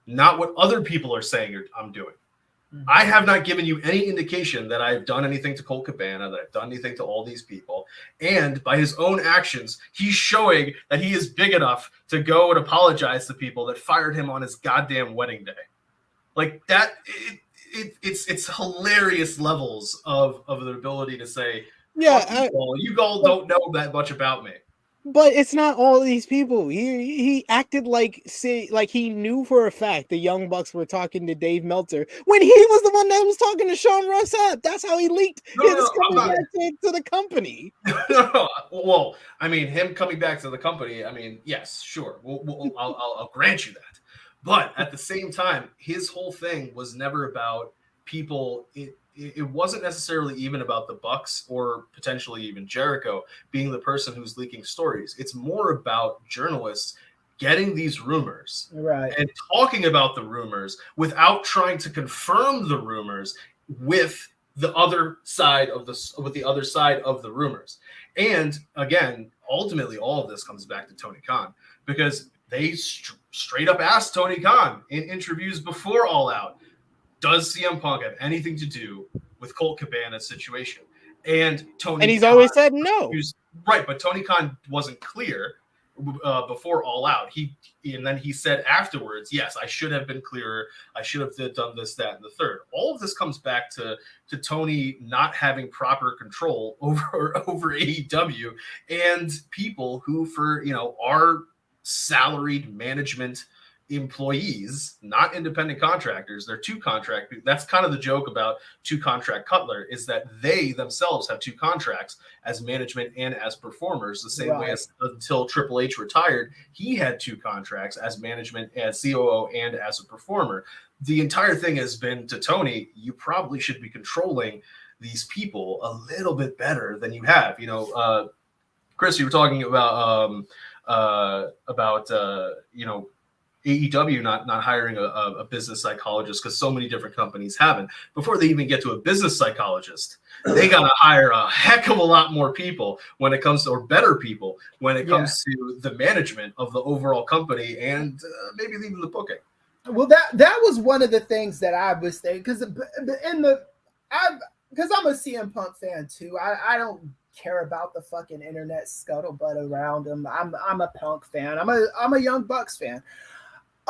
not what other people are saying I'm doing. Mm-hmm. I have not given you any indication that I've done anything to Colt Cabana, that I've done anything to all these people. And by his own actions, he's showing that he is big enough to go and apologize to people that fired him on his goddamn wedding day. Like that, it's hilarious levels of the ability to say, you all don't know that much about me. But it's not all these people. He acted like he knew for a fact the Young Bucks were talking to Dave Meltzer when he was the one that was talking to Sean Ross Sapp. That's how he leaked his to the company. Well, I mean, him coming back to the company, I mean, yes, sure. I'll grant you that. But at the same time, his whole thing was never about people. It wasn't necessarily even about the Bucks or potentially even Jericho being the person who's leaking stories. It's more about journalists getting these rumors and talking about the rumors without trying to confirm the rumors with the other side of the rumors. And again, ultimately, all of this comes back to Tony Khan, because they straight up asked Tony Khan in interviews before All Out, does CM Punk have anything to do with Colt Cabana's situation? And he's always said no. Right, but Tony Khan wasn't clear before All Out. And then he said afterwards, yes, I should have been clearer. I should have done this, that, and the third. All of this comes back to Tony not having proper control over AEW and people who, are salaried management employees, not independent contractors. They're two contract. That's kind of the joke about Two Contract Cutler, is that they themselves have two contracts as management and as performers, the same way as until Triple H retired, he had two contracts as management, as COO, and as a performer. The entire thing has been to Tony, you probably should be controlling these people a little bit better than you have. Kris, you were talking about AEW not hiring a business psychologist, because so many different companies haven't. Before they even get to a business psychologist, they got to hire a heck of a lot more people when it comes to, or better people when it comes to the management of the overall company and maybe even the booking. Well, that was one of the things that I was saying, because I'm a CM Punk fan too. I don't care about the fucking internet scuttlebutt around him. I'm a Punk fan. I'm a Young Bucks fan.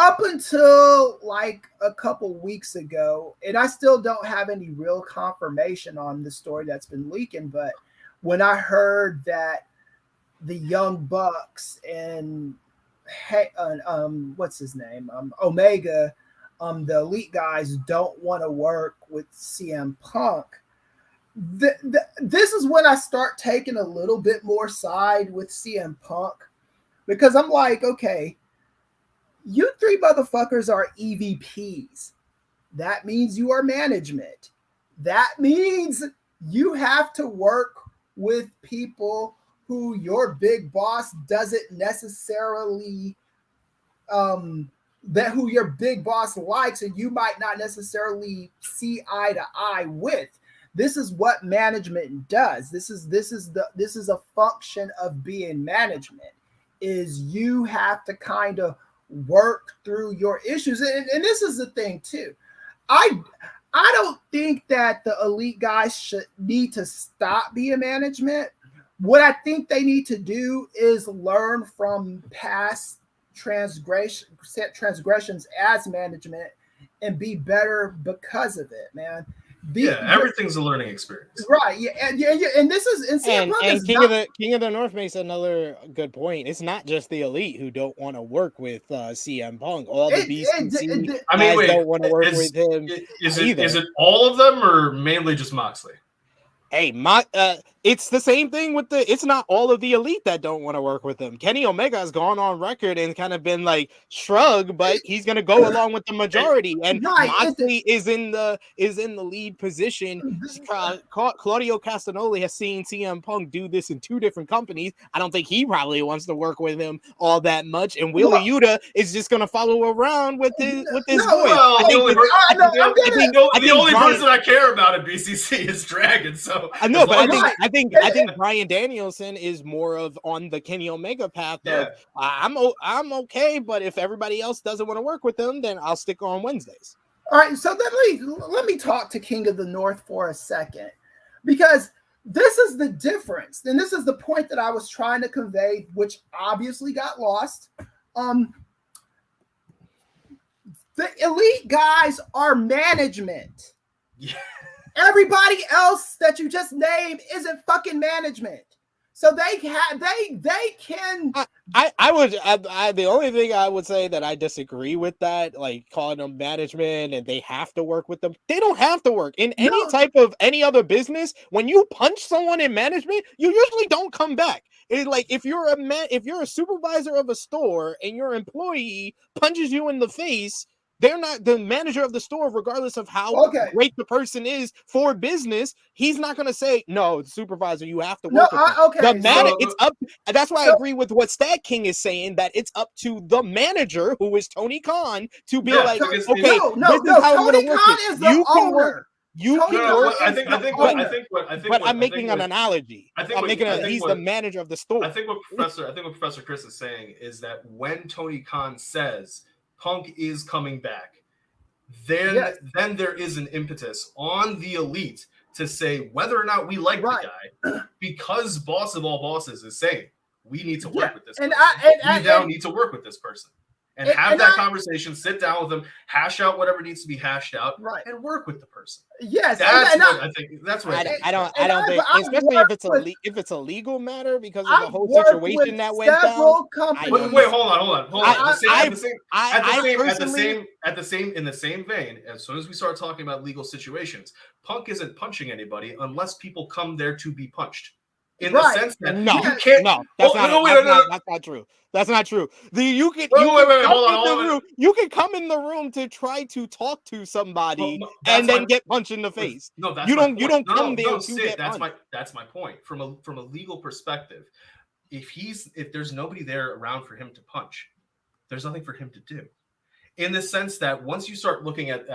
up until like a couple weeks ago, and I still don't have any real confirmation on the story that's been leaking, but when I heard that the Young Bucks and what's his name, Omega, the Elite guys don't want to work with CM Punk, this is when I start taking a little bit more side with CM Punk, because I'm like, okay, you three motherfuckers are EVPs. That means you are management. That means you have to work with people who your big boss doesn't necessarily who your big boss likes, and you might not necessarily see eye to eye with. This is what management does. This is a function of being management, is you have to kind of work through your issues. And this is the thing too. I don't think that the Elite guys should need to stop being management. What I think they need to do is learn from past transgressions as management and be better because of it, man. Everything's a learning experience, right? Yeah, and this is and King of the North makes another good point. It's not just the Elite who don't want to work with CM Punk. All the BCC guys don't want to work with him. Is it all of them or mainly just Moxley? Hey, it's the same thing with it's not all of the Elite that don't want to work with him. Kenny Omega has gone on record and kind of been like shrug, but he's going to go along with the majority. And Moxley is in the lead position. Claudio Castagnoli has seen CM Punk do this in 2 different companies. I don't think he probably wants to work with him all that much. And Wheeler Yuta is just going to follow around with his voice. The only person I care about at BCC is Dragon. So I know, but I think Bryan Danielson is more of on the Kenny Omega path of I'm okay, but if everybody else doesn't want to work with them, then I'll stick on Wednesdays. All right, so let me talk to King of the North for a second, because this is the difference, and this is the point that I was trying to convey, which obviously got lost. The Elite guys are management. Yeah. Everybody else that you just named isn't fucking management. So they can. The only thing I would say that I disagree with that, like calling them management and they have to work with them. They don't have to work in any type of any other business. When you punch someone in management, you usually don't come back. It's like if you're a supervisor of a store and your employee punches you in the face, they're not the manager of the store, regardless of how great the person is for business. He's not going to say, no, the supervisor, you have to work with them. It's up. That's why I agree with what StatKing is saying, that it's up to the manager, who is Tony Khan, to be this is how I'm going to work it. You can work. But I'm making an analogy. He's the manager of the store. I think what Professor Kris is saying is that when Tony Khan says Punk is coming back, then there is an impetus on the Elite to say whether or not we like the guy, because boss of all bosses is saying we need to work with this person. We need to work with this person. And have that conversation, sit down with them, hash out whatever needs to be hashed out, and work with the person. Yes, that's what I don't think, especially if it's a legal matter, because of the whole situation that went down. Wait, hold on. In the same vein, as soon as we start talking about legal situations, Punk isn't punching anybody unless people come there to be punched. In the sense that you can't. No, that's not true. That's not true. You can come in the room to try to talk to somebody and then get punched in the face. No, that's you don't come there to get punched. That's my point. From a legal perspective, if there's nobody there around for him to punch, there's nothing for him to do. In the sense that once you start looking at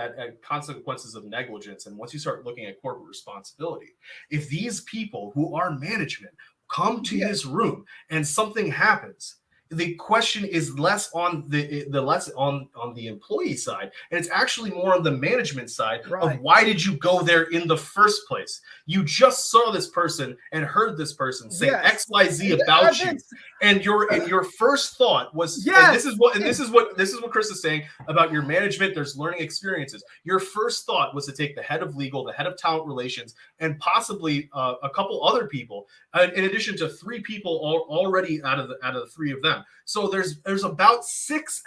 consequences of negligence, and once you start looking at corporate responsibility, if these people who are management come to this room and something happens, the question is less on the employee side, and it's actually more on the management side of why did you go there in the first place? You just saw this person and heard this person say XYZ about you, and your first thought was, and this is what Kris is saying about your management. There's learning experiences. Your first thought was to take the head of legal, the head of talent relations, and possibly a couple other people, in addition to 3 people already out of the 3 of them. So there's about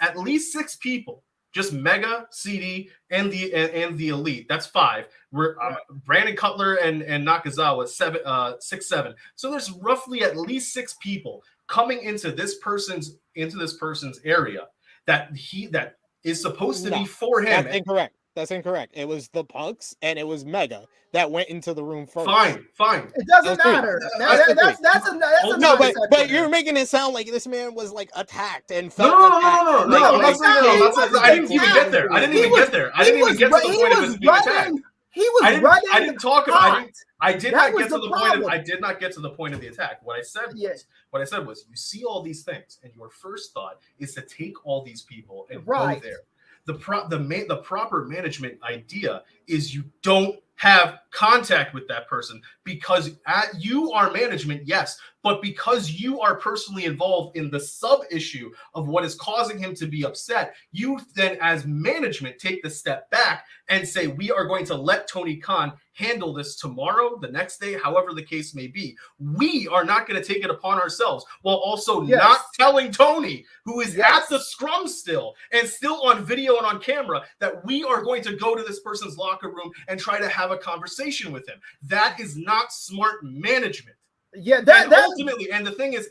at least six people, just Mega, CD, and the Elite. That's 5. We're Brandon Cutler and Nakazawa 7. So there's roughly at least 6 people coming into this person's area that is supposed to be for him. That's incorrect. It was the Punks and it was Mega that went into the room first. Fine. It doesn't matter. That's no, but you're making it sound like this man was like attacked and felt attacked. No. I didn't even get there. I didn't even get to the point of his being attacked. He was running. I didn't talk about. I did not get to the point. I did not get to the point of the attack. What I said was, you see all these things, and your first thought is to take all these people and go there. The proper management idea is you don't have contact with that person because you are management, yes, but because you are personally involved in the sub issue of what is causing him to be upset, you then as management take the step back and say, we are going to let Tony Khan handle this tomorrow, the next day, however the case may be. We are not going to take it upon ourselves while also not telling Tony, who is at the scrum still and still on video and on camera, that we are going to go to this person's locker room and try to have a conversation with him. That is not smart management. Ultimately, and the thing is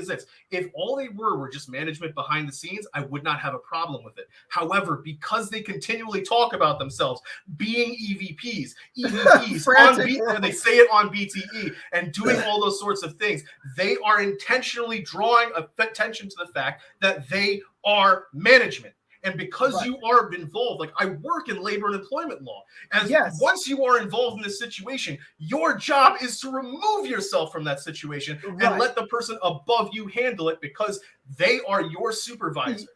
this: if all they were just management behind the scenes, I would not have a problem with it. However, because they continually talk about themselves being EVPs and they say it on BTE and doing all those sorts of things, they are intentionally drawing attention to the fact that they are management. And because you are involved, like I work in labor and employment law, and once you are involved in this situation, your job is to remove yourself from that situation and let the person above you handle it because they are your supervisor.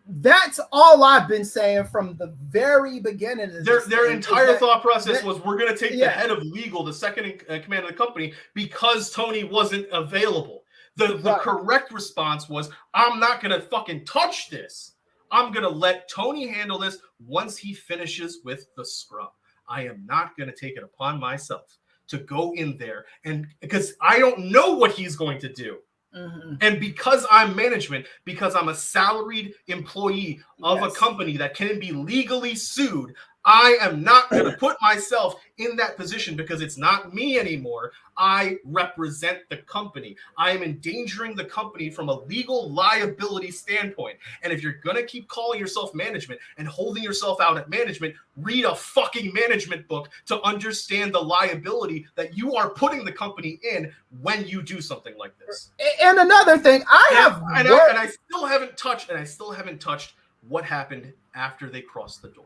That's all I've been saying from the very beginning. Their entire thought process was, we're going to take the head of legal, the second in command of the company, because Tony wasn't available. The correct response was, I'm not going to fucking touch this. I'm going to let Tony handle this once he finishes with the scrum. I am not going to take it upon myself to go in there, and because I don't know what he's going to do. And because I'm management, because I'm a salaried employee of a company that can be legally sued, I am not going to put myself in that position because it's not me anymore. I represent the company. I am endangering the company from a legal liability standpoint. And if you're going to keep calling yourself management and holding yourself out at management, read a fucking management book to understand the liability that you are putting the company in when you do something like this. And another thing, I still haven't touched what happened after they crossed the door.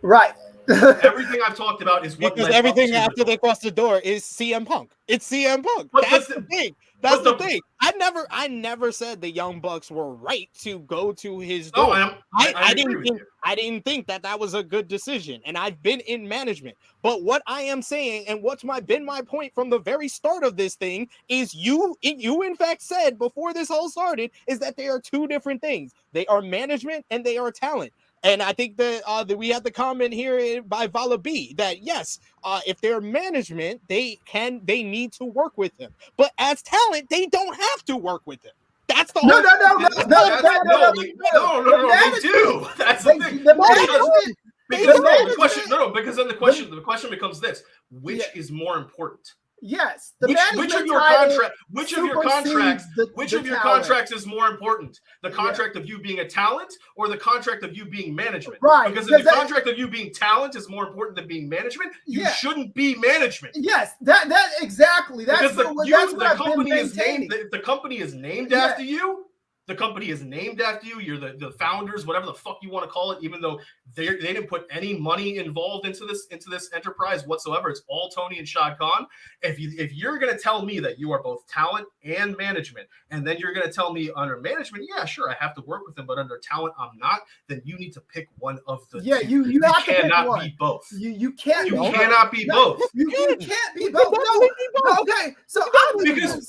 Right. Everything I've talked about is what because everything after they cross the door is CM Punk. It's CM Punk. That's the thing. That's the thing. I never said the Young Bucks were right to go to his door. I didn't think that was a good decision, and I've been in management. But what I am saying, and what's been my point from the very start of this thing, is you in fact said before this all started is that they are 2 different things. They are management and they are talent. And I think that we had the comment here by Vala B that yes, if they're management, they need to work with him. But as talent, they don't have to work with him. That's the no. They do. That's the thing. Because then the question becomes this: which is more important? Yes. Which of your contracts is more important? The contract of you being a talent or the contract of you being management? Right. Because if the contract of you being talent is more important than being management, you shouldn't be management. Yes, that exactly. That's because the company is named after you. The company is named after you. You're the founders, whatever the fuck you want to call it, even though they didn't put any money involved into this enterprise whatsoever. It's all Tony and Shad Khan. If you're going to tell me that you are both talent and management, and then you're going to tell me under management, yeah, sure, I have to work with them, but under talent, I'm not, then you need to pick one of the two. You have cannot be both. You can't. You cannot be both. You can't be both. No. Okay. So because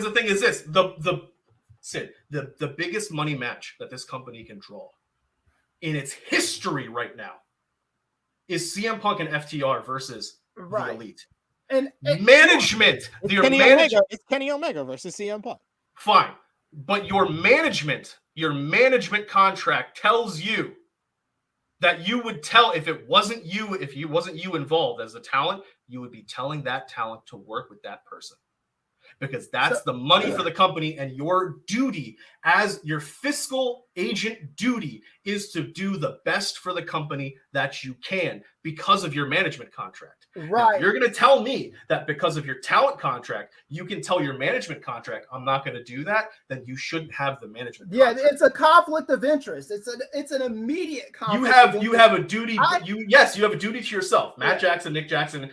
the thing is this, the biggest money match that this company can draw in its history right now is CM Punk and FTR versus the Elite. And management. It's Kenny Omega versus CM Punk. Fine. But your management contract tells you that you would tell if it wasn't you involved as a talent, you would be telling that talent to work with that person. Because that's the money for the company, and your duty as your fiscal agent duty is to do the best for the company that you can because of your management contract. Right. Now, you're going to tell me that because of your talent contract, you can tell your management contract, I'm not going to do that, then you shouldn't have the management contract. Yeah, it's a conflict of interest. It's an immediate conflict. You have a duty. You have a duty to yourself. Matt Jackson, Nick Jackson,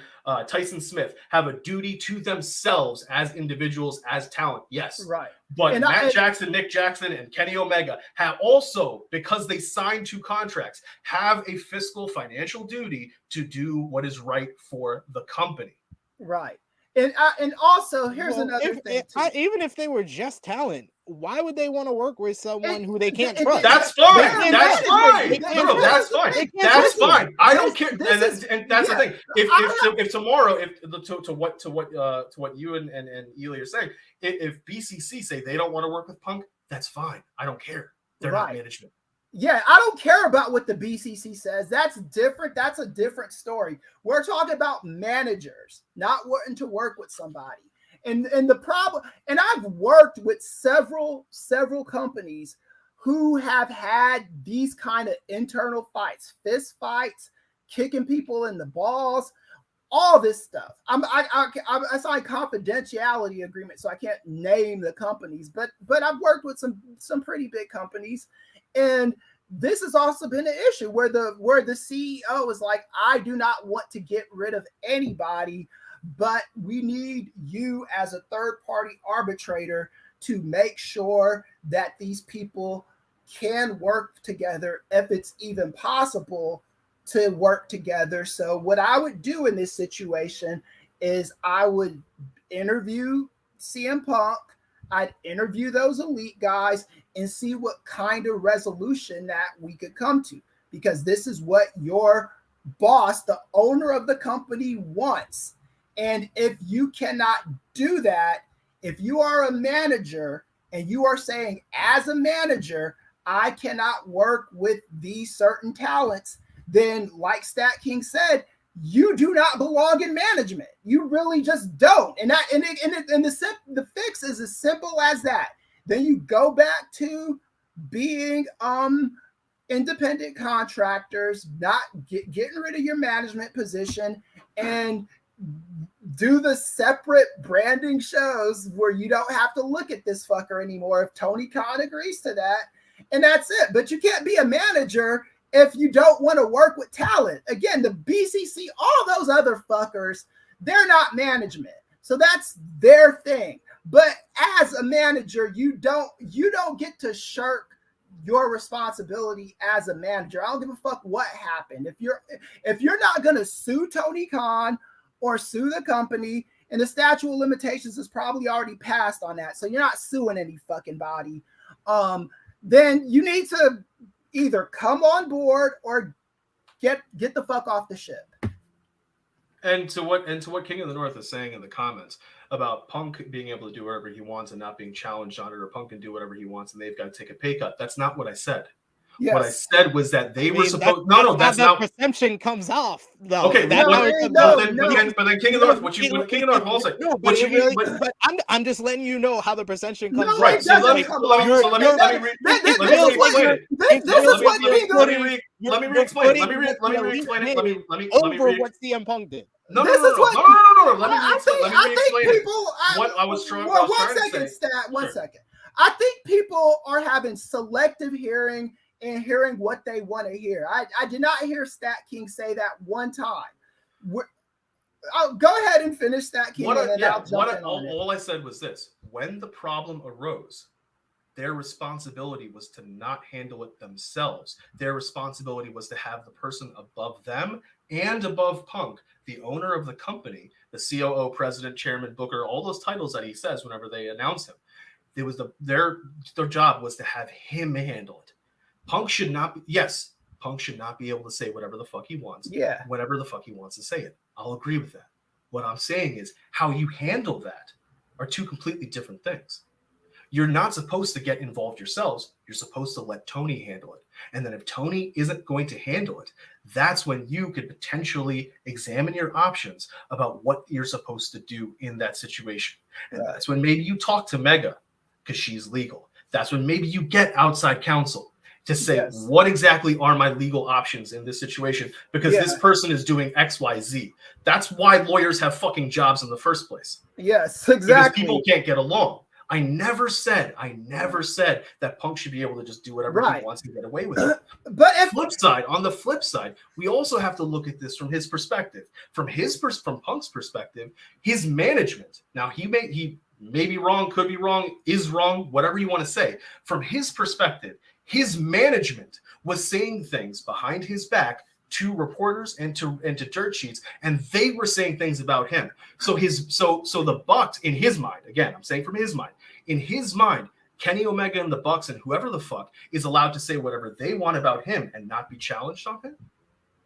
Tyson Smith have a duty to themselves as individuals, as talent. Yes. Right. But Matt Jackson, Nick Jackson, and Kenny Omega have also, because they signed 2 contracts, have a fiscal financial duty to do what is right for the company. Right. And also, here's another thing. Even if they were just talent, why would they want to work with someone who they can't trust? That's fine. That's fine. No, that's fine. That's fine. I don't care. And that's the thing. If tomorrow, to what you and Ely are saying, if BCC say they don't want to work with Punk, that's fine. I don't care. They're not management. Yeah, I don't care about what the BCC says. That's different. That's a different story. We're talking about managers not wanting to work with somebody. And the problem, and I've worked with several companies who have had these kind of internal fights, fist fights, kicking people in the balls, all this stuff. I signed confidentiality agreement, so I can't name the companies, but I've worked with some pretty big companies, and this has also been an issue where the CEO is like, I do not want to get rid of anybody, but we need you as a third-party arbitrator to make sure that these people can work together if it's even possible to work together. So what I would do in this situation is I would interview CM Punk, I'd interview those elite guys and see what kind of resolution that we could come to, because this is what your boss, the owner of the company, wants. And if you cannot do that, if you are a manager and you are saying, as a manager, I cannot work with these certain talents, then like StatKing said, you do not belong in management. You really just don't. And the fix is as simple as that. Then you go back to being independent contractors, not getting rid of your management position, and do the separate branding shows where you don't have to look at this fucker anymore if Tony Khan agrees to that. And that's it. But you can't be a manager if you don't want to work with talent. Again, the BCC, all those other fuckers, they're not management. So that's their thing. But as a manager, you don't get to shirk your responsibility as a manager. I don't give a fuck what happened. If you're not going to sue Tony Khan or sue the company, and the statute of limitations is probably already passed on that, so you're not suing any fucking body, then you need to either come on board or get the fuck off the ship. And to what King of the North is saying in the comments about Punk being able to do whatever he wants and not being challenged on it, or Punk can do whatever he wants and they've got to take a pay cut. That's not what I said. Yes. What I said was that they were supposed. That's not. Perception comes off. Though. Okay, but then King of the North. King of the North also. But I'm just letting you know how the perception comes off. Right. So let me re-explain it. Over what CM Punk did. No. Let me re-explain it. What I was trying to say. One second. I think people are having selective hearing and hearing what they want to hear. I did not hear StatKing say that one time. Go ahead and finish StatKing. All I said was this: when the problem arose, their responsibility was to not handle it themselves. Their responsibility was to have the person above them and above Punk, the owner of the company, the COO, president, chairman, booker, all those titles that he says whenever they announce him. It was their job was to have him handle it. Punk should not be able to say whatever the fuck he wants. Yeah. Whatever the fuck he wants to say it. I'll agree with that. What I'm saying is how you handle that are two completely different things. You're not supposed to get involved yourselves. You're supposed to let Tony handle it. And then if Tony isn't going to handle it, that's when you could potentially examine your options about what you're supposed to do in that situation. And that's when maybe you talk to Mega because she's legal. That's when maybe you get outside counsel to say, what exactly are my legal options in this situation? Because this person is doing X, Y, Z. That's why lawyers have fucking jobs in the first place. Yes, exactly. Because people can't get along. I never said that Punk should be able to just do whatever he wants and get away with it. But On the flip side, we also have to look at this from his perspective. From Punk's perspective, his management. Now he may be wrong, could be wrong, is wrong, whatever you want to say. From his perspective, his management was saying things behind his back to reporters and to dirt sheets, and they were saying things about him. So the Bucks, in his mind, again, I'm saying from his mind, in his mind, Kenny Omega and the Bucks and whoever the fuck is allowed to say whatever they want about him and not be challenged on it.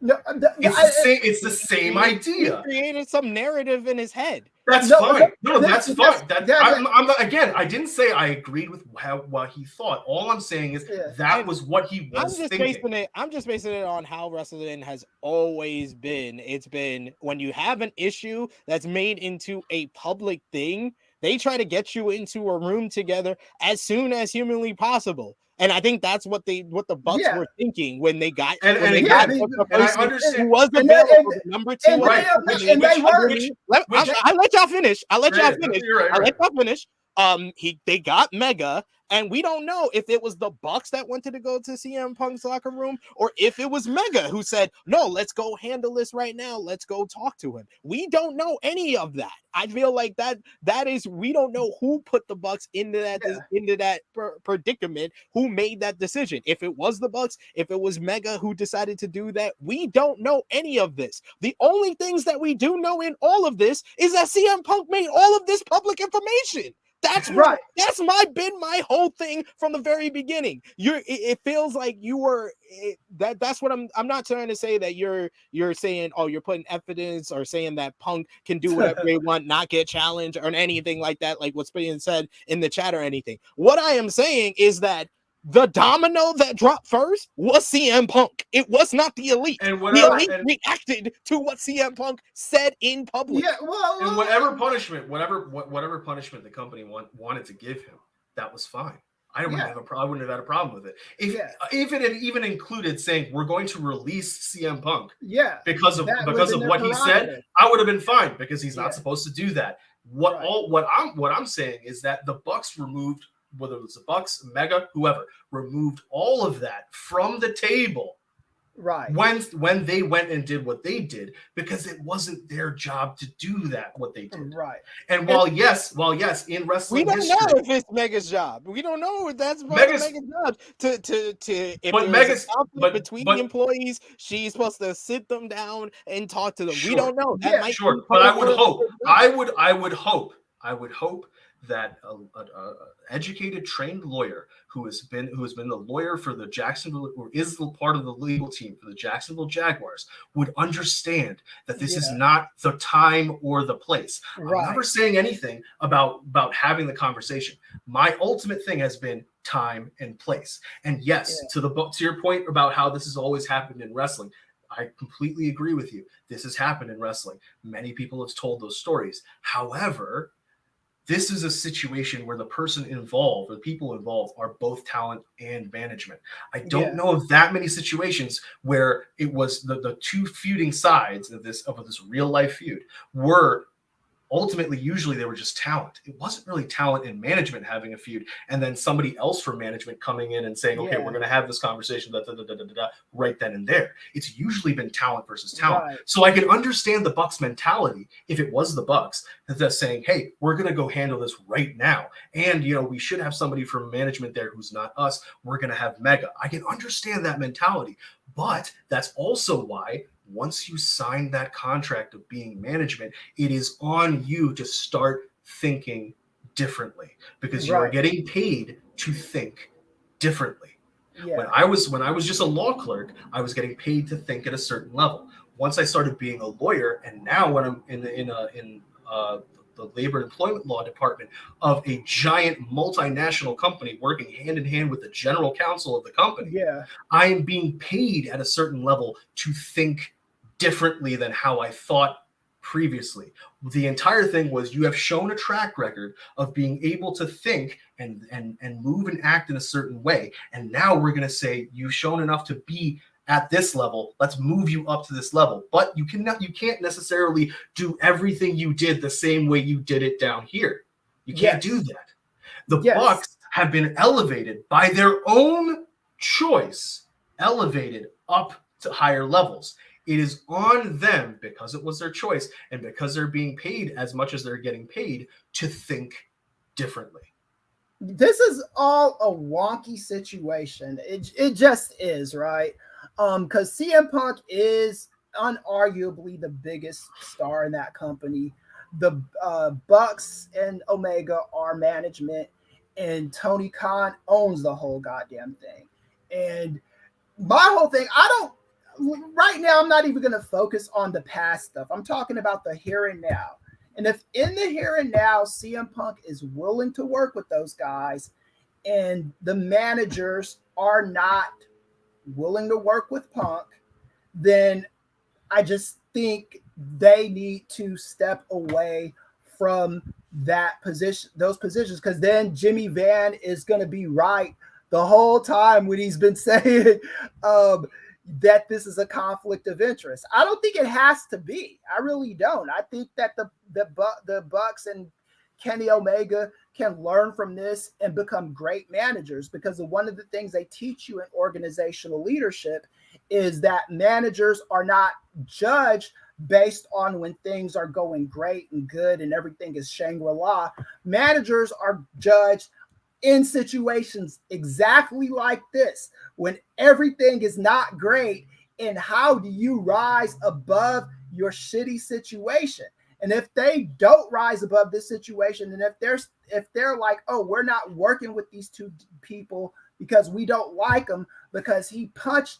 No, it's the same idea. He created some narrative in his head. That's fine. That's fine. I didn't say I agreed with what he thought. All I'm saying is that was what he was thinking. I'm just basing it on how wrestling has always been. It's been when you have an issue that's made into a public thing, they try to get you into a room together as soon as humanly possible. And I think that's what the Bucks were thinking when they got. I understand. Who was available, number two. Right. I'll let y'all finish. They got Mega, and we don't know if it was the Bucks that wanted to go to CM Punk's locker room or if it was Mega who said, no, let's go handle this right now. Let's go talk to him. We don't know any of that. I feel like that is, we don't know who put the Bucks into that predicament, who made that decision. If it was the Bucks, if it was Mega who decided to do that, we don't know any of this. The only things that we do know in all of this is that CM Punk made all of this public information. That's right. That's been my whole thing from the very beginning. It feels like you were that's what I'm not trying to say that you're saying, oh, you're putting evidence or saying that Punk can do whatever they want, not get challenged or anything like that, like what's being said in the chat or anything. What I am saying is that the domino that dropped first was CM Punk. It was not the Elite. The Elite reacted to what CM Punk said in public. Yeah, and whatever punishment the company wanted to give him, that was fine. I wouldn't have had a problem with it. If it had even included saying we're going to release CM Punk, because of what he said, I would have been fine because he's not supposed to do that. What I'm saying is that the Bucks removed, whether it was the Bucks, Mega, whoever, removed all of that from the table. Right. When they went and did what they did, because it wasn't their job to do that, what they did. Right. And while yes, in wrestling we don't history, know if it's Mega's job. We don't know if that's Mega's job between the employees, she's supposed to sit them down and talk to them. Sure. We don't know. That might be but I would hope that an educated, trained lawyer who has been the lawyer for the Jacksonville, or is part of the legal team for the Jacksonville Jaguars, would understand that this is not the time or the place. Right. I'm never saying anything about having the conversation. My ultimate thing has been time and place. And yes, to your point about how this has always happened in wrestling, I completely agree with you. This has happened in wrestling. Many people have told those stories. However, this is a situation where the person involved, or the people involved, are both talent and management. I don't know of that many situations where it was the two feuding sides of this real life feud were ultimately, usually they were just talent. It wasn't really talent in management having a feud, and then somebody else from management coming in and saying, okay, we're going to have this conversation right then and there. It's usually been talent versus talent. Right. So I can understand the Bucks mentality if it was the Bucks that's saying, hey, we're going to go handle this right now. And, we should have somebody from management there who's not us. We're going to have Mega. I can understand that mentality, but that's also why once you sign that contract of being management, it is on you to start thinking differently, because you are getting paid to think differently. Yeah. When I was just a law clerk, I was getting paid to think at a certain level. Once I started being a lawyer, and now when I'm in the labor and employment law department of a giant multinational company working hand in hand with the general counsel of the company, I am being paid at a certain level to think differently than how I thought previously. The entire thing was, you have shown a track record of being able to think and move and act in a certain way. And now we're going to say you've shown enough to be at this level. Let's move you up to this level. But you can't necessarily do everything you did the same way you did it down here. You can't do that. The Bucks have been elevated by their own choice, elevated up to higher levels. It is on them, because it was their choice and because they're being paid as much as they're getting paid, to think differently. This is all a wonky situation. It just is, right? Because CM Punk is unarguably the biggest star in that company. The Bucks and Omega are management, and Tony Khan owns the whole goddamn thing. And my whole thing, right now, I'm not even going to focus on the past stuff. I'm talking about the here and now. And if in the here and now, CM Punk is willing to work with those guys, and the managers are not willing to work with Punk, then I just think they need to step away from that position, those positions, because then Jimmy Van is going to be right the whole time when he's been saying that this is a conflict of interest. I don't think it has to be. I really don't. I think that the Bucks and Kenny Omega can learn from this and become great managers, because one of the things they teach you in organizational leadership is that managers are not judged based on when things are going great and good and everything is Shangri-La. Managers are judged in situations exactly like this, when everything is not great, and how do you rise above your shitty situation? And if they don't rise above this situation, and if they're like, oh, we're not working with these two people because we don't like him because he punched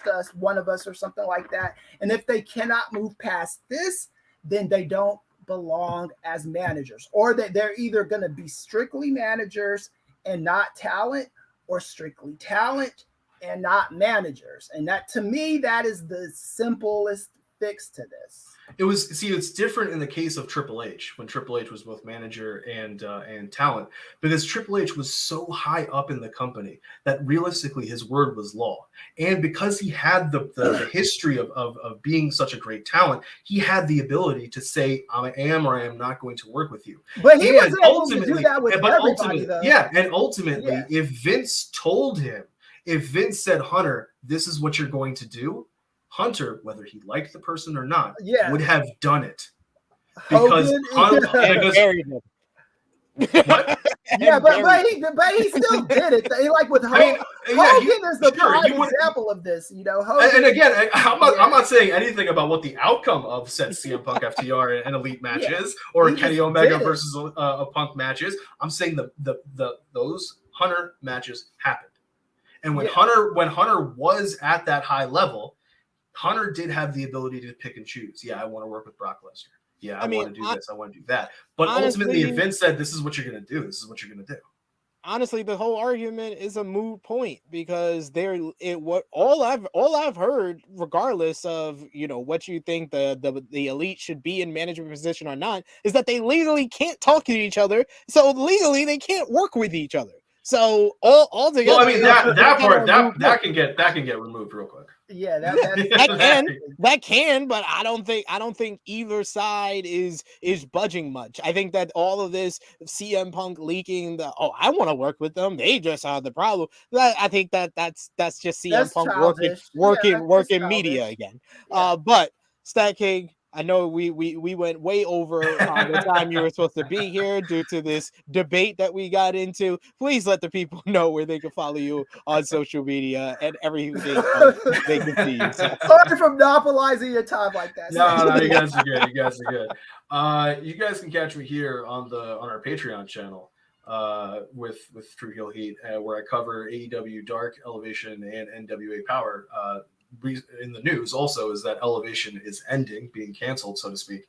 us, one of us, or something like that, and if they cannot move past this, then they don't belong as managers, or that they're either going to be strictly managers and not talent, or strictly talent and not managers. And that, to me, that is the simplest fix to this. It's different in the case of Triple H, when Triple H was both manager and talent, because Triple H was so high up in the company that realistically his word was law. And because he had the history of being such a great talent, he had the ability to say, I am or I am not going to work with you. But he wasn't able to do that with everybody, though. Yeah, and ultimately, if Vince told him, if Vince said, Hunter, this is what you're going to do, Hunter, whether he liked the person or not, would have done it. Because but he still did it. Like with Hogan, Hogan is the prime example of this. Hogan. And again, I'm not saying anything about what the outcome of said CM Punk FTR and Elite match is, or Kenny Omega versus a Punk matches. I'm saying those Hunter matches happened, and when Hunter was at that high level, Hunter did have the ability to pick and choose. Yeah, I want to work with Brock Lesnar. Yeah, I want to do this. I want to do that. But ultimately, if Vince said, this is what you're going to do, this is what you're going to do. Honestly, the whole argument is a moot point, because all I've heard, regardless of what you think the elite should be in management position or not, is that they legally can't talk to each other. So legally they can't work with each other. So all together. Well, I mean that part can get removed real quick. Yeah, that can, but I don't think either side is budging much. I think that all of this CM Punk leaking I want to work with them, they just are the problem. I think that's just CM Punk working media again. Yeah. But StatKing, I know we went way over the time you were supposed to be here due to this debate that we got into. Please let the people know where they can follow you on social media and everything they can see you. So. Sorry for monopolizing your time like that. No, you guys are good. You guys are good. You guys can catch me here on our Patreon channel with Tru Heel Heat, where I cover AEW Dark, Elevation, and NWA Power. In the news also is that Elevation is being canceled, so to speak,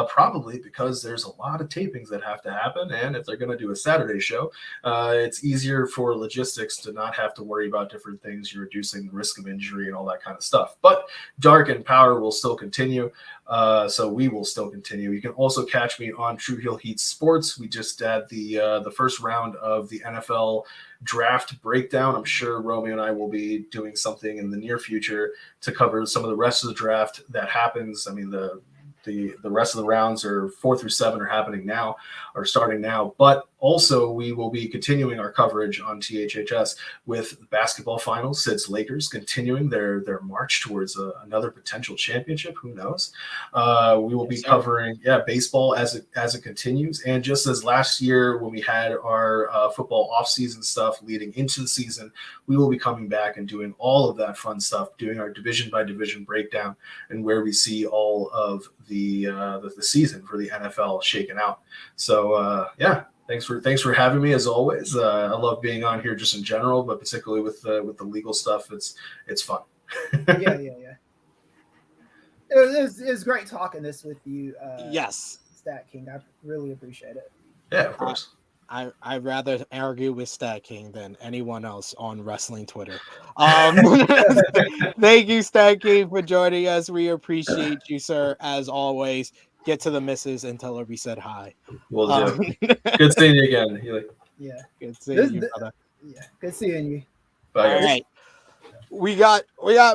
probably because there's a lot of tapings that have to happen, and if they're going to do a Saturday show, it's easier for logistics to not have to worry about different things. You're reducing the risk of injury and all that kind of stuff. But Dark and Power will still continue, so we will still continue. You can also catch me on Tru Heel Heat Sports. We just had the first round of the NFL draft breakdown. I'm sure Romeo and I will be doing something in the near future to cover some of the rest of the draft that happens. I mean, the rest of the rounds 4 through 7 are starting now, but also we will be continuing our coverage on THHS with basketball finals. Sid's Lakers continuing their march towards another potential championship. Who knows? We will be covering baseball as it continues, and just as last year when we had our football off-season stuff leading into the season, we will be coming back and doing all of that fun stuff, doing our division by division breakdown and where we see all of the season for the NFL shaken out. So thanks for having me as always. I love being on here just in general, but particularly with the legal stuff, it's fun. yeah. It was great talking this with you. Yes, StatKing, I really appreciate it. Yeah, of course. I'd rather argue with StatKing than anyone else on wrestling Twitter. Thank you, StatKing, for joining us. We appreciate you, sir, as always. Get to the missus and tell her we said hi. Will do. Good seeing you again. Yeah. Good seeing you, brother. Yeah, good seeing you. Bye, guys. All right. We got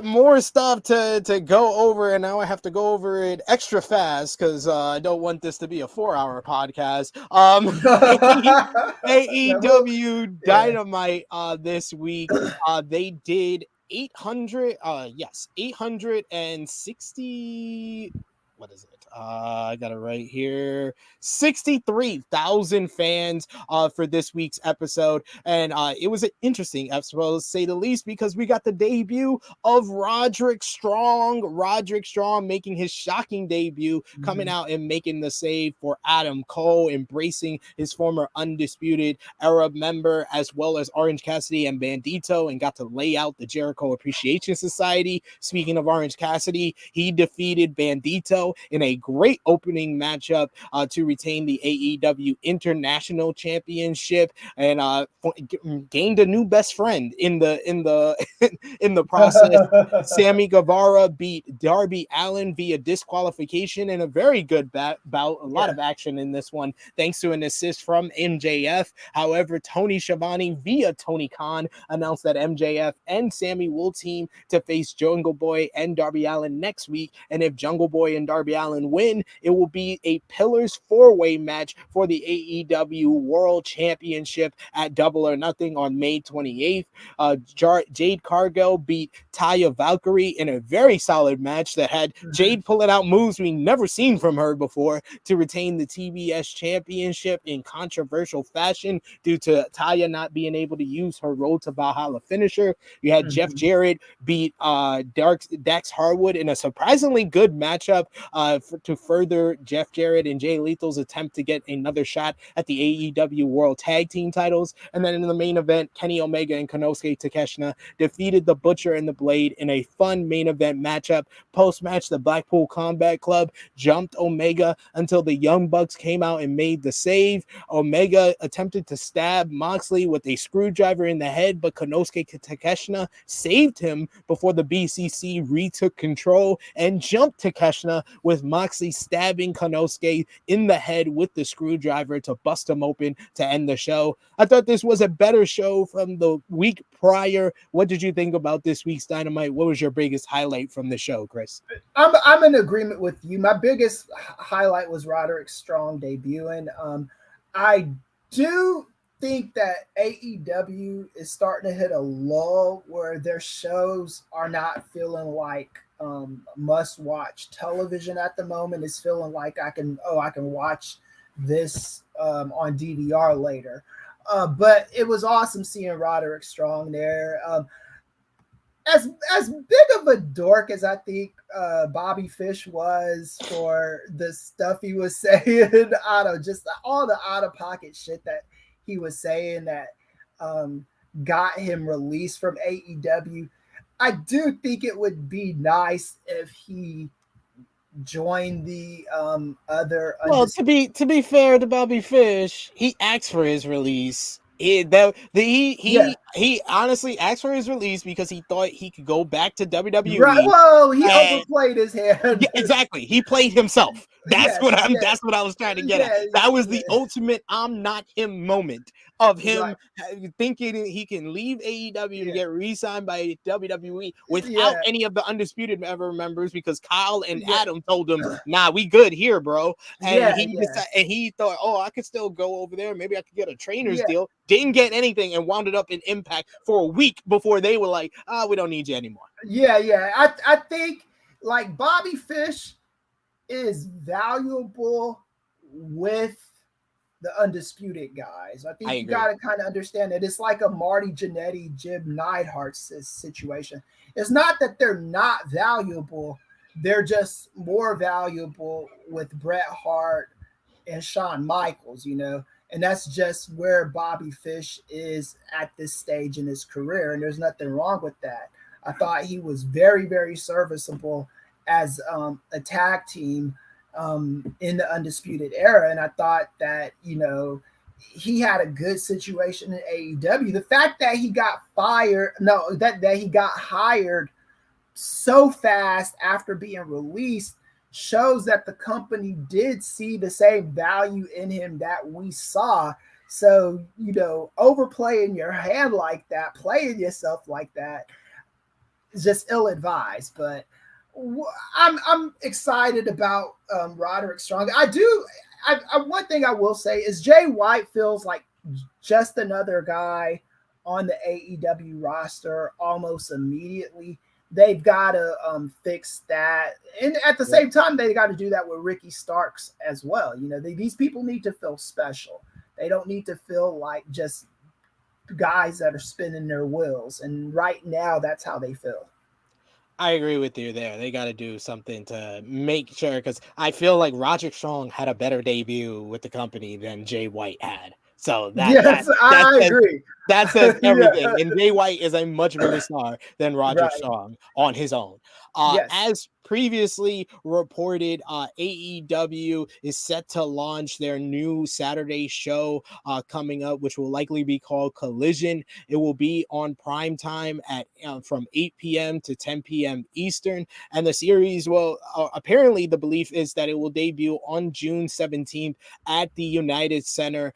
more stuff to go over, and now I have to go over it extra fast because I don't want this to be a 4-hour podcast. AEW Dynamite this week, they did 860. What is it? I got it right here. 63,000 fans for this week's episode. And it was an interesting episode, to say the least, because we got the debut of Roderick Strong. Roderick Strong making his shocking debut, coming out and making the save for Adam Cole, embracing his former Undisputed Era member, as well as Orange Cassidy and Bandito, and got to lay out the Jericho Appreciation Society. Speaking of Orange Cassidy, he defeated Bandito in a great opening matchup to retain the AEW International Championship, and gained a new best friend in the in the process. Sammy Guevara beat Darby Allin via disqualification in a very good bout. A lot of action in this one, thanks to an assist from MJF. However, Tony Schiavone via Tony Khan announced that MJF and Sammy will team to face Jungle Boy and Darby Allin next week, and if Jungle Boy and Darby Allin win, it will be a Pillars 4-way match for the AEW World Championship at Double or Nothing on May 28th. Jade Cargill beat Taya Valkyrie in a very solid match that had Jade pulling out moves we never seen from her before to retain the TBS Championship in controversial fashion due to Taya not being able to use her Road to Valhalla finisher. You had Jeff Jarrett beat Dax Harwood in a surprisingly good matchup to further Jeff Jarrett and Jay Lethal's attempt to get another shot at the AEW World Tag Team titles. And then in the main event, Kenny Omega and Konosuke Takeshita defeated the Butcher and the Blade in a fun main event matchup. Post-match, the Blackpool Combat Club jumped Omega until the Young Bucks came out and made the save. Omega attempted to stab Moxley with a screwdriver in the head, but Konosuke Takeshita saved him before the BCC retook control and jumped Takeshita with Moxley Moxley stabbing Konosuke in the head with the screwdriver to bust him open to end the show. I thought this was a better show from the week prior. What did you think about this week's Dynamite? What was your biggest highlight from the show, Kris? I'm in agreement with you. My biggest highlight was Roderick Strong debuting. I do think that AEW is starting to hit a lull where their shows are not feeling like must-watch television at the moment. It's feeling like I can watch this on DVR later. But it was awesome seeing Roderick Strong there. As big of a dork as I think Bobby Fish was for the stuff he was saying, just all the out-of-pocket shit that he was saying that got him released from AEW. I do think it would be nice if he joined the other. Well, to be fair to Bobby Fish, he asked for his release. He honestly asked for his release because he thought he could go back to WWE. Right. Well, he overplayed his hand. Yeah, exactly. He played himself. That's what I was trying to get at. That was the ultimate "I'm not him" moment of him thinking he can leave AEW to get re-signed by WWE without any of the Undisputed members because Kyle and Adam told him, "Nah, we good here, bro." And he thought, "Oh, I could still go over there. Maybe I could get a trainer's deal." Didn't get anything and wound it up in Impact for a week before they were like, we don't need you anymore. I think like Bobby Fish is valuable with the Undisputed guys. I think you got to kind of understand that it's like a Marty Jannetty, Jim Neidhart situation. It's not that they're not valuable. They're just more valuable with Bret Hart and Shawn Michaels, and that's just where Bobby Fish is at this stage in his career. And there's nothing wrong with that. I thought he was very, very serviceable as a tag team in the Undisputed Era. And I thought that, he had a good situation in AEW. The fact that he got that he got hired so fast after being released shows that the company did see the same value in him that we saw. So, overplaying your hand like that, playing yourself like that is just ill-advised. But I'm excited about Roderick Strong. One thing I will say is Jay White feels like just another guy on the AEW roster almost immediately. They've got to fix that. And at the same time, they got to do that with Ricky Starks as well. These people need to feel special. They don't need to feel like just guys that are spinning their wheels. And right now, that's how they feel. I agree with you there. They got to do something to make sure, because I feel like Roderick Strong had a better debut with the company than Jay White had. So I agree. That says everything. And Jay White is a much bigger star than Roderick Strong on his own. As previously reported, AEW is set to launch their new Saturday show coming up, which will likely be called Collision. It will be on prime time at from 8 p.m. to 10 p.m. Eastern. And the series will apparently the belief is that it will debut on June 17th at the United Center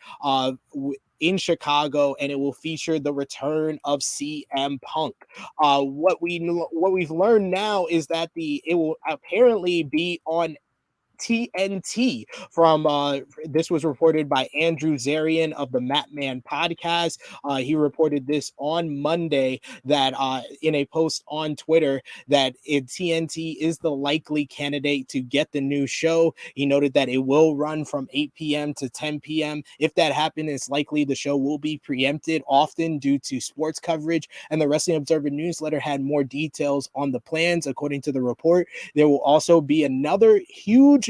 in Chicago, and it will feature the return of CM Punk. What we've learned now is that it will apparently be on TNT from this was reported by Andrew Zarian of the Matman podcast. He reported this on Monday that in a post on Twitter that TNT is the likely candidate to get the new show. He noted that it will run from 8 p.m. to 10 p.m. If that happens, it's likely the show will be preempted often due to sports coverage, and the Wrestling Observer newsletter had more details on the plans. According to the report, there will also be another huge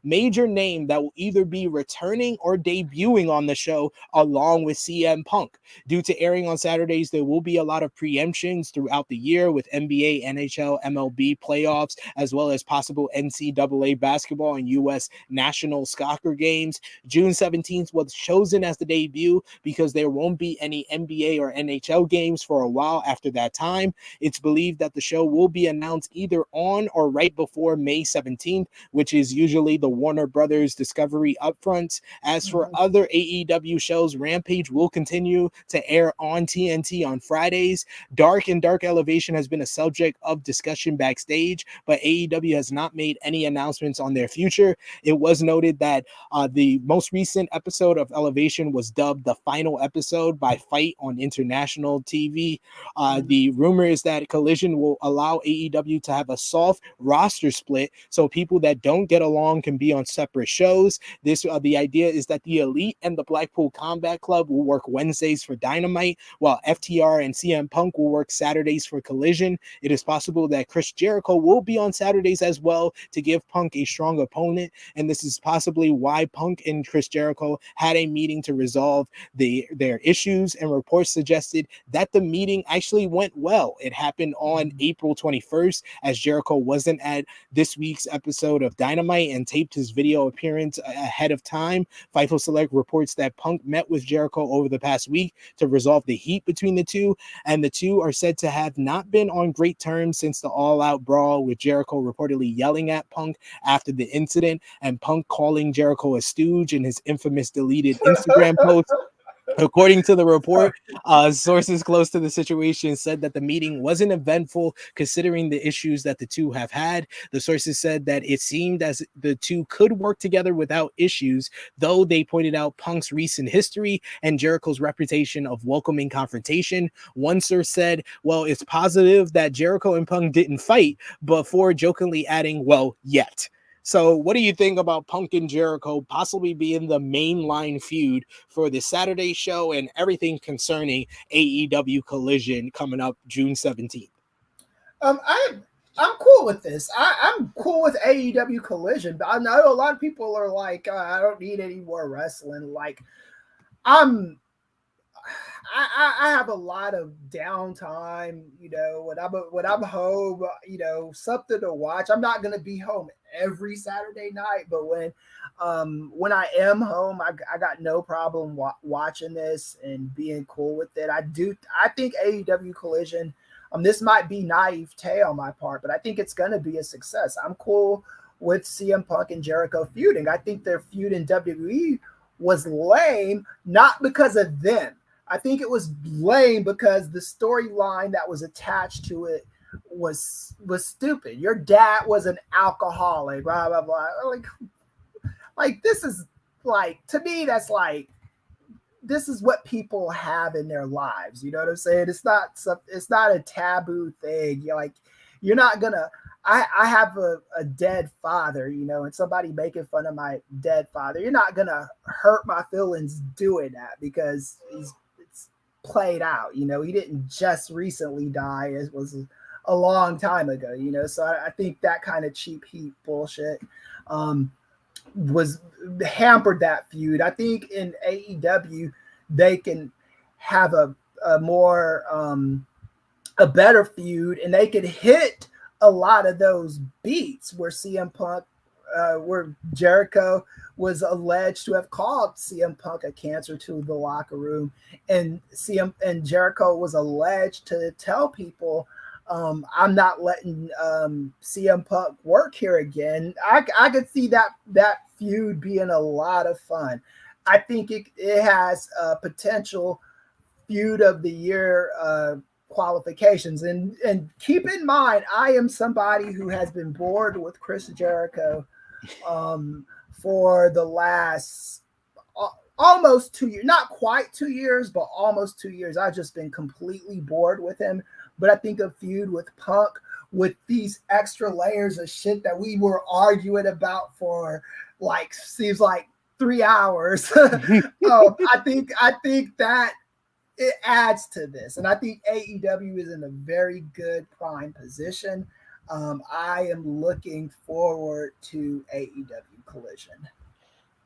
major name that will either be returning or debuting on the show along with CM Punk. Due to airing on Saturdays, there will be a lot of preemptions throughout the year with NBA, NHL, MLB playoffs, as well as possible NCAA basketball and U.S. national soccer games. June 17th was chosen as the debut because there won't be any NBA or NHL games for a while after that time. It's believed that the show will be announced either on or right before May 17th, which which is usually the Warner Brothers Discovery upfronts. As for other AEW shows, Rampage will continue to air on TNT on Fridays. Dark and Dark Elevation has been a subject of discussion backstage, but AEW has not made any announcements on their future. It was noted that the most recent episode of Elevation was dubbed the final episode by Fight on international TV. The rumor is that Collision will allow AEW to have a soft roster split so people that don't get along can be on separate shows. The idea is that the Elite and the Blackpool Combat Club will work Wednesdays for Dynamite, while FTR and CM Punk will work Saturdays for Collision. It is possible that Chris Jericho will be on Saturdays as well to give Punk a strong opponent, and this is possibly why Punk and Chris Jericho had a meeting to resolve their issues, and reports suggested that the meeting actually went well. It happened on April 21st, as Jericho wasn't at this week's episode of Dynamite and taped his video appearance ahead of time. Fightful Select reports that Punk met with Jericho over the past week to resolve the heat between the two, and the two are said to have not been on great terms since the all-out brawl, with Jericho reportedly yelling at Punk after the incident, and Punk calling Jericho a stooge in his infamous deleted Instagram post. According to the report, sources close to the situation said that the meeting wasn't eventful considering the issues that the two have had. The sources said that it seemed as the two could work together without issues, though they pointed out Punk's recent history and Jericho's reputation of welcoming confrontation. One source said, well, it's positive that Jericho and Punk didn't fight, before jokingly adding, well, yet. So what do you think about Punk and Jericho possibly being the mainline feud for the Saturday show and everything concerning AEW Collision coming up June 17th? I'm cool with this. I'm cool with AEW Collision, but I know a lot of people are like, I don't need any more wrestling. Like, I have a lot of downtime, when I'm home, something to watch. I'm not going to be home every Saturday night, but when I am home, I got no problem watching this and being cool with it. I think AEW Collision, this might be naivete on my part, but I think it's going to be a success. I'm cool with CM Punk and Jericho feuding. I think their feud in WWE was lame, not because of them. I think it was lame because the storyline that was attached to it was stupid. Your dad was an alcoholic, blah blah blah. Like this is like, to me, that's like, this is what people have in their lives. You know what I'm saying? It's not a taboo thing. You're not gonna. I have a dead father, and somebody making fun of my dead father. You're not gonna hurt my feelings doing that because it's played out. He didn't just recently die. It was a long time ago. So I think that kind of cheap heat bullshit was hampered that feud. I think in AEW they can have a more a better feud, and they could hit a lot of those beats where CM Punk, where Jericho was alleged to have called CM Punk a cancer to the locker room, and Jericho was alleged to tell people, I'm not letting CM Punk work here again. I could see that feud being a lot of fun. I think it has potential feud of the year qualifications. And keep in mind, I am somebody who has been bored with Chris Jericho for the last almost 2 years, not quite 2 years, but almost 2 years. I've just been completely bored with him. But I think a feud with Punk, with these extra layers of shit that we were arguing about for seems like 3 hours. I think that it adds to this. And I think AEW is in a very good prime position. I am looking forward to AEW Collision.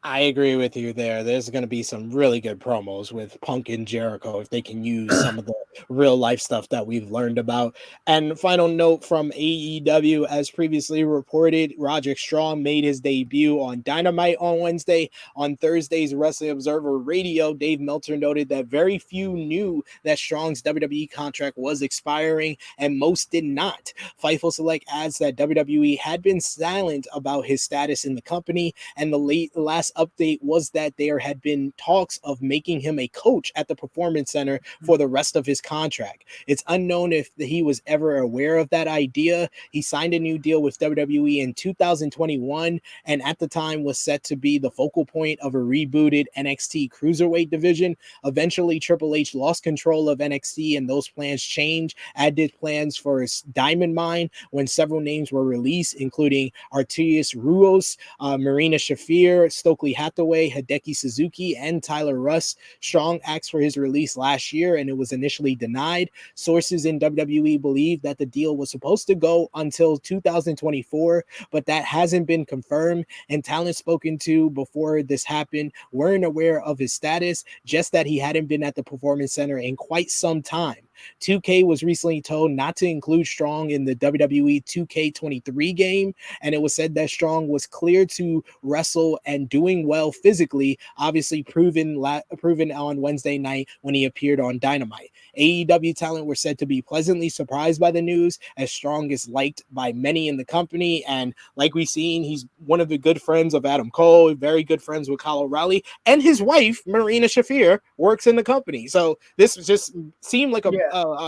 I agree with you there. There's going to be some really good promos with Punk and Jericho if they can use some of the real life stuff that we've learned about. And final note from AEW, as previously reported, Roderick Strong made his debut on Dynamite on Wednesday. On Thursday's Wrestling Observer Radio, Dave Meltzer noted that very few knew that Strong's WWE contract was expiring, and most did not. Fightful Select adds that WWE had been silent about his status in the company, and the last update was that there had been talks of making him a coach at the Performance Center for the rest of his contract. It's unknown if he was ever aware of that idea. He signed a new deal with WWE in 2021, and at the time was set to be the focal point of a rebooted NXT Cruiserweight division. Eventually, Triple H lost control of NXT, and those plans changed, added plans for his Diamond Mine when several names were released, including Arturius Ruos, Marina Shafir, Stokely Hathaway, Hideki Suzuki, and Tyler Russ. Strong asked for his release last year, and it was initially denied. Sources in WWE believe that the deal was supposed to go until 2024, but that hasn't been confirmed, and talent spoken to before this happened weren't aware of his status, just that he hadn't been at the Performance Center in quite some time. 2K was recently told not to include Strong in the WWE 2K23 game, and it was said that Strong was cleared to wrestle and doing well physically, obviously proven on Wednesday night when he appeared on Dynamite. AEW talent were said to be pleasantly surprised by the news, as Strong is liked by many in the company, and like we've seen, he's one of the good friends of Adam Cole, very good friends with Kyle O'Reilly, and his wife, Marina Shafir, works in the company. So this just seemed like a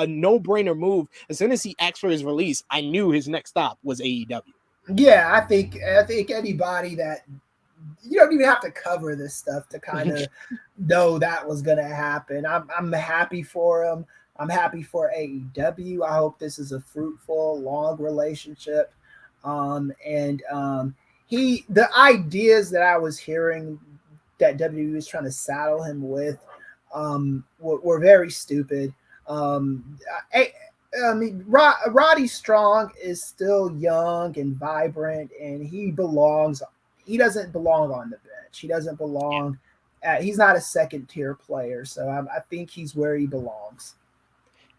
no-brainer move. As soon as he asked for his release, I knew his next stop was AEW. Yeah, I think anybody that you don't even have to cover this stuff to kind of know that was going to happen. I'm happy for him. I'm happy for AEW. I hope this is a fruitful, long relationship. The ideas that I was hearing that WWE was trying to saddle him with were very stupid. Roddy Strong is still young and vibrant, and he doesn't belong on the bench. He doesn't belong he's not a second tier player. So I think he's where he belongs.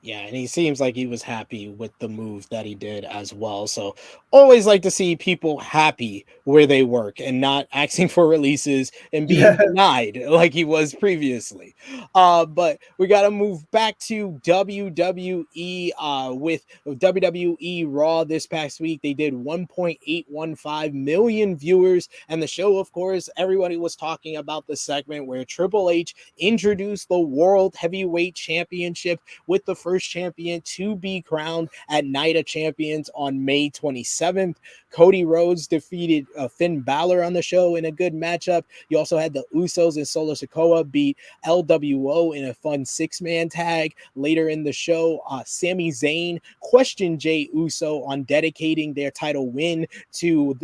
Yeah, and he seems like he was happy with the move that he did as well. So always like to see people happy where they work and not asking for releases and being denied like he was previously. But we got to move back to WWE with WWE Raw this past week. They did 1.815 million viewers, and the show, of course, everybody was talking about the segment where Triple H introduced the World Heavyweight Championship with the first champion to be crowned at Night of Champions on May 27th. Cody Rhodes defeated Finn Balor on the show in a good matchup. You also had the Usos and Solo Sikoa beat LWO in a fun 6-man tag. Later in the show, Sami Zayn questioned Jey Uso on dedicating their title win to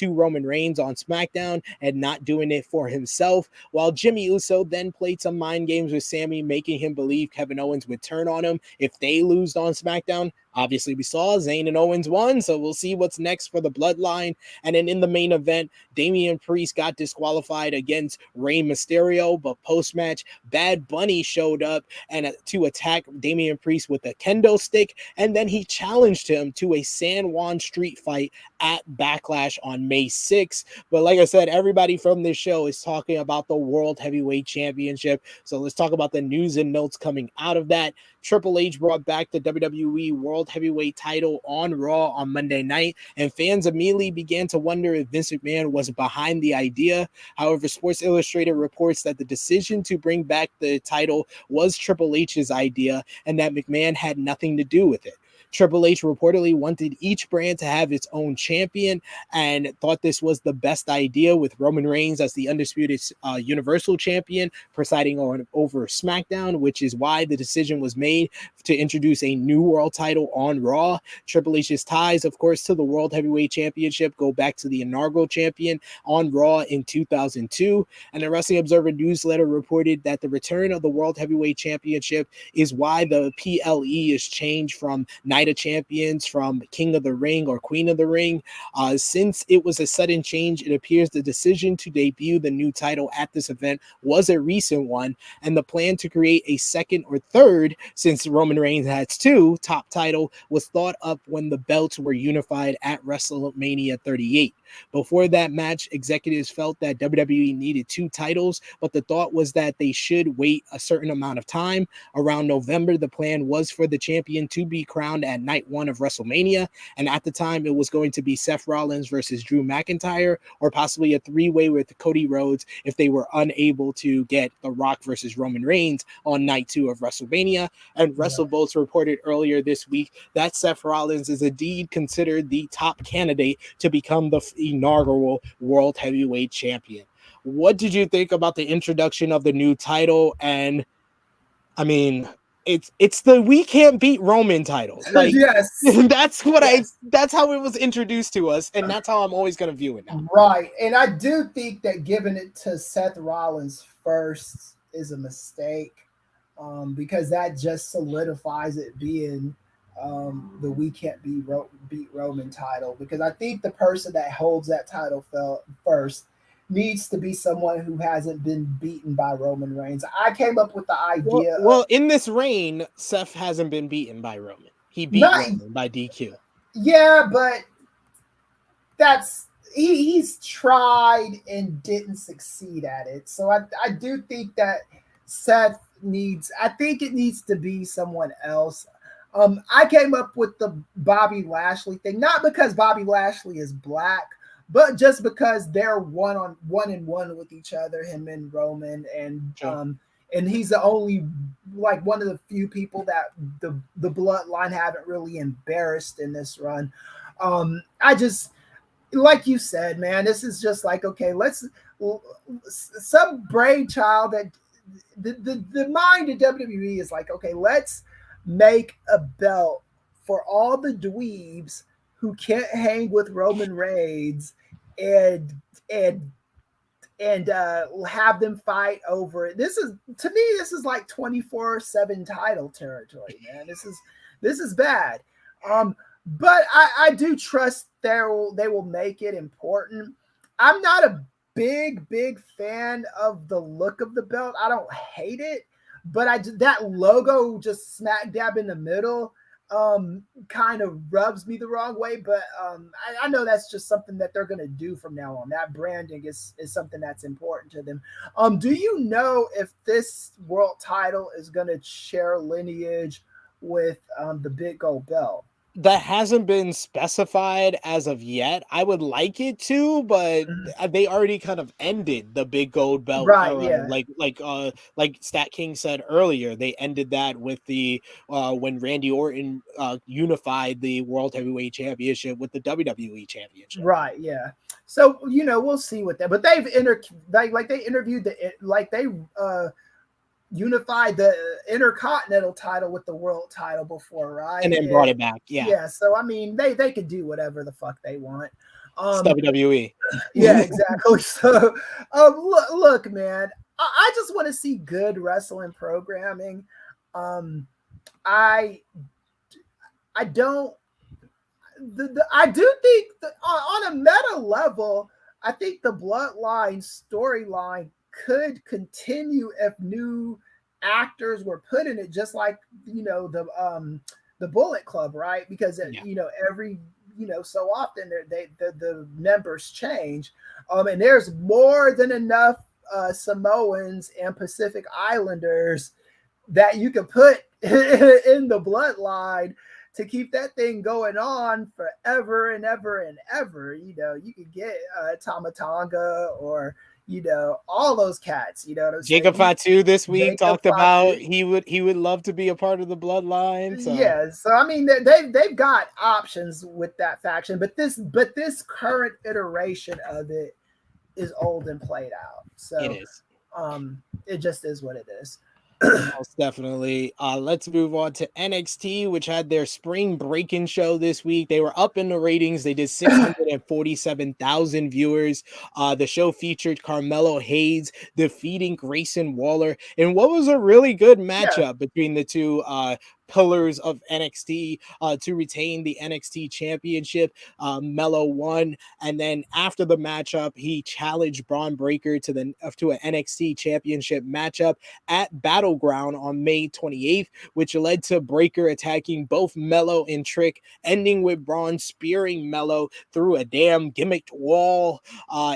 Roman Reigns on SmackDown and not doing it for himself, while Jimmy Uso then played some mind games with Sammy, making him believe Kevin Owens would turn on him if they lose on SmackDown. Obviously, we saw Zayn and Owens won, so we'll see what's next for the Bloodline. And then in the main event, Damian Priest got disqualified against Rey Mysterio, but post-match, Bad Bunny showed up and to attack Damian Priest with a kendo stick, and then he challenged him to a San Juan street fight at Backlash on May 6th. But like I said, everybody from this show is talking about the World Heavyweight Championship, so let's talk about the news and notes coming out of that. Triple H brought back the WWE World Heavyweight title on Raw on Monday night, and fans immediately began to wonder if Vince McMahon was behind the idea. However, Sports Illustrated reports that the decision to bring back the title was Triple H's idea and that McMahon had nothing to do with it. Triple H reportedly wanted each brand to have its own champion and thought this was the best idea, with Roman Reigns as the undisputed Universal Champion presiding over SmackDown, which is why the decision was made to introduce a new world title on Raw. Triple H's ties, of course, to the World Heavyweight Championship go back to the inaugural champion on Raw in 2002, and the Wrestling Observer newsletter reported that the return of the World Heavyweight Championship is why the PLE is changed from Night Night of Champions from King of the Ring or Queen of the Ring. Since it was a sudden change, it appears the decision to debut the new title at this event was a recent one, and the plan to create a second or third, since Roman Reigns has two, top title was thought up when the belts were unified at WrestleMania 38. Before that match, executives felt that WWE needed two titles, but the thought was that they should wait a certain amount of time. Around November, the plan was for the champion to be crowned at night one of WrestleMania, and at the time, it was going to be Seth Rollins versus Drew McIntyre, or possibly a three-way with Cody Rhodes if they were unable to get The Rock versus Roman Reigns on night two of WrestleMania. And WrestleVotes reported earlier this week that Seth Rollins is indeed considered the top candidate to become the inaugural World Heavyweight Champion. What did you think about the introduction of the new title? And I mean, it's the we can't beat Roman title. Like, yes, that's what that's how it was introduced to us, and that's how I'm always going to view it now. Right, and I do think that giving it to Seth Rollins first is a mistake, because that just solidifies it being the we can't beat Roman title, because I think the person that holds that title first needs to be someone who hasn't been beaten by Roman Reigns. I came up with the idea. Well, in this reign, Seth hasn't been beaten by Roman. He beat Roman by DQ. Yeah, but he's tried and didn't succeed at it. So I do think that Seth it needs to be someone else. I came up with the Bobby Lashley thing, not because Bobby Lashley is black, but just because they're one with each other, him and Roman, and he's the only, like, one of the few people that the bloodline haven't really embarrassed in this run. I just, like you said, man, this is just like, okay, let's some brainchild that the mind of WWE is like, okay, let's make a belt for all the dweebs who can't hang with Roman Reigns and have them fight over it. This is, to me, this is like 24/7 title territory, man. This is bad. But I do trust they will make it important. I'm not a big fan of the look of the belt. I don't hate it, but that logo just smack dab in the middle kind of rubs me the wrong way. But I know that's just something that they're going to do from now on. That branding is something that's important to them. Do you know if this world title is going to share lineage with the big gold belt? That hasn't been specified as of yet. I would like it to, but they already kind of ended the big gold belt, right? Era. Yeah, like StatKing said earlier, they ended that with the when Randy Orton unified the World Heavyweight Championship with the WWE Championship. Right. Yeah. So we'll see with that. But they've unified the Intercontinental title with the world title before, right? And then brought it back. Yeah. So I mean, they could do whatever the fuck they want. It's WWE. Yeah, exactly. So look, man, I just want to see good wrestling programming. I do think that on a meta level, I think the Bloodline storyline could continue if new actors were put in it, just like the Bullet Club, right? Because every so often the members change, and there's more than enough Samoans and Pacific Islanders that you could put in the Bloodline to keep that thing going on forever and ever and ever. You could get Tama Tonga or all those cats. You know what I'm saying? Jacob Fatu this week talked about he would love to be a part of the Bloodline. So. Yeah, so I mean they've got options with that faction, but this current iteration of it is old and played out. So it is. It just is what it is. Most definitely. Let's move on to NXT, which had their spring break-in show this week. They were up in the ratings. They did 647,000 viewers. The show featured Carmelo Hayes defeating Grayson Waller in what was a really good matchup between the two pillars of NXT to retain the NXT championship. Melo won, and then after the matchup, he challenged Braun Breaker to an NXT championship matchup at Battleground on May 28th, which led to Breaker attacking both Melo and Trick, ending with Braun spearing Melo through a damn gimmicked wall.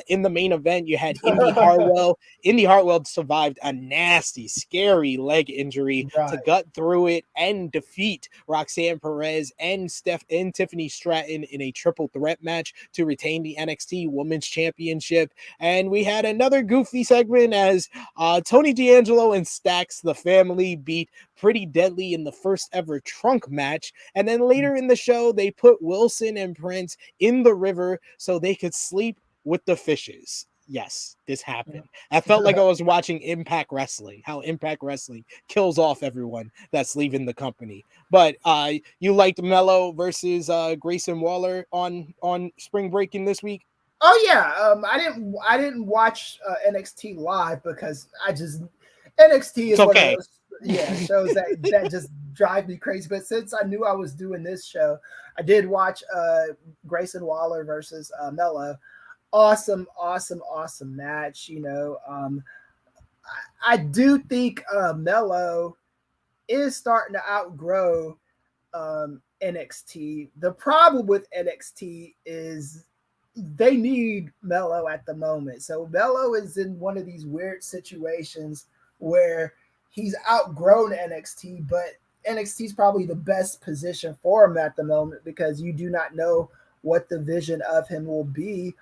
In the main event, you had Indy Hartwell. Indy Hartwell survived a nasty, scary leg injury to gut through it and defeat Roxanne Perez and Tiffany Stratton in a triple threat match to retain the NXT Women's Championship. And we had another goofy segment as Tony D'Angelo and Stacks, the family, beat Pretty Deadly in the first ever trunk match. And then later in the show, they put Wilson and Prince in the river so they could sleep with the fishes. Yes, this happened. I felt like I was watching Impact Wrestling, how Impact Wrestling kills off everyone that's leaving the company. But you liked Melo versus Grayson Waller on Spring Breakin this week? Oh yeah, I didn't watch NXT live because NXT is one of those shows that just drive me crazy. But since I knew I was doing this show, I did watch Grayson Waller versus Melo. Awesome match. I do think Melo is starting to outgrow NXT. The problem with NXT is they need Melo at the moment. So Melo is in one of these weird situations where he's outgrown NXT, but NXT is probably the best position for him at the moment because you do not know what the vision of him will be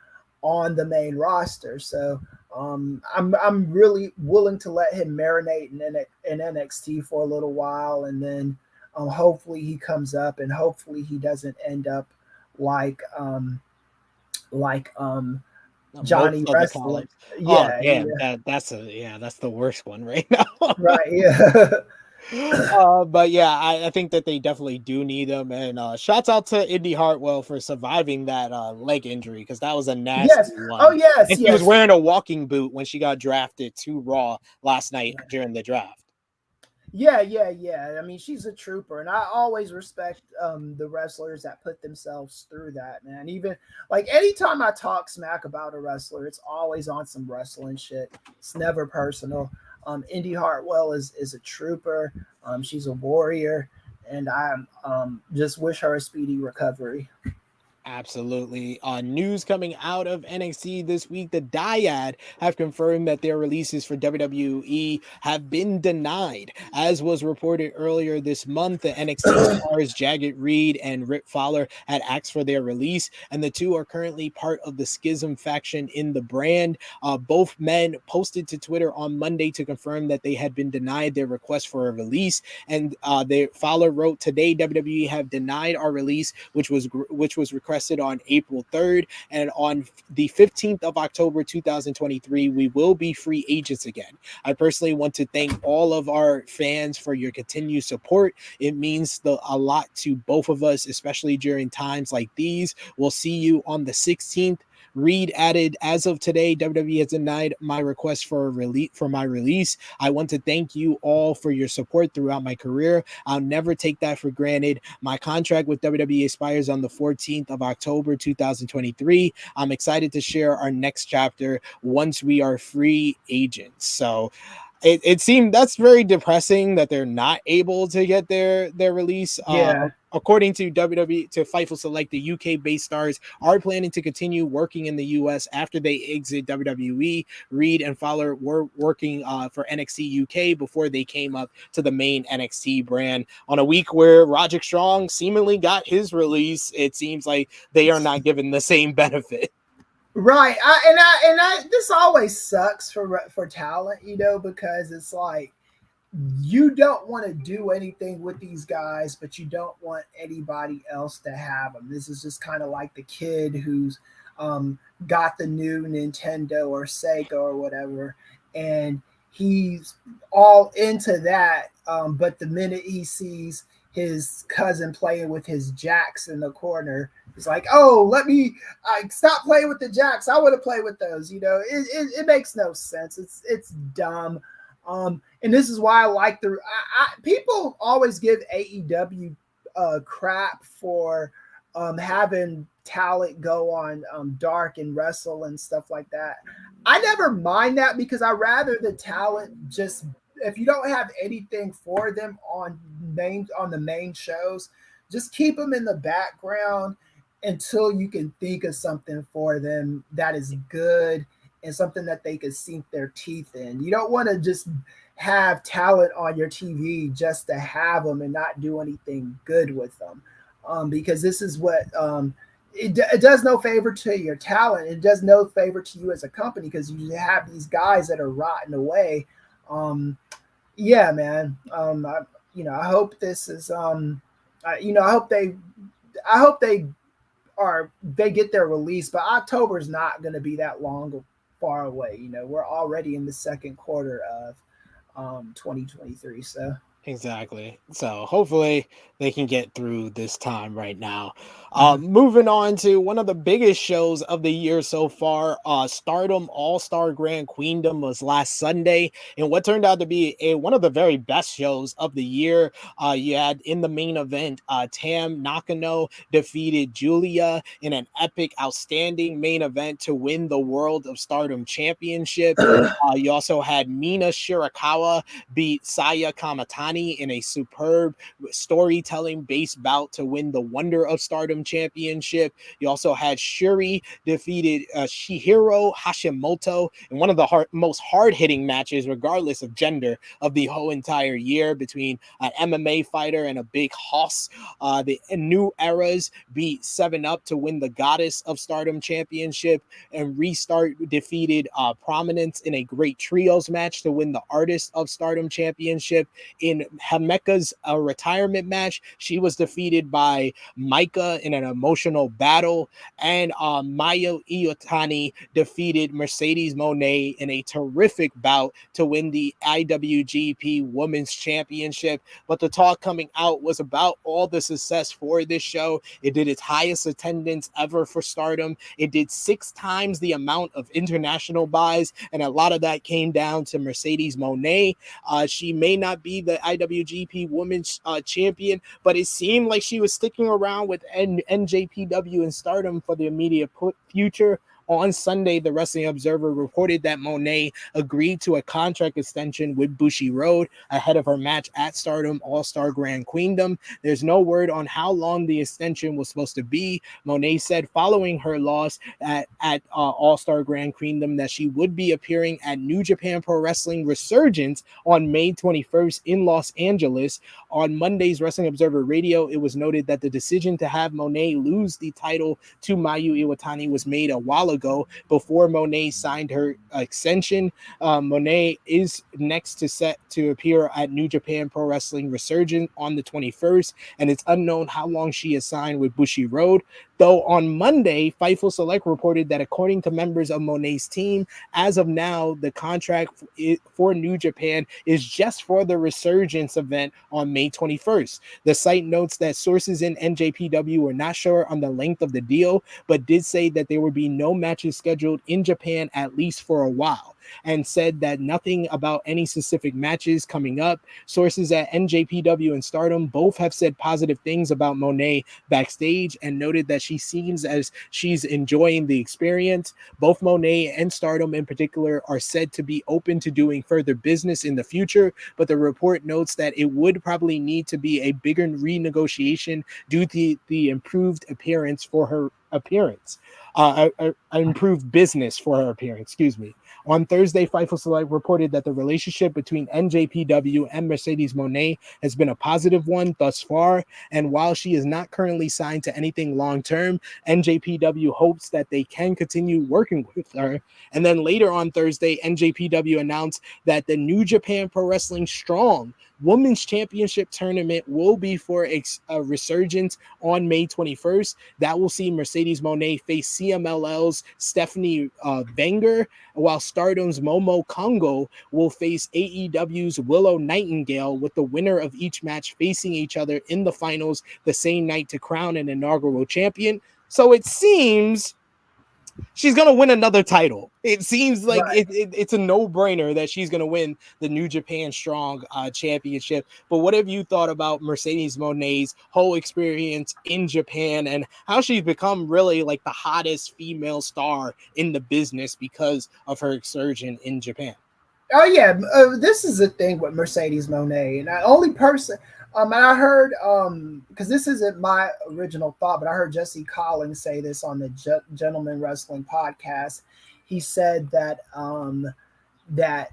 on the main roster. So I'm really willing to let him marinate in NXT for a little while, and then hopefully he comes up, and hopefully he doesn't end up like Johnny Wrestling. That's the worst one right now. Right, yeah. But yeah, I think that they definitely do need him, and shouts out to Indy Hartwell for surviving that leg injury, because that was a nasty one. Oh yes, and she was wearing a walking boot when she got drafted to Raw last night during the draft. Yeah. I mean, she's a trooper, and I always respect the wrestlers that put themselves through that, man. Even like anytime I talk smack about a wrestler, it's always on some wrestling shit. It's never personal. Indy Hartwell is a trooper. She's a warrior, and I just wish her a speedy recovery. Absolutely. News coming out of NXT this week, the Dyad have confirmed that their releases for WWE have been denied. As was reported earlier this month, the NXT stars Jagged Reed and Rip Fowler had asked for their release, and the two are currently part of the Schism faction in the brand. Both men posted to Twitter on Monday to confirm that they had been denied their request for a release, and Fowler wrote, "Today WWE have denied our release, which was requested on April 3rd, and on the 15th of October 2023 we will be free agents again. I personally want to thank all of our fans for your continued support. It means a lot to both of us, especially during times like these. We'll see you on the 16th." Reed added, "As of today, WWE has denied my request for my release. I want to thank you all for your support throughout my career. I'll never take that for granted. My contract with WWE expires on the 14th of October 2023. I'm excited to share our next chapter once we are free agents." So it seemed that's very depressing that they're not able to get their release. According to WWE, to Fightful Select, the UK-based stars are planning to continue working in the US after they exit WWE. Reed and Fowler were working for NXT UK before they came up to the main NXT brand. On a week where Roderick Strong seemingly got his release, it seems like they are not given the same benefit. Right. This always sucks for talent, because it's like you don't want to do anything with these guys, but you don't want anybody else to have them. This is just kind of like the kid who's got the new Nintendo or Sega or whatever, and he's all into that. But the minute he sees his cousin playing with his jacks in the corner, he's like, "Oh, stop playing with the jacks. I want to play with those." It makes no sense. It's dumb. And this is why I like people always give AEW crap for having talent go on Dark and wrestle and stuff like that. I never mind that because I rather the talent just, if you don't have anything for them on the main shows, just keep them in the background until you can think of something for them that is good and something that they could sink their teeth in. You don't want to just have talent on your TV just to have them and not do anything good with them, because this is what it does no favor to your talent. It does no favor to you as a company because you have these guys that are rotting away. Yeah, man. I hope this is I hope they get their release, but October is not going to be that far away. We're already in the second quarter of 2023. So exactly. So hopefully they can get through this time right now. Moving on to one of the biggest shows of the year so far, Stardom AllStar Queendom was last Sunday, and what turned out to be one of the very best shows of the year. You had in the main event, Tam Nakano defeated Julia in an epic, outstanding main event to win the World of Stardom Championship. You also had Mina Shirakawa beat Saya Kamatani in a superb storytelling-based bout to win the Wonder of Stardom Championship. You also had Shuri defeated Shihiro Hashimoto in one of the most hard-hitting matches, regardless of gender, of the whole entire year between an MMA fighter and a big hoss. The New Eras beat 7-Up to win the Goddess of Stardom Championship, and Restart defeated Prominence in a great trios match to win the Artist of Stardom Championship. In Himeka's retirement match, she was defeated by Micah in an emotional battle, and Maya Iotani defeated Mercedes Moné in a terrific bout to win the IWGP Women's Championship. But the talk coming out was about all the success for this show. It did its highest attendance ever for Stardom. It did 6 times the amount of international buys, and a lot of that came down to Mercedes Moné. She may not be the IWGP Women's Champion, but it seemed like she was sticking around with NJPW and Stardom for the immediate future. On Sunday, the Wrestling Observer reported that Moné agreed to a contract extension with Bushiroad ahead of her match at Stardom AllStar Queendom. There's no word on how long the extension was supposed to be. Moné said following her loss at AllStar Queendom that she would be appearing at New Japan Pro Wrestling Resurgence on May 21st in Los Angeles. On Monday's Wrestling Observer Radio, it was noted that the decision to have Moné lose the title to Mayu Iwatani was made a while ago before Moné signed her extension. Moné is next to appear at New Japan Pro Wrestling Resurgence on the 21st, and it's unknown how long she is signed with Bushiroad. Though on Monday, Fightful Select reported that according to members of Moné's team, as of now, the contract for New Japan is just for the Resurgence event on May 21st. The site notes that sources in NJPW were not sure on the length of the deal, but did say that there would be no matches scheduled in Japan at least for a while, and said that nothing about any specific matches coming up. Sources at NJPW and Stardom both have said positive things about Moné backstage and noted that she seems as she's enjoying the experience. Both Moné and Stardom in particular are said to be open to doing further business in the future, but the report notes that it would probably need to be a bigger renegotiation due to the improved appearance for her appearance. Improved business for her appearance, excuse me. On Thursday, Fightful Select reported that the relationship between NJPW and Mercedes Moné has been a positive one thus far, and while she is not currently signed to anything long-term, NJPW hopes that they can continue working with her. And then later on Thursday, NJPW announced that the New Japan Pro Wrestling Strong Women's Championship Tournament will be for a Resurgence on May 21st. That will see Mercedes Moné face CMLL's Stephanie Wenger, while Stardom's Momo Kongo will face AEW's Willow Nightingale, with the winner of each match facing each other in the finals the same night to crown an inaugural champion. So it seems she's gonna win another title. It seems like it's a no-brainer that she's gonna win the New Japan Strong Championship. But what have you thought about Mercedes Moné's whole experience in Japan and how she's become really like the hottest female star in the business because of her excursion in Japan? Oh yeah, this is the thing with Mercedes Moné, and the only person. And I heard, because this isn't my original thought, but I heard Jesse Collins say this on the Gentleman Wrestling podcast. He said that that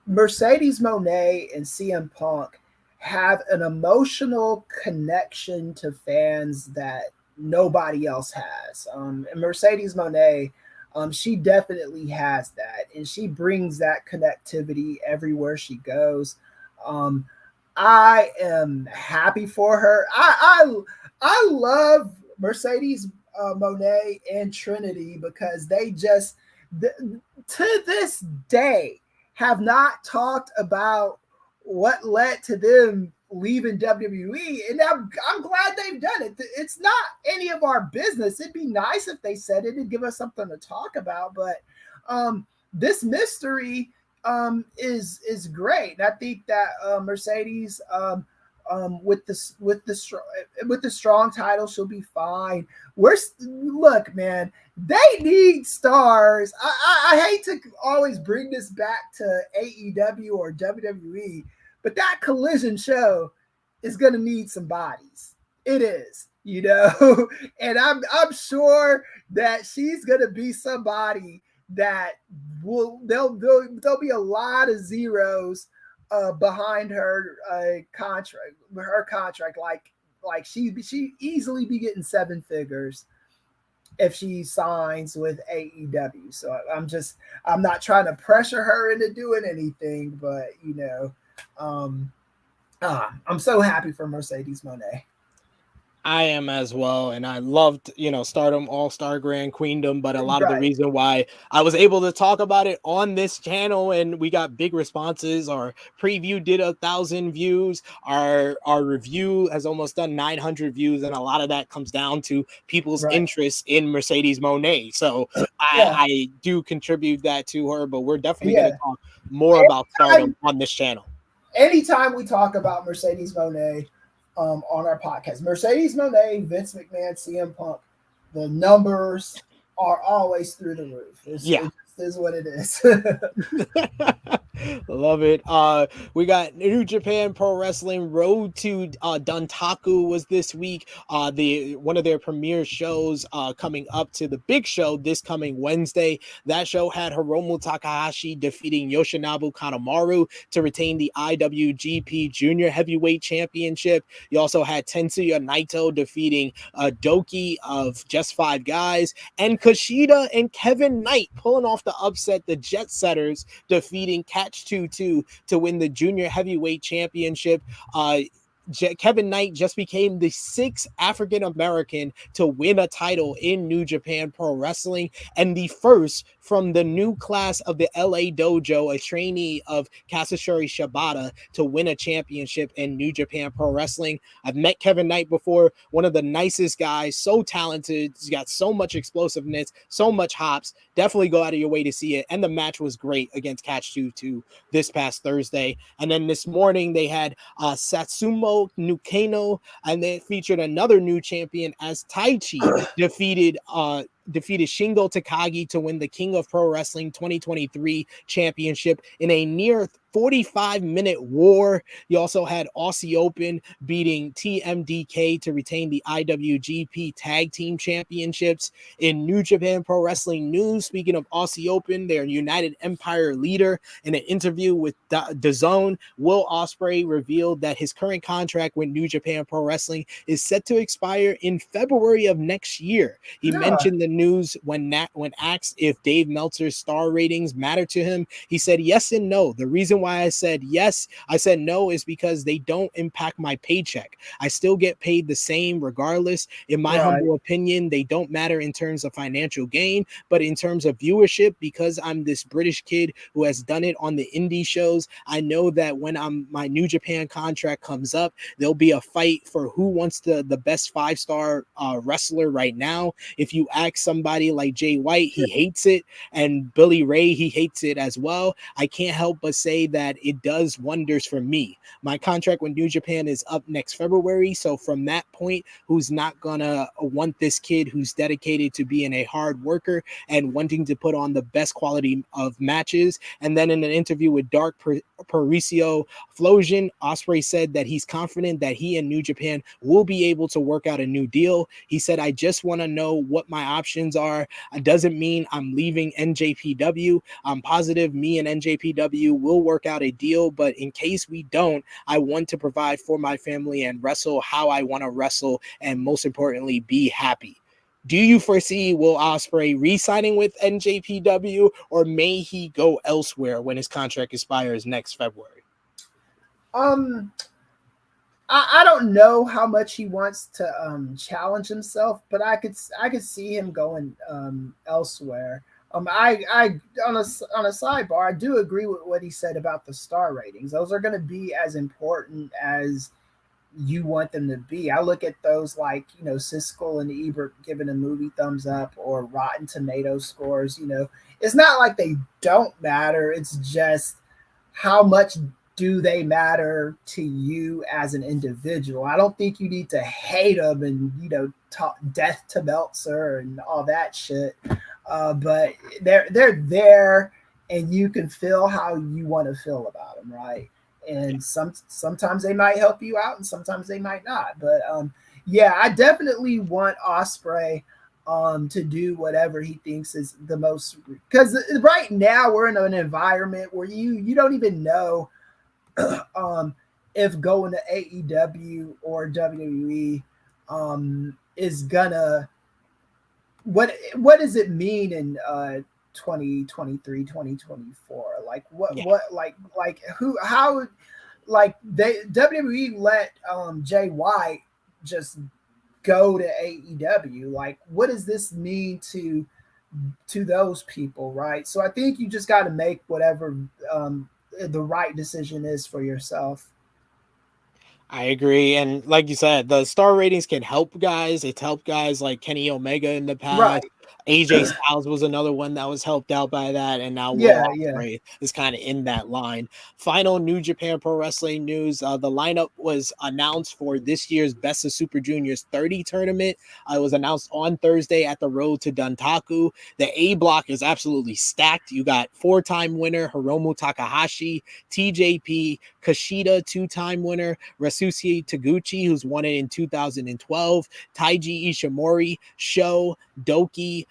Mercedes Moné and CM Punk have an emotional connection to fans that nobody else has. And Mercedes Moné, she definitely has that, and she brings that connectivity everywhere she goes. I am happy for her. I love Mercedes Moné and Trinity because they just to this day have not talked about what led to them leaving WWE, and I'm glad they've done it. It's not any of our business. It'd be nice if they said it and give us something to talk about, but this mystery is great. And I think that Mercedes with the strong title, she'll be fine. Look, man, they need stars. I hate to always bring this back to AEW or WWE, but that Collision show is gonna need some bodies. It is, and I'm sure that she's gonna be somebody that there'll be a lot of zeros behind her contract. Like she easily be getting 7 figures if she signs with AEW. So I'm not trying to pressure her into doing anything, but I'm so happy for Mercedes Moné. I am as well, and I loved, Stardom AllStar Queendom, but a lot of the reason why I was able to talk about it on this channel and we got big responses. Our preview did 1,000 views. Our review has almost done 900 views, and a lot of that comes down to people's interest in Mercedes Moné. So I do contribute that to her, but we're definitely going to talk more about Stardom on this channel. Anytime we talk about Mercedes Moné on our podcast, Mercedes Moné, Vince McMahon, CM Punk, the numbers are always through the roof. It is what it is. Love it. We got New Japan Pro Wrestling Road to Dontaku was this week. One of their premiere shows coming up to the big show this coming Wednesday. That show had Hiromu Takahashi defeating Yoshinobu Kanemaru to retain the IWGP Junior Heavyweight Championship. You also had Tetsuya Naito defeating Doki of Just Five Guys, and Kushida and Kevin Knight pulling off the upset, the Jet Setters defeating Catch 2-2 to win the Junior Heavyweight Championship. Kevin Knight just became the 6th African American to win a title in New Japan Pro Wrestling, and the first from the new class of the LA Dojo, a trainee of Kazuchika Shibata, to win a championship in New Japan Pro Wrestling. I've met Kevin Knight before, one of the nicest guys, so talented, he's got so much explosiveness, so much hops. Definitely go out of your way to see it. And the match was great against Catch 2-2 this past Thursday. And then this morning they had Satsumo Nukano, and they featured another new champion as Taichi defeated Shingo Takagi to win the King of Pro Wrestling 2023 championship in a near 45-minute war. You also had Aussie Open beating TMDK to retain the IWGP Tag Team Championships. In New Japan Pro Wrestling news, speaking of Aussie Open, their United Empire leader, in an interview with DAZN, Will Ospreay revealed that his current contract with New Japan Pro Wrestling is set to expire in February of next year. He mentioned the news when asked if Dave Meltzer's star ratings matter to him. He said yes and no. The reason reason why I said yes, I said no is because they don't impact my paycheck. I still get paid the same regardless. In my humble opinion, they don't matter in terms of financial gain, but in terms of viewership, because I'm this British kid who has done it on the indie shows, I know that when my New Japan contract comes up, there'll be a fight for who wants the best 5-star wrestler right now. If you ask somebody like Jay White, he hates it, and Billy Ray, he hates it as well. I can't help but say that it does wonders for me. My contract with New Japan is up next February, so from that point, who's not gonna want this kid who's dedicated to being a hard worker and wanting to put on the best quality of matches? And then in an interview with Dark Parisio Flosion, Ospreay said that he's confident that he and New Japan will be able to work out a new deal. He said, I just want to know what my options are. It doesn't mean I'm leaving NJPW. I'm positive me and NJPW will work out a deal, but in case we don't, I want to provide for my family and wrestle how I want to wrestle, and most importantly, be happy. Do you foresee Will Ospreay re-signing with NJPW, or may he go elsewhere when his contract expires next February? I don't know how much he wants to challenge himself, but I could see him going elsewhere. I on a sidebar, I do agree with what he said about the star ratings. Those are going to be as important as you want them to be. I look at those like, Siskel and Ebert giving a movie thumbs up, or Rotten Tomatoes scores. It's not like they don't matter. It's just how much do they matter to you as an individual. I don't think you need to hate them and, talk death to Meltzer and all that shit. But they're there, and you can feel how you want to feel about them, right? And sometimes they might help you out, and sometimes they might not. But yeah, I definitely want Ospreay to do whatever he thinks is the most, because right now we're in an environment where you don't even know if going to AEW or WWE is gonna, what does it mean in 2023, 2024? Like what who, how, like WWE let Jay White just go to AEW. Like, what does this mean to those people, right? So I think you just got to make whatever the right decision is for yourself. I agree. And like you said, the star ratings can help guys. It's helped guys like Kenny Omega in the past. Right. AJ Styles was another one that was helped out by that, and now Will Ospreay is kind of in that line. Final New Japan Pro Wrestling news: the lineup was announced for this year's Best of Super Juniors 30 tournament. It was announced on Thursday at the Road to Dontaku. The A block is absolutely stacked. You got 4-time winner Hiromu Takahashi, TJP, Kushida, 2-time winner Rasuke Taguchi, who's won it in 2012, Taiji Ishimori, Sho, Doki,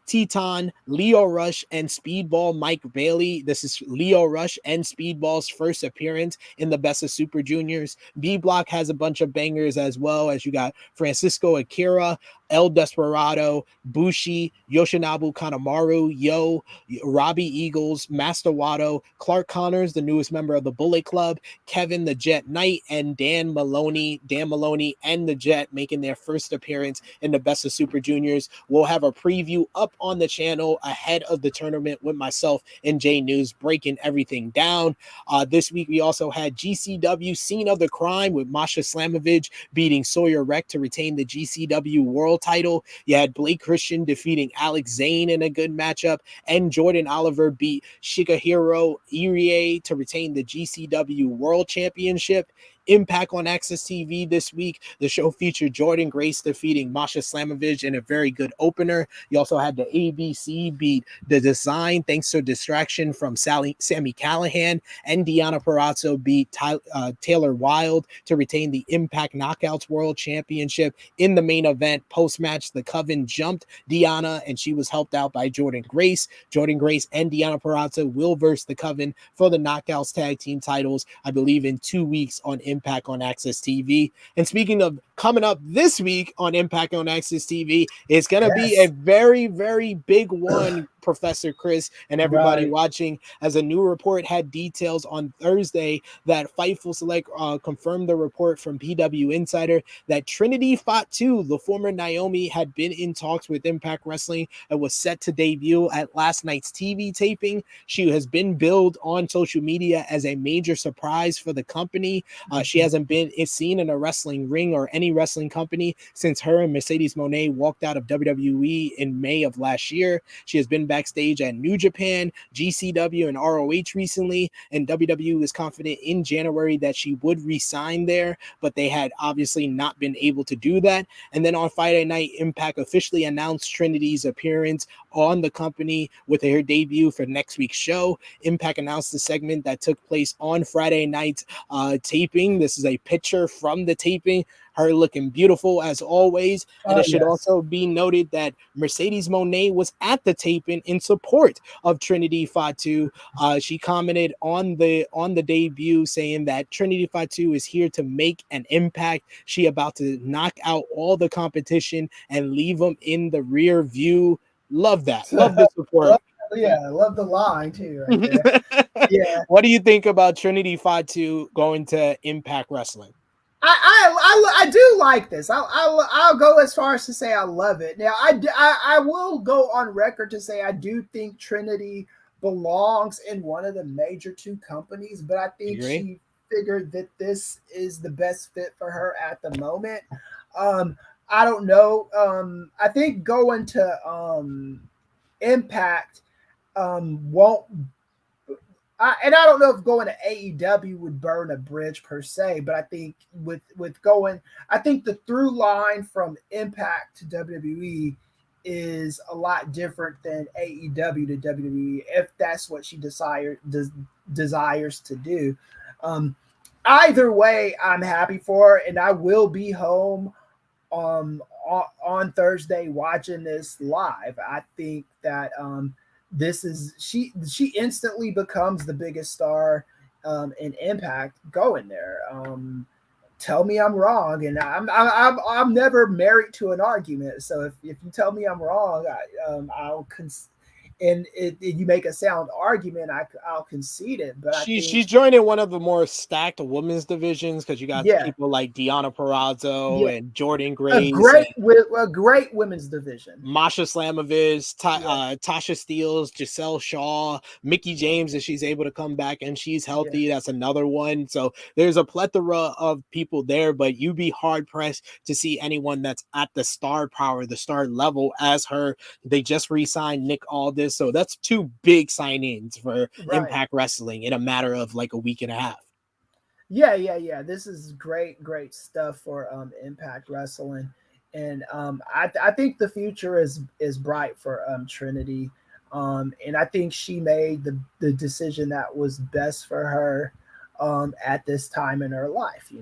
Teton, Leo Rush, and Speedball Mike Bailey. This is Leo Rush and Speedball's first appearance in the Best of Super Juniors. B Block has a bunch of bangers as well, as you got Francisco Akira, El Desperado, Bushi, Yoshinobu Kanemaru, Yo, Robbie Eagles, Master Wato, Clark Connors, the newest member of the Bullet Club, Kevin the Jet Knight, and Dan Maloney and the Jet making their first appearance in the Best of Super Juniors. We'll have a preview up on the channel ahead of the tournament with myself and Jay News breaking everything down. This week we also had GCW Scene of the Crime with Masha Slamovich beating Sawyer Wreck to retain the GCW World title. You had Blake Christian defeating Alex Zane in a good matchup, and Jordan Oliver beat Shigehiro Irie to retain the GCW World Championship. Impact on AxS TV this week. The show featured Jordan Grace defeating Masha Slamovich in a very good opener. You also had the ABC beat The Design thanks to distraction from Sammy Callahan, and Deonna Purrazzo beat Taylor Wilde to retain the Impact Knockouts World Championship in the main event. Post-match, the Coven jumped Deonna, and she was helped out by Jordynne Grace. Jordynne Grace and Deonna Purrazzo will verse the Coven for the Knockouts Tag Team titles, I believe, in 2 weeks on Impact on AxS TV. And speaking of coming up this week on Impact on AxS TV, it's going to be a very, very big one, Professor Kris and everybody watching, as a new report had details on Thursday that Fightful Select confirmed the report from PW Insider that Trinity Fatu, the former Naomi, had been in talks with Impact Wrestling and was set to debut at last night's TV taping. She has been billed on social media as a major surprise for the company. She hasn't been seen in a wrestling ring or any wrestling company since her and Mercedes Moné walked out of WWE in May of last year. She has been backstage at New Japan, GCW, and ROH recently, and WWE was confident in January that she would resign there, but they had obviously not been able to do that. And then on Friday night, Impact officially announced Trinity's appearance on the company with her debut for next week's show. Impact announced the segment that took place on Friday night's taping. This is a picture from the taping, her looking beautiful as always. And it should also be noted that Mercedes Moné was at the taping in support of Trinity Fatu. She commented on the debut saying that Trinity Fatu is here to make an impact. She about to knock out all the competition and leave them in the rear view. Love that. Love the support. I love the line too right there. What do you think about Trinity Fatu going to Impact Wrestling? I do like this. I'll go as far as to say I love it. Now I will go on record to say I do think Trinity belongs in one of the major 2 companies, but I think she figured that this is the best fit for her at the moment. I don't know. I think going to Impact won't. And I don't know if going to AEW would burn a bridge per se, but I think with going, I think the through line from Impact to WWE is a lot different than AEW to WWE, if that's what she desires to do. Either way, I'm happy for her, and I will be home on Thursday watching this live. I think that this is she instantly becomes the biggest star in Impact going there. Tell me I'm wrong, and I'm never married to an argument. So if you tell me I'm wrong, you make a sound argument, I'll concede it. But she's joining one of the more stacked women's divisions because you got people like Deonna Purrazzo and Jordynne Grace, a great women's division. Masha Slamovich, Tasha Steelz, Giselle Shaw, Mickie James, if she's able to come back and she's healthy. That's another one. So there's a plethora of people there, but you'd be hard pressed to see anyone that's at the star power, the star level as her. They just re-signed Nick Aldis. So that's 2 big sign-ins for Impact Wrestling in a matter of like a week and a half. Yeah. This is great stuff for Impact Wrestling. And I think the future is bright for Trinity. And I think she made the decision that was best for her at this time in her life,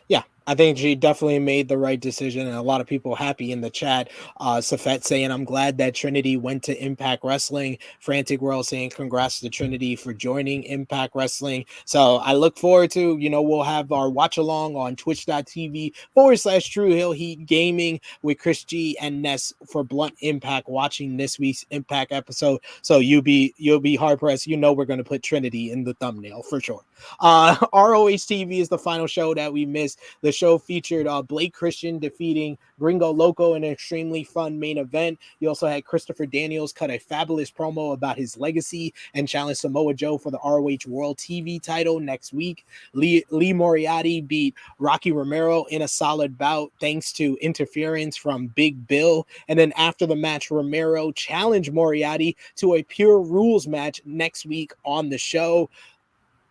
Yeah, I think she definitely made the right decision, and a lot of people happy in the chat. Safet saying, I'm glad that Trinity went to Impact Wrestling. Frantic World saying, congrats to Trinity for joining Impact Wrestling. So I look forward to, we'll have our watch along on twitch.tv/Tru Heel Heat Gaming with Chris G and Ness for Blunt Impact watching this week's Impact episode. So you'll be hard pressed. We're going to put Trinity in the thumbnail for sure. ROH TV is the final show that we missed. The show featured Blake Christian defeating Gringo Loco in an extremely fun main event. You also had Christopher Daniels cut a fabulous promo about his legacy and challenge Samoa Joe for the ROH World TV title next week. Lee Moriarty beat Rocky Romero in a solid bout thanks to interference from Big Bill. And then after the match, Romero challenged Moriarty to a Pure Rules match next week on the show.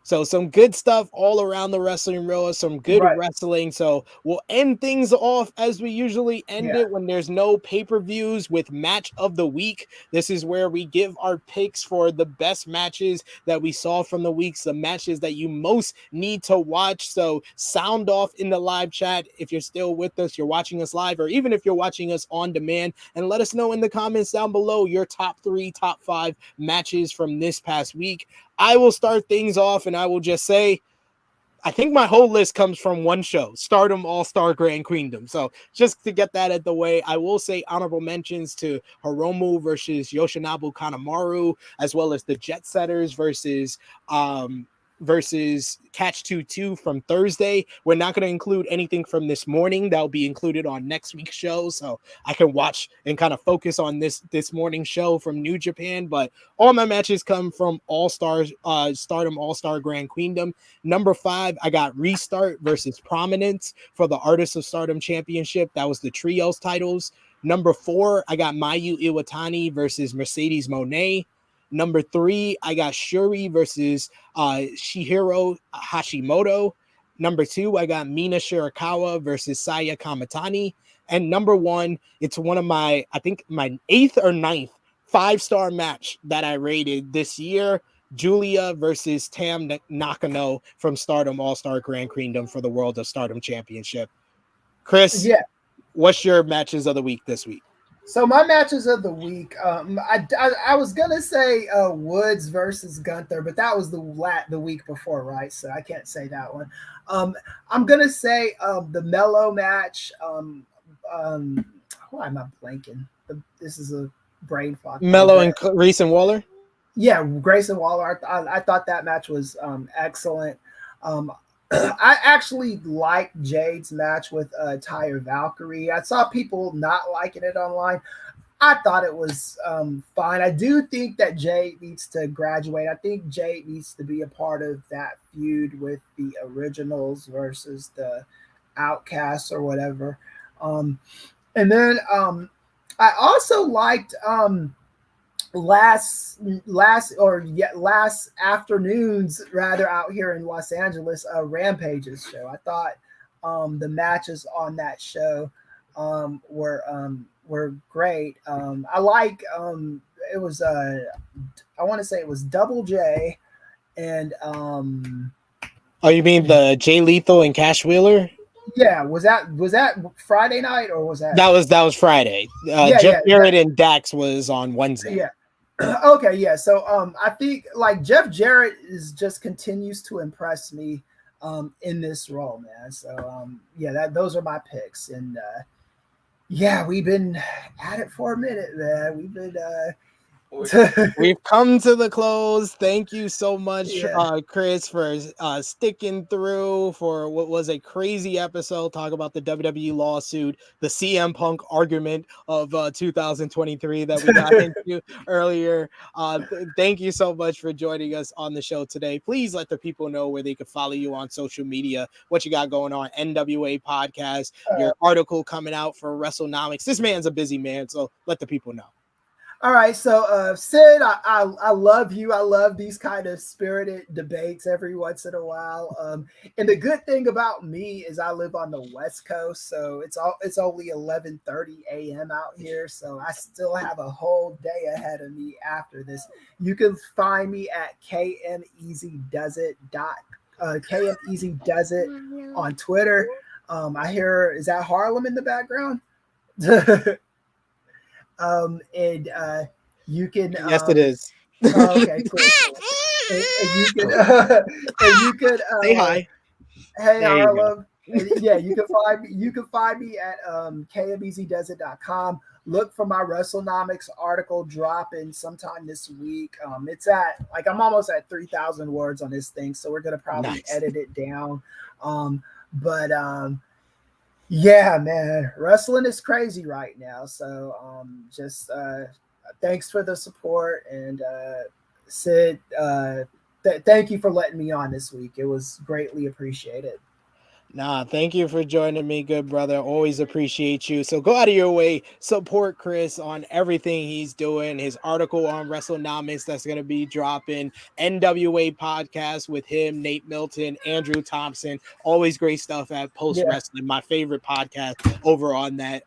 So some good stuff all around the wrestling row, some good wrestling. So we'll end things off as we usually end it when there's no pay-per-views with match of the week. This is where we give our picks for the best matches that we saw from the weeks, the matches that you most need to watch. So sound off in the live chat if you're still with us, you're watching us live, or even if you're watching us on demand, and let us know in the comments down below your top 3, top 5 matches from this past week. I will start things off, and I will just say, I think my whole list comes from one show, Stardom AllStar Queendom. So just to get that out the way, I will say honorable mentions to Hiromu versus Yoshinobu Kanemaru, as well as the Jet Setters versus Catch 22 from Thursday. We're not going to include anything from this morning. That'll be included on next week's show, so I can watch and kind of focus on this morning show from New Japan. But all my matches come from Stardom AllStar Grand Queendom. Number 5, I got Restart versus Prominence for the Artists of Stardom Championship. That was the trios titles. Number 4, I got Mayu Iwatani versus Mercedes Moné. Number 3, I got Shuri versus Shihiro Hashimoto. Number 2, I got Mina Shirakawa versus Saya Kamatani. And number 1, it's one of my 8th or 9th 5-star match that I rated this year. Julia versus Tam Nakano from Stardom AllStar Grand Queendom for the World of Stardom Championship. Kris, what's your matches of the week this week? So my matches of the week, I was gonna say Woods versus Gunther, but that was the week before, right? So I can't say that one. I'm gonna say the Mello match. Why am I blanking? This is a brain fog. Mello and Grayson Waller. Yeah, Grayson Waller. I thought that match was excellent. I actually liked Jade's match with Taya Valkyrie. I saw people not liking it online. I thought it was fine. I do think that Jade needs to graduate. I think Jade needs to be a part of that feud with the Originals versus the Outcasts or whatever. And then I also liked last afternoon's rather out here in Los Angeles Rampage's show. I thought the matches on that show were great. I like it was I want to say it was Double J and oh, you mean the Jay Lethal and Cash Wheeler? Yeah, was that Friday night or was that that was Friday? Jeff Jarrett and Dax was on Wednesday. Yeah. Okay, yeah. So I think like Jeff Jarrett continues to impress me in this role, man. So those are my picks. And we've been at it for a minute, man. We've been we've come to the close. Thank you so much, Kris, for sticking through for what was a crazy episode. Talk about the WWE lawsuit, the CM Punk argument of 2023 that we got into earlier. Thank you so much for joining us on the show today. Please let the people know where they can follow you on social media, what you got going on, NWA podcast, your article coming out for WrestleNomics. This man's a busy man, so let the people know. All right, so Sid, I love you. I love these kind of spirited debates every once in a while. And the good thing about me is I live on the West Coast, so it's only 11:30 a.m. out here, so I still have a whole day ahead of me after this. You can find me at KMEasyDoesIt on Twitter. I hear, is that Harlem in the background? You can yes it is. Okay, cool. and you can say hi. Hey Harlem. Yeah, you can find me at kmeasydoesit.com. Look for my WrestleNomics article dropping sometime this week. It's at I'm almost at 3,000 words on this thing, so we're gonna probably edit it down. Yeah, man, wrestling is crazy right now. So thanks for the support. And Sid, thank you for letting me on this week. It was greatly appreciated. Nah, thank you for joining me, good brother. Always appreciate you. So go out of your way, support Kris on everything he's doing. His article on WrestleNomics that's going to be dropping, NWA podcast with him, Nate Milton, Andrew Thompson. Always great stuff at Post Wrestling, my favorite podcast over on that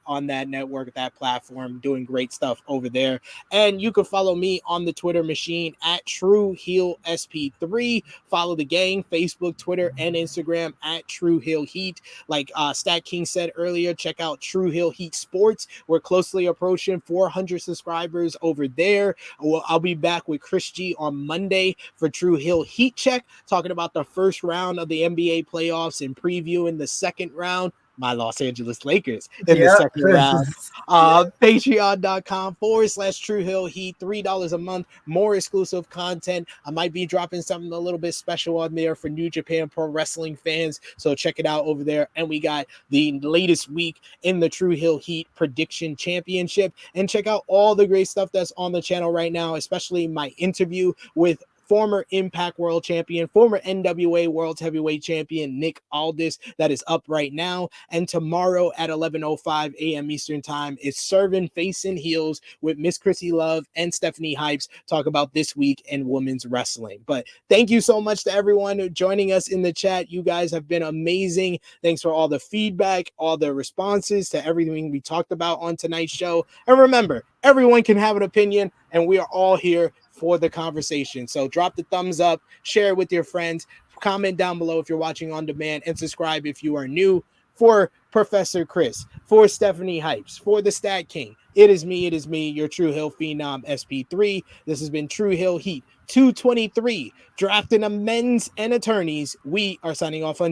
network, that platform, doing great stuff over there. And you can follow me on the Twitter machine at Tru Heel SP3. Follow the gang, Facebook, Twitter, and Instagram at Tru Heel Heat. Like StatKing said earlier, check out Tru Heel Heat Sports. We're closely approaching 400 subscribers over there. I'll be back with Chris G on Monday for Tru Heel Heat Check, talking about the first round of the NBA playoffs and previewing the second round. My Los Angeles Lakers in the second round. Patreon.com/Tru Heel Heat, $3 a month, more exclusive content. I might be dropping something a little bit special on there for New Japan Pro Wrestling fans, so check it out over there. And we got the latest week in the Tru Heel Heat Prediction Championship, and check out all the great stuff that's on the channel right now, especially my interview with former Impact World Champion, former NWA World Heavyweight Champion Nick Aldis, that is up right now. And tomorrow at 11:05 a.m. Eastern Time is Serving Facing Heels with Miss Chrissy Love and Stephanie Hypes, talk about this week in women's wrestling. But thank you so much to everyone joining us in the chat. You guys have been amazing. Thanks for all the feedback, all the responses to everything we talked about on tonight's show. And remember, everyone can have an opinion, and we are all here for the conversation. So drop the thumbs up, share it with your friends, comment down below if you're watching on demand, and subscribe if you are new. For Professor Kris, for Stephanie Hypes, for the StatKing, it is me, your Tru Heel Phenom SP3. This has been Tru Heel Heat 223, drafting a men's and attorneys. We are signing off on